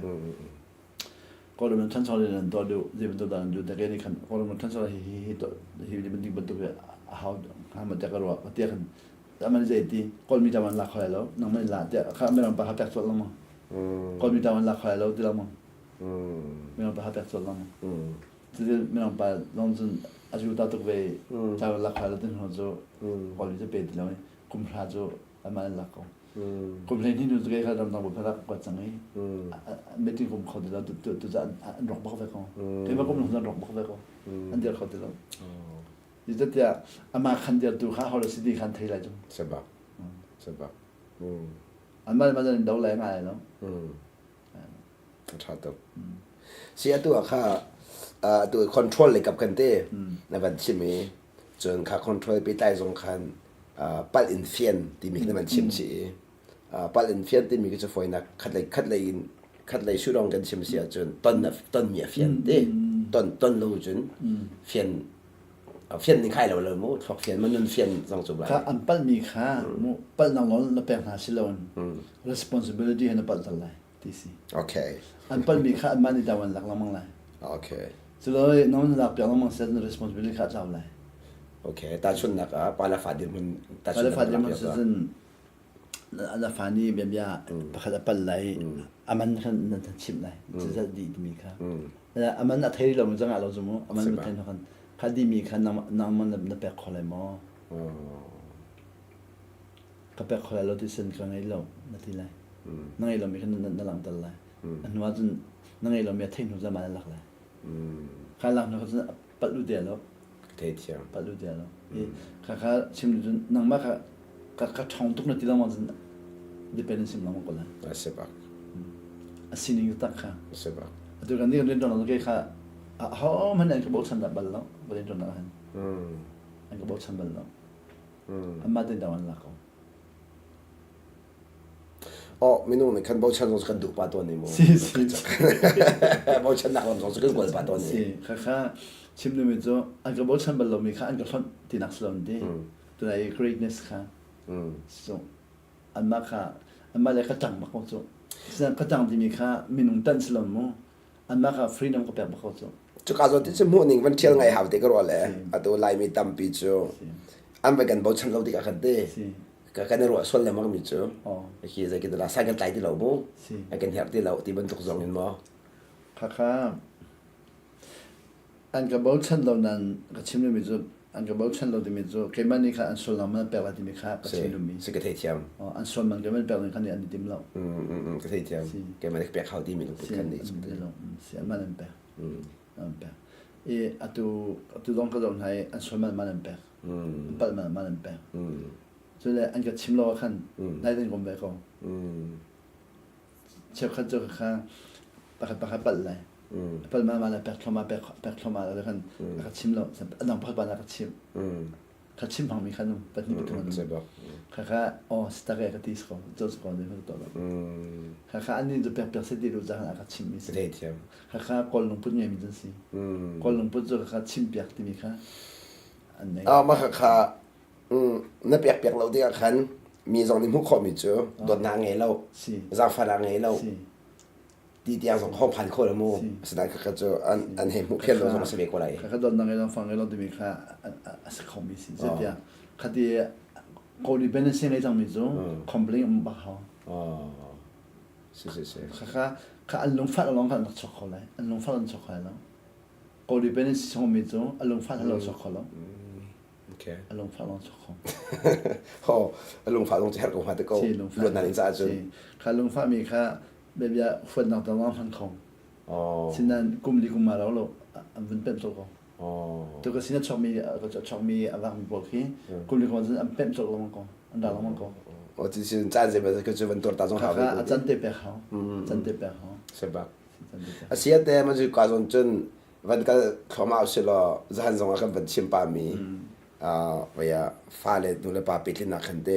ก็ลำนั้นทางชาวดึงนั่นตัวดูที่มันตัวดันดูแต่แค่นี้คันก็ลำนั้นทางชาวฮิตัวฮิมันดีมันตัวแบบหามันจะกระโดดมาเตี้ยคันแต่มันจะดีก็มีแต่มันหลักอะไรแล้วนั่งไม่หลักแต่ข้าไม่ลองไปหาแปลกสุดแล้วมั้งก็มีแต่วันละครเราดีละมั้งไม่ต้องไปหาแต่ส่วนละมั้งที่ไม่ต้องไปลองจนอายุตาตุกเวจะวันละครเราถึงหัวโจก็มีจะเป็นดีแล้วไหมคุมพระโจอันมันละก็คุมเพลงที่ดูตัวเองเขาดำน้ำบุพเพกว่าจังไงไม่ถึงคุมเขาดีแล้วตัวจะอันรกบักไปก่อนเดี๋ยวคุมหนุ่มจะรกบักไปก่อนอันเดียวเขาดีแล้วยิ่งจะเดี๋ยวอามาคันเดียวตัวข้าเขาเลยสิดีคันไทยเลยจังใช่ปะใช่ปะอันมันจะดูแลง่ายเนาะชัดตัวเสียตัวข้าตัวคอนโทรลเลยกับกันเต้ในวันชิมีจนข้าคอนโทรลไปใต้สงครามปัลอินเฟียนที่มีในวันชิมสีปัลอินเฟียนที่มีก็จะฟอยนักคัดเลยชูรองกันชิมเสียจนต้นเมียเฟียนเต้ต้นลูจนเฟียนนี่ใครเราเลยมั้งฝักเฟียนมันนั่นเฟียนสังจุบเลยข้าอันปัลมีข้ามั้งปัลนั่งร้อนแล้วแปลงหาสิลอน responsibility ให้นับปัลทั้งหลายที่สิโอเคอันปัลมีข้าอันมันนี่ดาวันหลักละมั้งเลยโอเคสุดเลยน้องหลักอย่างละมั้งเซ็น responsibility ข้าเจ้าเลยโอเคตาชุนนักปาลาฟาดิมันปาลาฟาดิมันซึ่งอันละฟานี่เบียปะขัดปัลเลยอามันขันนั่นชิมเลยจะดีมีข้าแต่อามันอัธยเราไม่จังเราสมมุติอามันไม่ทันขันคดีมีขันน้ำมันนับแปลกอะไรมั้งก็แปลกอะไรเราที่เซ็นกันไงเรานาทีไร นั่งไงเรามีขนาดนั่งหลังตันเลยอันว่าจนนั่งไงเรามีเทคนิคจะมาหลักเลยข้าหลังเราจะปัดรูเดียแล้วปัดรูเดียแล้วข้าชิมจนนั่งมากข้าท่องทุกนาทีเรามันจะดิเป็นชิมเรามันก็เลยสิ่งนี้ตักข้าตัวกันนี่เรียนตอนนั้นก็ข้าเขามันเองก็บอกฉันแบบแล้วเรียนตอนนั้นเองก็บอกฉันแบบแล้วอันมาเดินดาวันหลักไม่รู้เนี่ยคันบอกฉันต้องดูป่าตัวนี้มั้งบอกฉันหนักต้องดูป่าตัวนี้ข้าชิมดูมิจูอันก็บอกฉันแบบเรามีข้าอันก็ทนที่นักสลอนดีตัวไหน greatness ข้าso อันมาข้าอันมาเลยข้าจังมากกว่าจูซึ่งข้าจังที่มีข้ามีนุ่งตันสลอนมั้งอันมาข้า freedom ก็แบบมากกว่าจูจุกอาจจะที่จะมุ่งหนึ่งวันเที่ยงไงหาเด็กก็รอเลยอันตัวไล่มีตั้มปีจูอันไปกันบอกฉันเราที่กันเด้ก็กันรัวส่วนเลยมั้งมีจูคือจะกินละสายกันไตที่เราบุ้งกันเหยียบที่เราที่บรรทุกส่งเห็นมั้งข้าอันก็บอกฉันเรานั้นก็ชิมดูมิจูอันก็บอกฉันเราที่มิจูเกี่ยมันนี่ข้าอันส่วนเรามันแปลว่าที่มีข้าก็ชิมดูมิสิกเทียมอันส่วนมันก็มันแปลว่าคันนี้อันนี้ติมเราก็เทียมเกี่ยมันเปียกข้าวที่มีลูกปุกคันนี้สิอันมันแปลมันแปลอัตุลองก็ลองให้อันส่วนมันแปลปัดมันแปล所以อันก็ชิมเราคันได้ถึงกลมไปก็เชื่อข้าเจอข้าปากปัดเลยปัดมาเลยแปลกเข้ามาแล้วคันข้าชิมเราอันนั้นพักบ้านข้าชิมของมีขนมปัดนี่เป็นตัวนึงข้าสตาร์เกตที่สกอร์จอสกอร์เนี่ยตัวเราข้าอันนี้จะเปลี่ยนเสด็จรู้จักข้าชิมมีสิข้าก่อนลงพุ่งยังมีจังสิก่อนลงพุ่งจะข้าชิมเปียกที่มีข้าอันไหนมาข้านั่นเปียกเราที่กันมีสองนิ้วข้อมีเจอโดนนางไงเราจากฝรั่งไงเราดีเดียวสองข้อพันคนละมู่แสดงก็จะอันเห็นมุกเขียนเราสองสิบเอ็ดกว่าไรข้าโดนนางไงเราฟังไงเราที่มีข้าสักข้อมีสิเสียข้าที่เขาดีเป็นเสียงไงจังมีจูคอมเพล็กซ์บ้าเขาข้าอันลงฟัดลงกันช็อกโกแลตอันลงฟัดลงช็อกโกแลตแล้วเขาดีเป็นเสียงมีจูอันลงฟัดลงช็อกโกแลตอารมณ์ฟ้าร้องช็อกคอมอารมณ์ฟ้าร้องแจ๊กของฮัตโก้ล้วนนั่นเองจ้าจุนข้าลงฟ้ามีข้าแบบยาฝนหนักตลอดพันคงสินั้นกุมดีกุมมาแล้วเราอันเป็นตัวก็ตัวก็สินั้นช็อกมีอะไรมีบอกที่กุมดีกุมมาอันเป็นตัวเราก็อันดาเราก็ที่สิจ้าเจ็บแต่ก็จะเป็นตัวตาจงหาไปอาจารย์เตะไปเขาจันเตะไปเขาใช่ปะเสียแต่มันจะกลายเป็นจนวันก็เขามาเอาเสร็จแล้วจะหันส่งกันเป็นชิมปามีว่าฟ้าเลยดูแลป่าปิดที่นักขันเด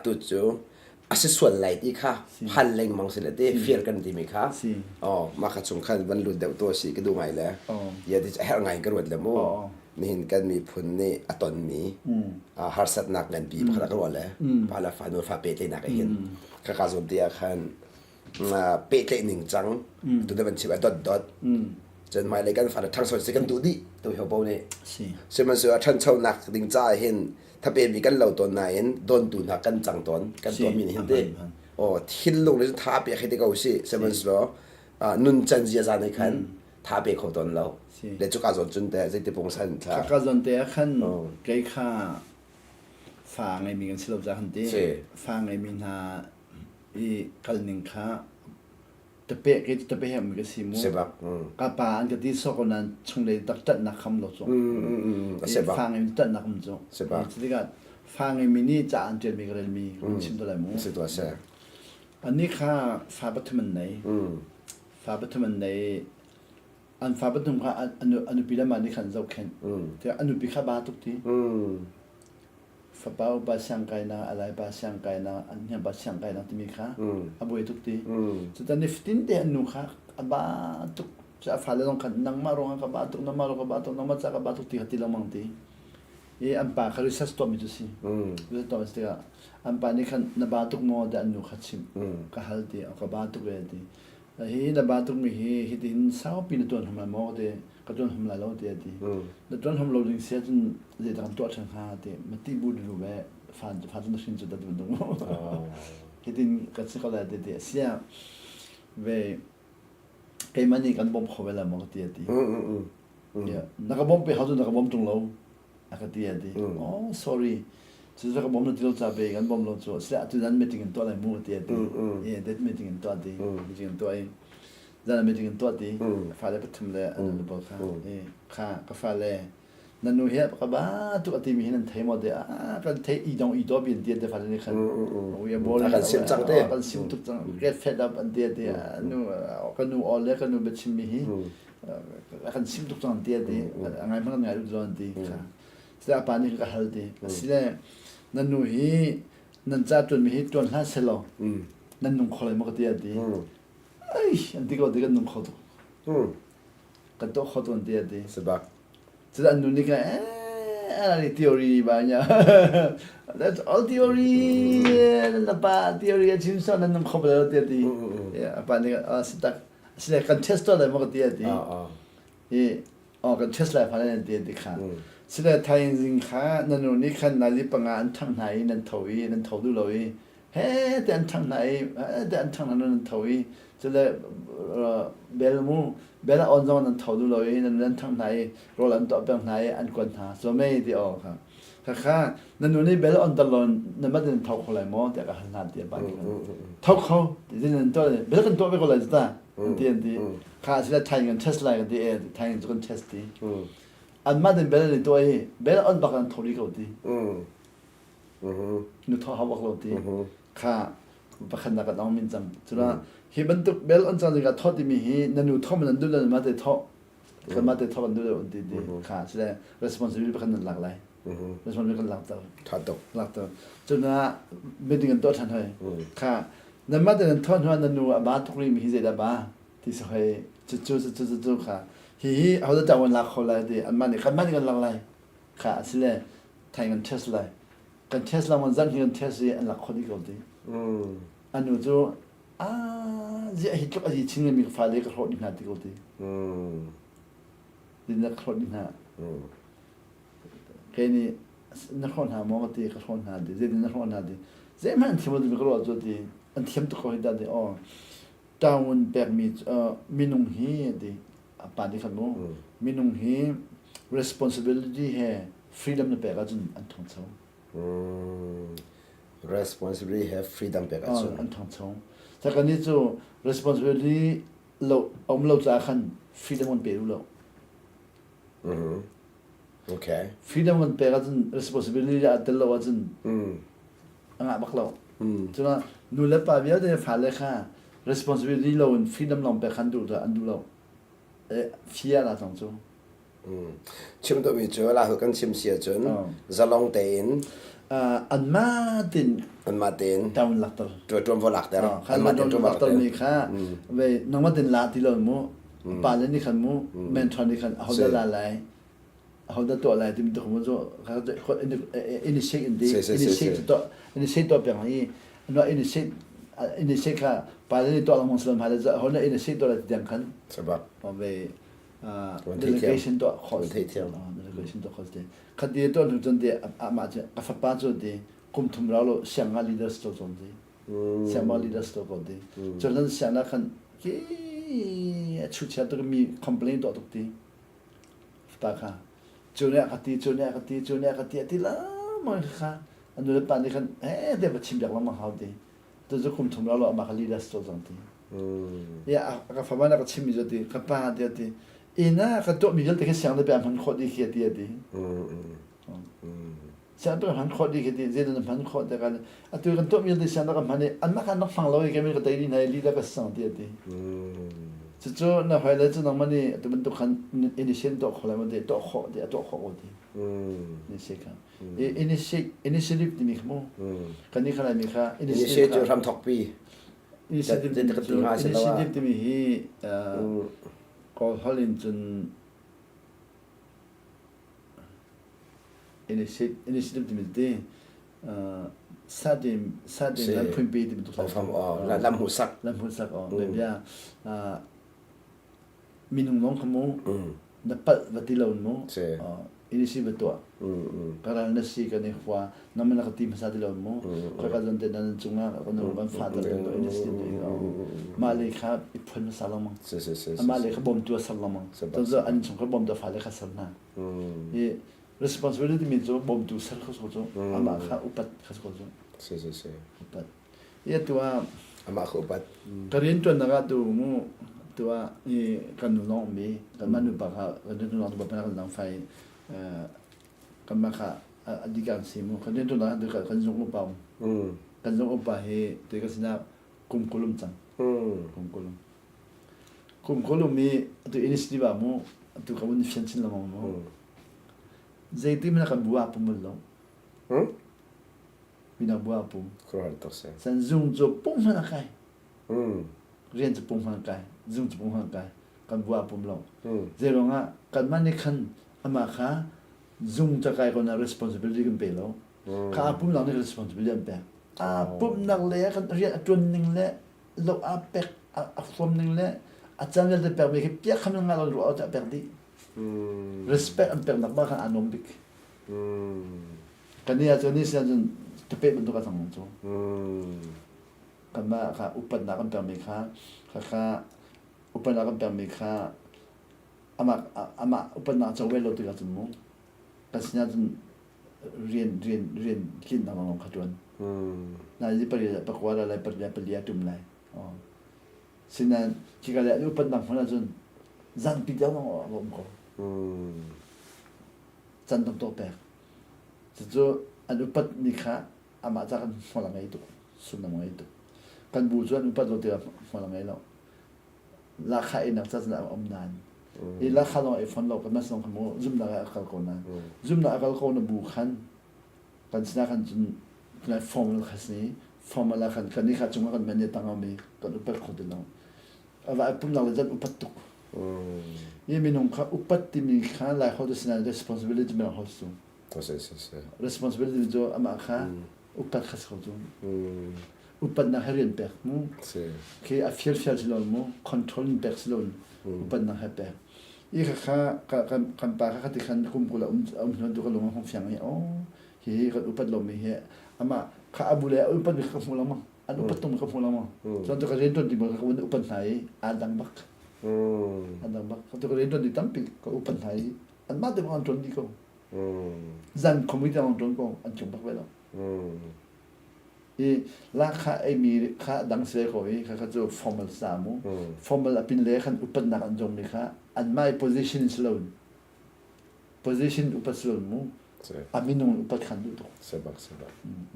ตุจูอาศัยส่วนไหลที่ค่ะพันเล็งมังสเลยเดเฟียร์กันที่มีค่ะมาขัดสงขันวันรุ่นเดียวตัวสีก็ดูไงแล้วอย่าที่จะให้ไงก็รวดเลยมั้งนี่เห็นกันมีพุ่นนี่อตอนมีฮาร์สัตนักเงินปีพักก็รวดแล้วพาลาฟ้าโนฟ้าเปิดเลยนักเห็นข้าการสนเดียขันเปิดเลยหนึ่งจังตัวเดียวมันชิบะดอดจนหมายเลยกันฝันทั้งส่วนสิกันดูดิตัวหัวโบนี่ซึ่งมันเสือท่านเช่านักดิ่งใจเห็นถ้าเป็นมีกันเหล่าตัวไหนโดนดูนักกันจังตอนกันตัวมีเห็นดิทิ้งลงในท่าเปียกให้ได้ก็สิซึ่งมันเสือนุ่นจันจีจานในขันท่าเปียกเขาตอนเราเลยจุกการสนจนแต่จะติดปงสันท่าการสนแต่ขันไกลข้าฟังไงมีกันสิเราจะหันดิฟังไงมีนาอีกันหนึ่งข้าแต่เป๊ะก็จะเป๊ะเหมือนกับสิมูกับป่าอันก็ที่สกุลนั้นช่วงเลยตัดนักคำหลดส่งฟังไอ้ตัดนักคำส่งที่ก็ฟังไอ้มินี่จะอันเจอมีกันเลยมีชิมตัวอะไรมั้งอันนี้ข้าฟ้าปัทมันไหนฟ้าปัทมันไหนอันฟ้าปัทมันข้าอันนุปีละมันนี่ขันเจ้าแข็งแต่อันนุปีข้าบาทุกทีฟ้าเป้าบาช่างไก่นาอะไรบาช่างไก่นาอันนี้บาช่างไก่นาที่มีข้าอาบุยทุกทีสุดท้ายฟินเดียนนูข้าบาทุกจะฟ้าเลยต้องขันนังมาร้องกับบาทุกนังมาร้องกับบาทุกนังมาจากบาทุกทีขัดที่ละมังทีอันป่าเขาเรียกสตอมิจุสิเรื่องตัวมันสิอันป่านี่ขันนับบาทุกโมเดอันนูขัดชิมก็ฮัลดีกับบาทุกเวทีนับบาทุกมีฮิดินสาวปีนตัวทำมาโมเดก็จนทำลายเราเดียดีแล้วจนทำเราดึงเสียจนเดี๋ยวทำตัวฉันหาเดียมันตีบูดรู้ว่าฟันจนสิ้นจุดตัดตรงฮิดินก็สิ่งอะไรเดียเสียเว้ไอ้มันนี่กันบอมเขาเวลามองเดียดีเนี่ยนักบอมไปเขาจนนักบอมตรงเรานักเดียดีsorry 只是个我们这种杂贝跟我们做，是啊，就咱没这个多来木的的，这没这个多的，没这个多的，咱没这个多的，发来不同的，不看，看个发来，那侬些个吧，ตัวที่มีนั่นเทหมดเดียกันเทอีดงอีตัวเปลี่ยนเดียเดี๋ยวฟังนี่คันโอ้ยบอลกันซิมทุกจัง get fed up อันเดียนู่กันนู่ออลเลยกันนู่เบ็ดชิมมีฮีกันซิมทุกจังเดียดีไงมันไงรู้จักดีค่ะเสียปานนี้ก็ฮัลดีเสียนั่นนู่ฮีนั่นจ้าจนมีฮีจนห้าเซลล์นั่นนุ่งคอเลยมันก็เดียดีเอ้ยอันที่ก็ดีกันนุ่งคอตัวกันตัวคอตัวอันเดียดี Jadi anu ni kan, ada teori banyak. That's all teori. Apa teori yang cinta dan nak kau belajar tiada. Ya, apa ni? Sila contest tu lah, mak tiada. Contest lah, apa ni tiada kan. Sila tayang zingka, nanu ni kan nali pengan tang nai, nan tawi, nan tahu dulu lagi. Dan tang nai, dan tang nanu nan tawi. Sila belmu. Bela on zaman nan tahu dulu ini nan tang nai rolan tu apa nai an kuat ha so me di oh kan kakak nan ni bela on talon nan macam tahu kolai mo dia kan nanti apa ni tahu kau jadi nan tu bela kan tu apa kolai kita nanti kak sila tayang test lagi di tayang juga test di an macam bela ni tu bela on bahkan tahu di kau di nu tahu apa kau di kak bahkan nak tahu minjam cuma he bentuk bel on sang juga thot mi hi nanu thom nan du lan ma te tho kan ma te tho ban du on ti di kha sila responsibility kan lak lai responsibility kan lak ta lak ta chuna meeting an to than hai kha nan ma te nan thon hwa nanu ba thok ri mi hi je da ba ti so hai chu kha hi how da wan lak kho lai di an ma ni kan ma ni kan lak lai kha sila thai kan test lai kan test la man zan hi kan test an lak kho di ko di anu chu dia hidup aja cingin mi fale kerot di hati kau tu. Di nak kerot di na. Kaya ni nak kerot ha, mau mati kerot ha di. Jadi nak kerot ha di. Jadi mana tiada tu kerot tu di. Antiam tu kau hidup di. Oh, tahun permit minung hi di. Apa di kamu? Minung hi responsibility hai freedom na perajan antong tahu. Responsibility have freedom perajan. Antong tahu. Sekarang ni tu responsibility lo, lo akan freedom on peru lo. Okay. Freedom on peru aja responsibility ada lo aja. Angak baklo. Cuma nula pabia dia fale kah responsibility lo on freedom lo peru kan dulu andu lo. Fia lah tong tu. Cuma tu bicu lah kan cuma siapa zalong tein. An Martin tahun lakter. Tuan lakter. Kan Martin lakter ni kah, we nama Martin lati lo mu, paling ni kan mu, mentor ni kan, hauda lalai, hauda tu lalai tu minta kamu tu, kalau initiate tu apa yang ni, no initiate kah, paling ni tu orang Muslim pada, hauda initiate tu lalai tiang kan. Sebab. We delegation tu khos. Delegation tu khos deh. Kadang tu tu jadi apa aja, apa pacu deh, kumtum lalu siapa leaders tu jadi, siapa leaders tu kau deh. Jangan siapa kan, cuci tu kami complain tu deh. Pakah, junia kati lah, mereka, anu lepas ni kan, dia bercimbak lama hal deh. Tu tu kumtum lalu apa leaders tu jadi. Ya, apa mana kacim jadi, apa dia deh. Ina katok migel tak siang lebih aman kau di kia dia di. Siang tu aman kau di kia dia, jadi aman kau dia kan. Atu katok migel siang tu aman ni, anak kan nak fang lawi kami kata ini nai lida kesang dia di. Cucu nak hari tu nama ni, tu bentuk kan inisiatif tu kau lama dia, tu kau dia, tu kau dia. Inisiatif. Inisiatif ni kamu. Kan ni kan ni kan. Inisiatif ram thokpi. Inisiatif ni kau halin jen inisiatif di mana sadim lam pembe di bentuk lam husak dia minum long kamu dapat batilaun mo inisiatif betul kalau nasi kan ni kuah nama nak tim sadilaun mo kalau kan dan cunga kalau orang father dan inisiatif Malika ipun salam. Malika bom tu salam. Tu tu an cungkar bom tu fale kasalna. responsibility mi zo bom tu sar khos khos ama kha upat khos khos se upat ye tua ama ko bat karin tu na ga tu mu tua e kan no mi kan manu pa kha kan tu no ba pa kan fai kan ma kha adikan si mu kan tu na kan zong pa kan zong pa he te ka sina kum kulum chang kum kulum mi tu initiative mu tu ka mun fian chin la mo zai ti mina kan bua pum lo mina bua pum kro to se san zung zo pum na kai rian zo pum na kai zung zo pum na kai kan bua pum lo zai lo nga kan man ni kan ama kha zung ta kai ko na responsibility kan pe lo ka pum la ni responsibility an pe a pum na le kan rian atun ning le lo a pek a fom ning le a channel de per me ke pia kham nga lo ta perdi respect ang pernak ba kan anombik kaniya to ni siya jun tepe bentuk ka sang so kama ka upat na kan permi ka upat na kan permi ka ama upat na cha welo ti ka jun mo kasi nya jun rien kin na ngong khatun na ji pari pa kwala lai pari tum lai sinan kikala upat na phana jun zan pi daw mo ko chan dong to pe zo anu pat ni kha ama cha kan fola ngai to sun na ngai to kan bu zo anu pat lo te fola ngai lo la kha ina cha na om nan e la kha lo e fon lo kan mas long mo zum na akal ko na zum na akal ko na bu khan kan sina kan jun na formal khasni formal kan ni kha chung kan men ta ngami kan upat ko de lo ava pum na le zat upat to ye minong kha upat ti mi kha la kho de sina responsibility me ho su to se responsibility jo ama kha upat khas kho jo upat na herin pe mu se ke a fiel lo mu controlling pe lo upat na ha pe ye kha kan pa kha ti khan kum kula no do lo ngong fyang ye he ka upat lo mi he ama kha abule upat mi kha mu la ma an upat tum kha mu la ma so to ka ren to ti ba kha upat nai adang bak adang bak to ko ren di tampi ko upan thai an ma de mon ton di ko zan community mon ton ko an chung bak wela e la kha e mi kha dang se ko e kha jo formal sa mo formal apin le khan upan na kan jong mi kha an my position is low position upas low mo aminung upat khan du to se bak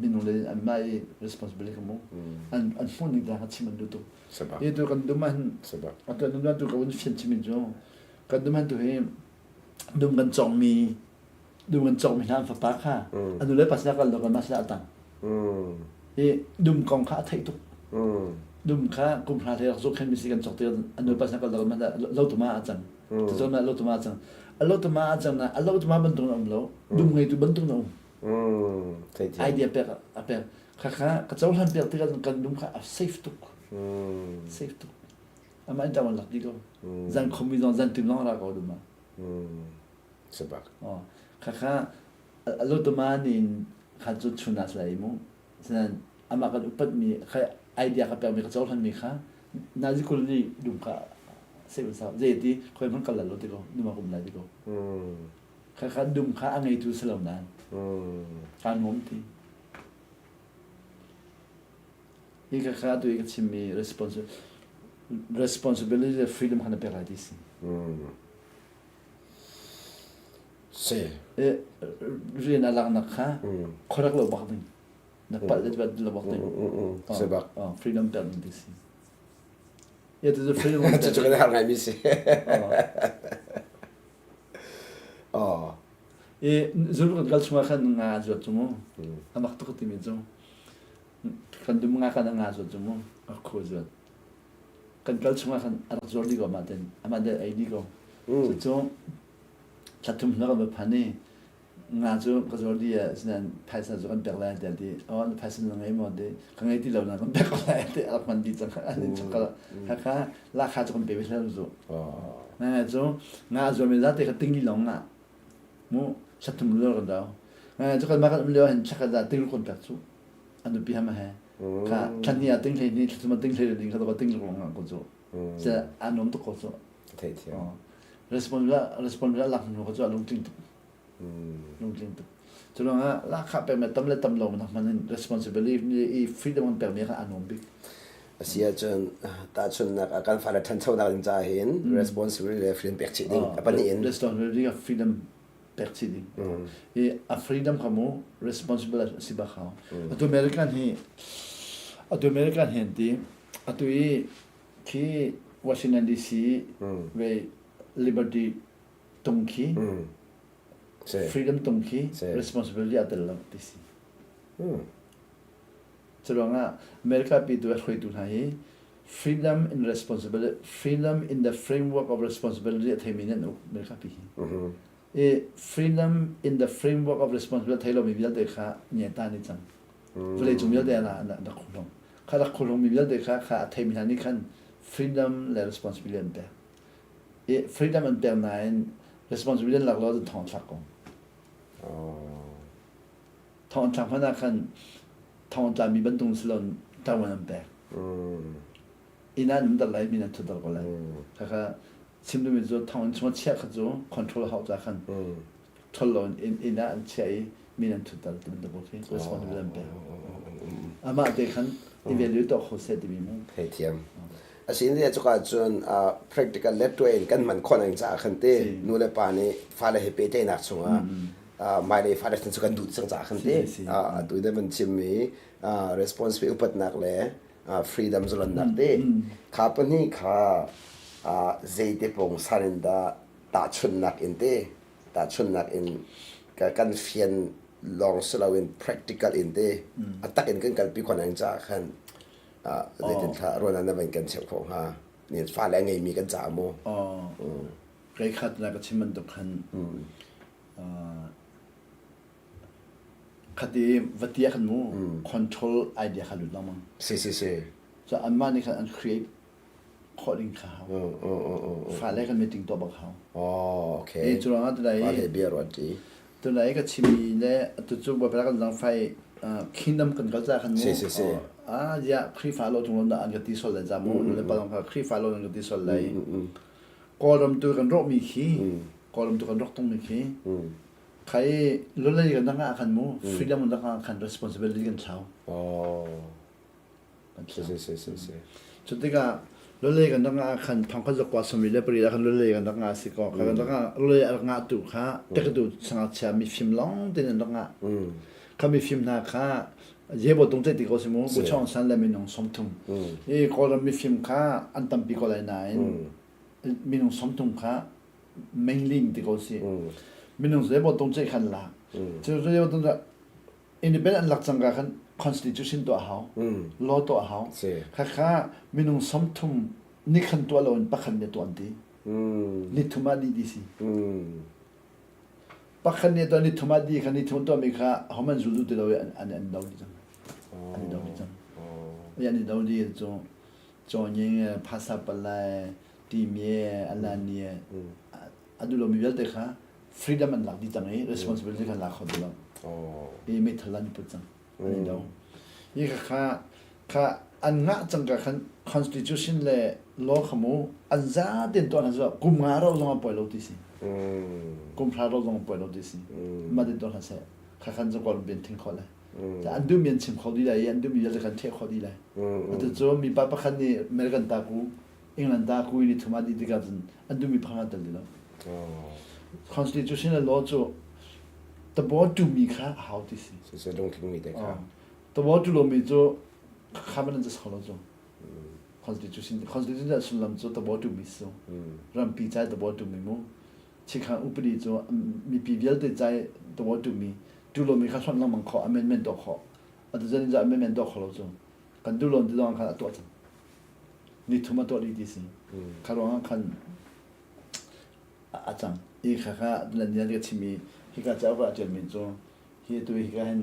minung le an my responsibility mo an phone ni da chi man du to se bak e to kan duman se bak atau nunggu tu kau ni fian cimin jo, kadang tu he, dengan cong mi nam fapak ha, anu le pas nak kalau kan masih datang, dum kong kah thai tu, dum kah kum hal yang kan mesti kan cok tu, anu pas nak kalau kan lau tu mah acang, tu cong lau tu mah acang, lau tu mah acang na, lau tu mah bentuk nam lau, dum ngai tu bentuk nam, idea apa, kakak kacauan per tu kan dum kah safe tu. Safe tu. Ama enta mon lak diko. Zan khomi zan tim long ra ko duma. se bak Kaka alo to manin khazu chunas lai mo. San ama ka upat mi kha idea ka per mi ka chol han mi kha. Nazi kul ni dum ka safe sa. Zeti khoi man kala lo diko duma kum lai diko. Kaka dum kha angai tu salam nan. Kan mom ti. Ika kha tu ika chimi responsibility of freedom kana peradisi. se Rian alang nak kha khorak lo bak ding. Na pal le bad lo bak ding. se bak freedom peradisi. Ya tu freedom. tu tu kan ngai mi se zulu gal chuma khan nga jo chumo. Amak tu khoti mi jo. Kan dum nga kan nga zo chumo. Akho zo. Kan gal chuma khan arak zor di go maten. Amade ai di go. So chatum na ba phane nga zo ka zor di ya sinan paisa zo kan perla da di. On paisa na ngai mo de. Kan ngai ti lo na kan perla de arak man di chang ani chakala. Kha la kha chon be besla zo. Nga zo me za te ka tingi long nga. Mo chatum lo da. Nga zo kan ma kan lo han chaka da ting kon ta chu. Anu pi hama ha. Ka chania ting thei ni thuma ting thei ding ka ba ting lo nga ko zo. Sa anom to ko zo. thei thei Respond la ko zo along ting. ลงจริงจุดนั้นละข้าเป็นแบบตำเล็ดตำลงมัน responsibility freedom มันแบบนี้ค่ะอันนบิกเสียจนตาชนนักการฝ่ายทันเท่านั้นจะเห็น responsibility freedom เปียกชิดดิ้งปนนี้ responsibility freedom เปียกชิดดิ้งfreedom เขาโม่ responsibility สิบะเขาตัวอเมริกันเห็นที่ตัวที่วอชิงตันดีซีเว liberty ตรงที่ freedom ตรงที่ responsibility อัตลักษณ์ดีซีฉะนั้นอเมริกาปีตัวคุยตัวไหน freedom in responsibility freedom in the framework of responsibility ที่มีนั่นอเมริกาปีfreedom in the framework of responsibility ที่เรามีวิธีเด็กค่ะเนี่ยตานี่จังเวลาจุ่มวิธีเด็กนะนักคุณลงข้านักคุณลงมีวิธีเด็กค่ะที่มีนั่นนี่คัน freedom และ responsibility อันเดียวfreedom อันเดียวนั้น responsibility หลักเราจะทอนสักก่อนทอนสักเพราะนั่นคันทองจามีบรรทุกสิลอนตะวันอันเดียวอีนั่นมันแต่ไรมีนั่นทุกตลอดเลยค่ะชิมดูมีจุดทองชิมเช็คจุด control เขาจะคันทดลองอีนั่นเช็คมีนั่นทุกตลอดมันจะบอกที่ responsibility อันเดียวอามาเด็กคัน evaluate ตัวเขาเสร็จดีมั้งเทียมอาสิ่งที่จะการจนpractical เล็กตัวเองกันมันคนอย่างจะคันเต้นู่นเลยป่านนี้ฟ้าเลยเปย์ได้หนักสุดไม่ได้ฟ้าได้ถึงสุกันดูดสังจากคันเต้ตัวนี้มันชิมมีresponsibility อุปนักเลย freedom ส่วนนักเต้ข้าปนี่ข้าใจเด็กปงสารินดาตาชุนนักอินเต้ตาชุนนักอินกันเฟียนลองสลาวิน practical อินเต้อัตตักอินกันปีคนอย่างจะคันเรื่องที่เรานั้นเป็นกันเชียวของฮะนี่ฟ้าแรงไงมีกันจ่าโมใครขัดนักชิมันตุกันคดีวัตยาขันมู control idea ขันดุดละมั้งจะอันมานี่ขันอัน create ข้อดิ่งข่าวฟ้าแรงกันไม่ติงตัวบักเขาโอเคจุดนั้นตัวไหนฟ้าเลยเบียร์วัดดีตัวไหนก็ชิมีเนี่ยตัวจุดว่าเป็นการจังไฟkingdom กันก็จะขันมูอย่าครีฟ้าโลตรงนั้นอันก็ที่สุดเลยจามูเลยปะต้องครีฟ้าโลนั่นก็ที่สุดเลยก่อนตัวกันรกมีขี้ก่อนตัวกันรกต้องมีขี้ใครรู้เลยกันตั้งอาคันมู freedom ตั้งอาคัน responsibility กันเช้าจุดที่ก็รู้เลยกันตั้งอาคันพังคันจะกว่าสมัยเลยปริยาคันรู้เลยกันตั้งอาสิก็กันตั้งอารู้เลยงาตุค่ะแต่ก็ดูสังเกตมีฟิล์มล้องที่นั่นตั้งอาเขามีฟิล์มนาค่ะเย่บตรงใจที่เขาสมมติบุชองสันเลยมีน้องสมทุมก็เรามีฟิล์มค่ะอันตั้มปีก็เลยนายมีน้องสมทุมค่ะ main link ที่เขาสิมีน้องเย่บตรงใจขันละจะเย่บตรงใจ independent หลักสังกัดขัน constitution ตัวเขา law ตัวเขาค่ะมีน้องสมทุมนี่ขันตัวเราเป็นปักขันเดียตัวอันที่นี่ทุมาดีดีสิปักขันเนี่ยตัวนี้ทุมาดีขันนี้ทุมตัวมีค่ะเขามันจุดที่เราอันดาวดีจังอันนี้ดาวดีจังอันนี้ดาวดีจงยังภาษาปลายทีเมียอันนั้นเนี่ยอันดูเรามีเวลาเด็กค่ะ freedom มันหลักดีจังเลย responsibility กันหลักเขาดูแล้วนี่ไม่ทันลันปุ๊บจังอันนี้ดาวนี่ค่ะอันงั้นจังกับ constitution เลย law ขโมอันจ้าเด่นตัวนั้นจะกุมหาเราลงมาปล่อยเราที่สิกุมพาเราลงมาปล่อยเราที่สิมาเด่นตัวนั้นเสียข้าขันจะก่อนเป็นทิ้งเขาเลยแต่อันดูมีอันชิมเขาดีเลยอันดูมีอะไรกันเทเขาดีเลยแต่จะมีป้าขันนี่อเมริกันตากูอังกฤษตากูนี่ทุกมาดีที่กันอันดูมีพังอันตรายแล้ว constitution เลย law จะแต่บอกดูมีค่ะหาที่สิจะลงทิ้งมีแต่ค่ะแต่บอกดูเรามีจะข้ามันจะเขาเราจะ constitution จะสุดลำจะแต่บอกดูมีส่งรำปีใจแต่บอกดูมีมั้งชิคาอุปนิจะมีปีเดียวแต่ใจแต่บอกดูมีดูเรามีข้าส่วนเรามันขอ amendment ตัวขออาจจะจะ amendment ตัวขอเราจะกันดูเราจะต้องการตัวจังนี่ทุกมาตัวดีดีสิข้าร้องคันอาจารย์อีกข้าเรื่องนี้ก็ที่มีที่ข้าเจ้าก็อาจจะมีจะที่ตัวที่ข้าเห็น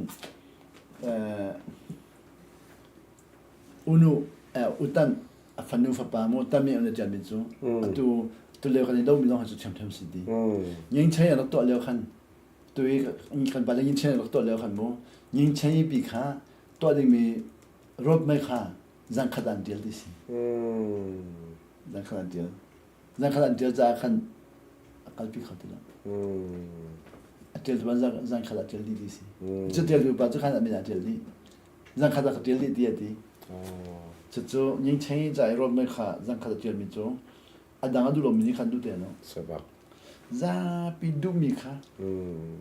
อุตันฟันนูฟ้าปาโมตันมีอะไรจะมีจะตัวเลี้ยวคันนี้เราไม่ต้องให้จุดเชื่อมสิดียิ่งใช้เราตัวเลี้ยวคันตัวอีกคันไปแล้วยิ่งใช้เราตัวเลี้ยวคันโมยิ่งใช้ปีข้าตัวนี้มีรถไม่ข้าจังขนาดเดียวดิสิจังขนาดเดียวจะคันอักลปีเขาตีแล้ว tel tu zan khala tel di si chu tel du ba chu khan amina tel di zan khala tel di di chu ning chen zai ro me kha zan khala tel mi chu adang adu lo mi khan du te no sebab za pi du mi kha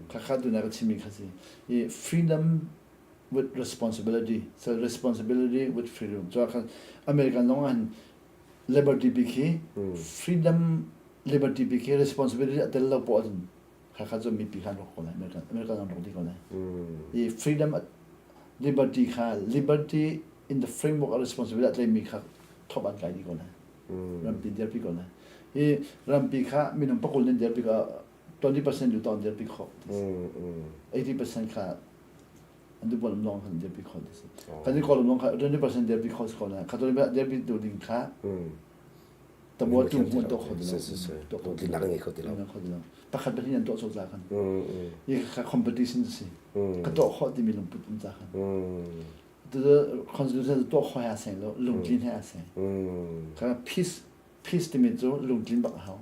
kha du na ka chi mi kha si e freedom with responsibility so responsibility with freedom so American long and liberty biki freedom liberty biki responsibility atel lo po adun kha zo mi pi khan ro ko la American long ro di ko la e freedom liberty kha liberty in the framework of responsibility mi kha top an kai di ko la ram pi der pi ko la e ram pi kha minum pakul nen der pi ka 20% du ton der pi kho 80% kha and the bottom long and der pi kho this kan ni ko long kha 20% der pi kho ko la ka to der pi du ding kha ta mo tu mo to kho to ko di la ngi ko di la pa khat ba hin to so za kan ye kha competition si ka to kho di minum pu tum za kan the constitution to kho ya sen lo lung jin ha sen ka peace de mit zo lung jin ba ha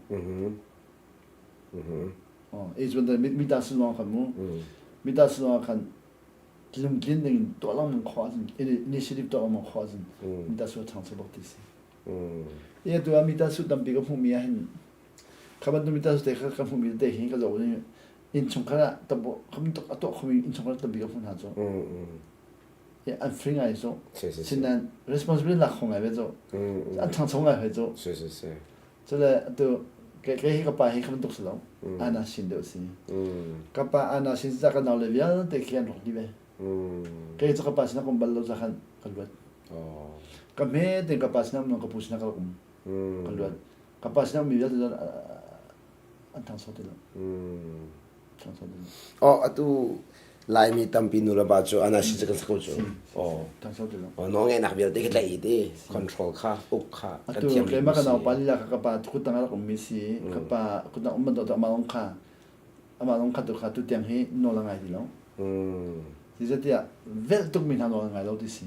is when the mi da su long kan mo mi da su long kan lung jin ding to lang kho sin initiative to lang kho sin mi da su chang se bok ti si ye to mi da su dam bi ga phu mi hin ka ban mi da su de ka phu mi de hin ka lo ni in chung kha ta bo kham to to khmi in chung kha ta bi ga phu na zo ye an free ngai zo sin nan responsibility la khong ai be zo an chang chong ai he zo so le to ke ka pa he kham to so ana sin de si ka pa ana sin za ka na le bia te khian ro di be ke zo ka pa sin ko bal lo za khan kalwat ka me te ka pa sin no ka pu sin ka kum kalwat ka pa sin mi ya an tang so de lo atu lai mi tampi nu la ba chu ana shi ka sakau chu tang so de lo no nge nak bia te ka lai de control kha uk kha ka tiam ke ma ka na pa la ka pa ku tang la ko mi si ka pa ku na um do ma long kha to kha tu tiam he no la ngai di lo si za tia vel tuk mi na no ngai lo di si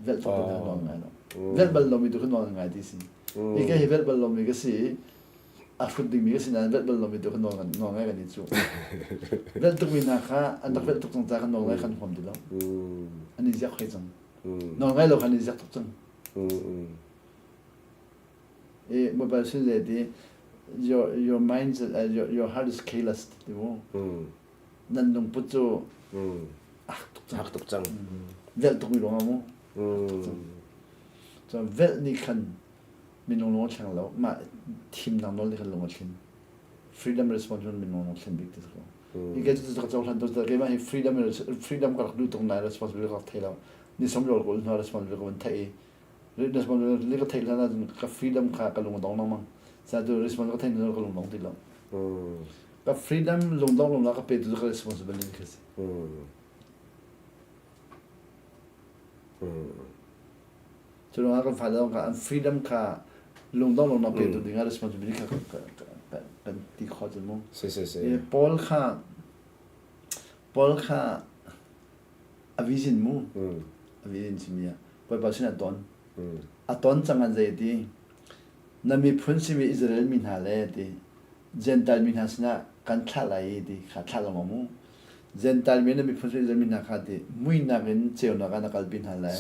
vel tuk mi na no ngai lo vel bal lo mi tu no ngai di si e ke vel bal lo mi ka si a fut ding mi ka si na vel bal lo mi tu no ngai ka ni chu vel tuk mi na kha an dak vel tuk tong ta ka no ngai khan hom di lo ani zia khoi zang no ngai lo khan ni zia tuk zang e mo ba sin le di your mind your heart is careless di mo nan dong pu chu hak tuk chang vel tuk mi lo mo so vel ni khan min lo chang lo ma team nang lo li khan lo chin freedom responsibility min lo chin big this ko you get to the total those the game freedom ka du tong na responsibility ka thela ni som lo ko na responsibility ko thai responsibility ka thela na ka freedom ka ka lo dong ma sa do responsibility ka thai ko lo dong ti lo ka freedom lo dong lo ka pe du ka responsibility ka si so lo ka fa lo ka freedom ka lung dong na pe du ding responsibility ka ti kho de mo ye Paul kha a vision mo a vision simia pa ba sin a ton chang an zai di na mi phun si mi Israel min ha le di gentile min hasna kan tha lai di kha tha lo mo gentile min mi phun si Israel min ha kha di mui na gen cheu na ka na kal bin ha lai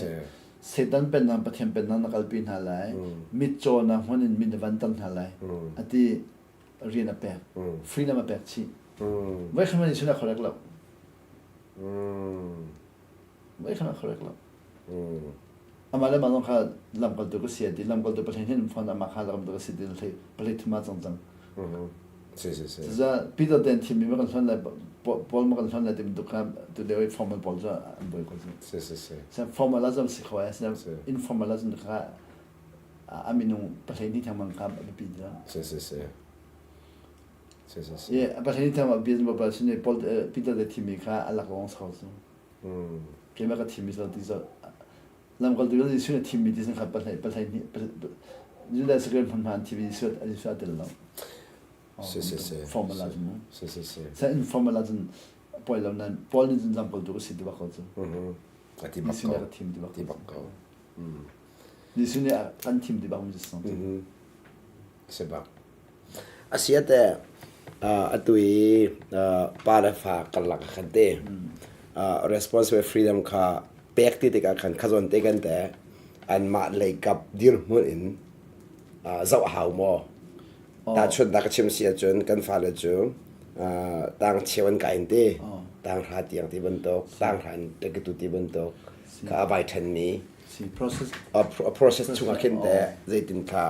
setan pen na pathem pen na kal bin ha lai mi cho na honin min van tan ha lai ati riena pe freedom a pe chi vai khama ni suna khorek lo vai khama khorek lo amale malong kha lam kal to ko sia di lam kal to pathen hin phone ma kha lam to ko sia di thai plate ma chang chang za peter den team mi ma kan la pol ma kan la tim dukhan to the formal pol za boy ko sa formalism si khoya sa informalism kha aminu pathen ni thamang ka bi da ye pathen ni thamang bi ba ba sine pol peter de team kha ala ko ons khos ke ma ka team sa di za lam kal to di sune team mi di san kha pathen ni da secret from han tv so ali sa de lo formalism sa informalism pol lam nan pol ni zam pol to si di ba khos ati ba ko ni sune an team di ba mo jison sebab asia te atui para fa kalak khante responsible freedom kha pek ti ka khan khazon te kan te an ma le kap dir mun in zau hau mo ta chun da ka chim sia chun kan fa le chu tang chewan ka in te tang ha tiang ti ban tok tang han te ka tu ti ban tok ka bai than mi process chunga ken te zaitin kha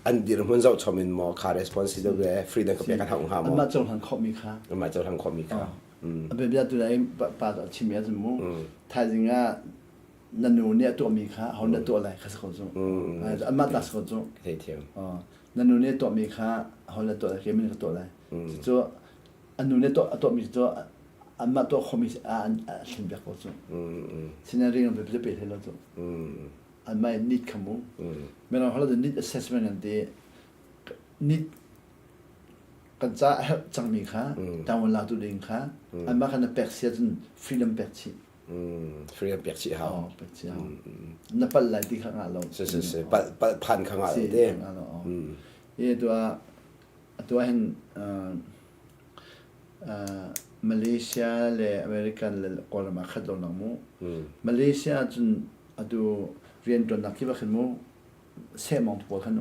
an dir mun zau chomin mo kha responsible freedom ka pe ka hang ha mo ma chong han khop mi kha ma chau thang khom mi kha be bia tu lai pa da chim ya zmu tha jinga nanu ne to mi kha hon da to lai kha sa ko zo ma da sa ko zo thei thiam nanu ne to mi kha hon da to lai ke min ka to lai zo anu ne to mi zo amma to khomi an shin bia ko zo sinari no be be hello zo an mai nit kamu me na hala the need assessment and the need kan cha chang mi kha tawon la tu ding kha an ma kan pek sia jun freedom pek chi freedom pek chi ha pek chi ha na pal lai ti kha nga lo se pa phan kha nga de ye to hen Malaysia le American le kola ma khad lo na mu Malaysia jun adu rian ton na ki ba khin mu se mount po khan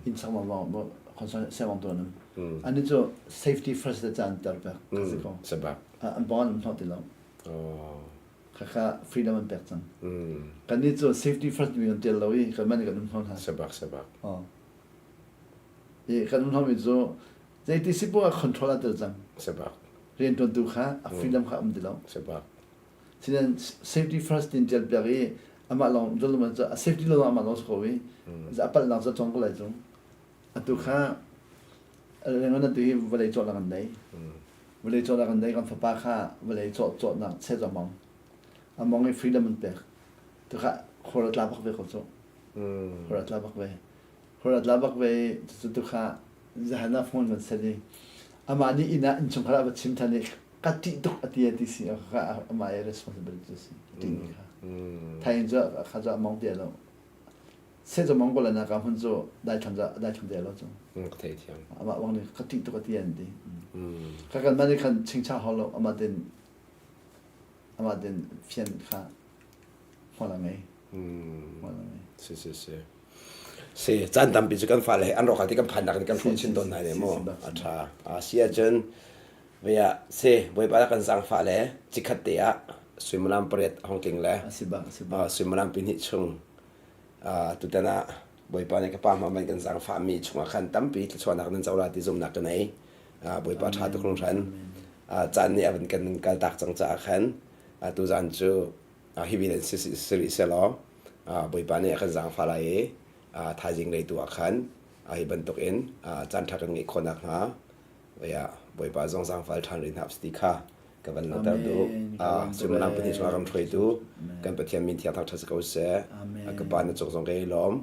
in sa ma mo concern se mount ton and it's safety first the chan tar ba ko sebab an bon not the long kha freedom and pek chan kan ni so safety first mi on tel lo yi kan man kan thon ha sebab ye kan thon mi zo zai ti sipo control at chan sebab rian ton tu kha freedom kha de lo sebab sinan safety first in tel peri ama long jol ma safety lo ama lo ko wi za apal na za chong ko lai chung atu kha ngana tu hi vale cho la kan dai vale cho la kan dai kan fa pa kha vale cho na che za mong among e freedom and pek tu kha khorat la bak ve ko cho khorat la bak ve tu kha za hana phone man se ni ama ni ina in chung khala ba chim thani kati tok ati si kha ama e responsibility si tin kha thai jo kha ja mong de lo se zo mong ko la na ka hun zo dai tham de lo zo thei thiam ama wang ni kati tok ati an di ka kan mani kan ching cha holo ama den fian kha hola ngai se chan tam bi kan fa le an ro kha ti kan phan dak ni kan phun chin don nai le mo atha asia chen veya se boi ba kan sang fa le chikhat te a swimlam pret hong king le swimlam pin hi chung tu tana boi pa ne ka pa ma man kan sang fa mi chunga khan tam pi chwa nak nan chawla ti zum nak nei boi pa tha tu khong than chan ni aban kan kal tak chang cha khan tu zan chu hi bi len si se lo boi pa ne kan sang fa lai thai jing lei tu khan hi ban tok in chan tha kan ngi khonak ha veya boi pa zong sang fal than rin hap sti kha ka ban na ta du sim lam pini chwa ram throi tu kan pathian min thia thak thas ko se ka pa na chong ge lom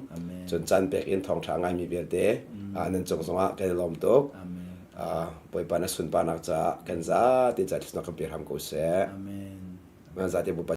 chon chan pek in thong tha ngai mi ber te nan chong songa ke lom tok boi pa na sun pa nak cha kan za ti cha this na ka pi ram ko se amen ma za te bu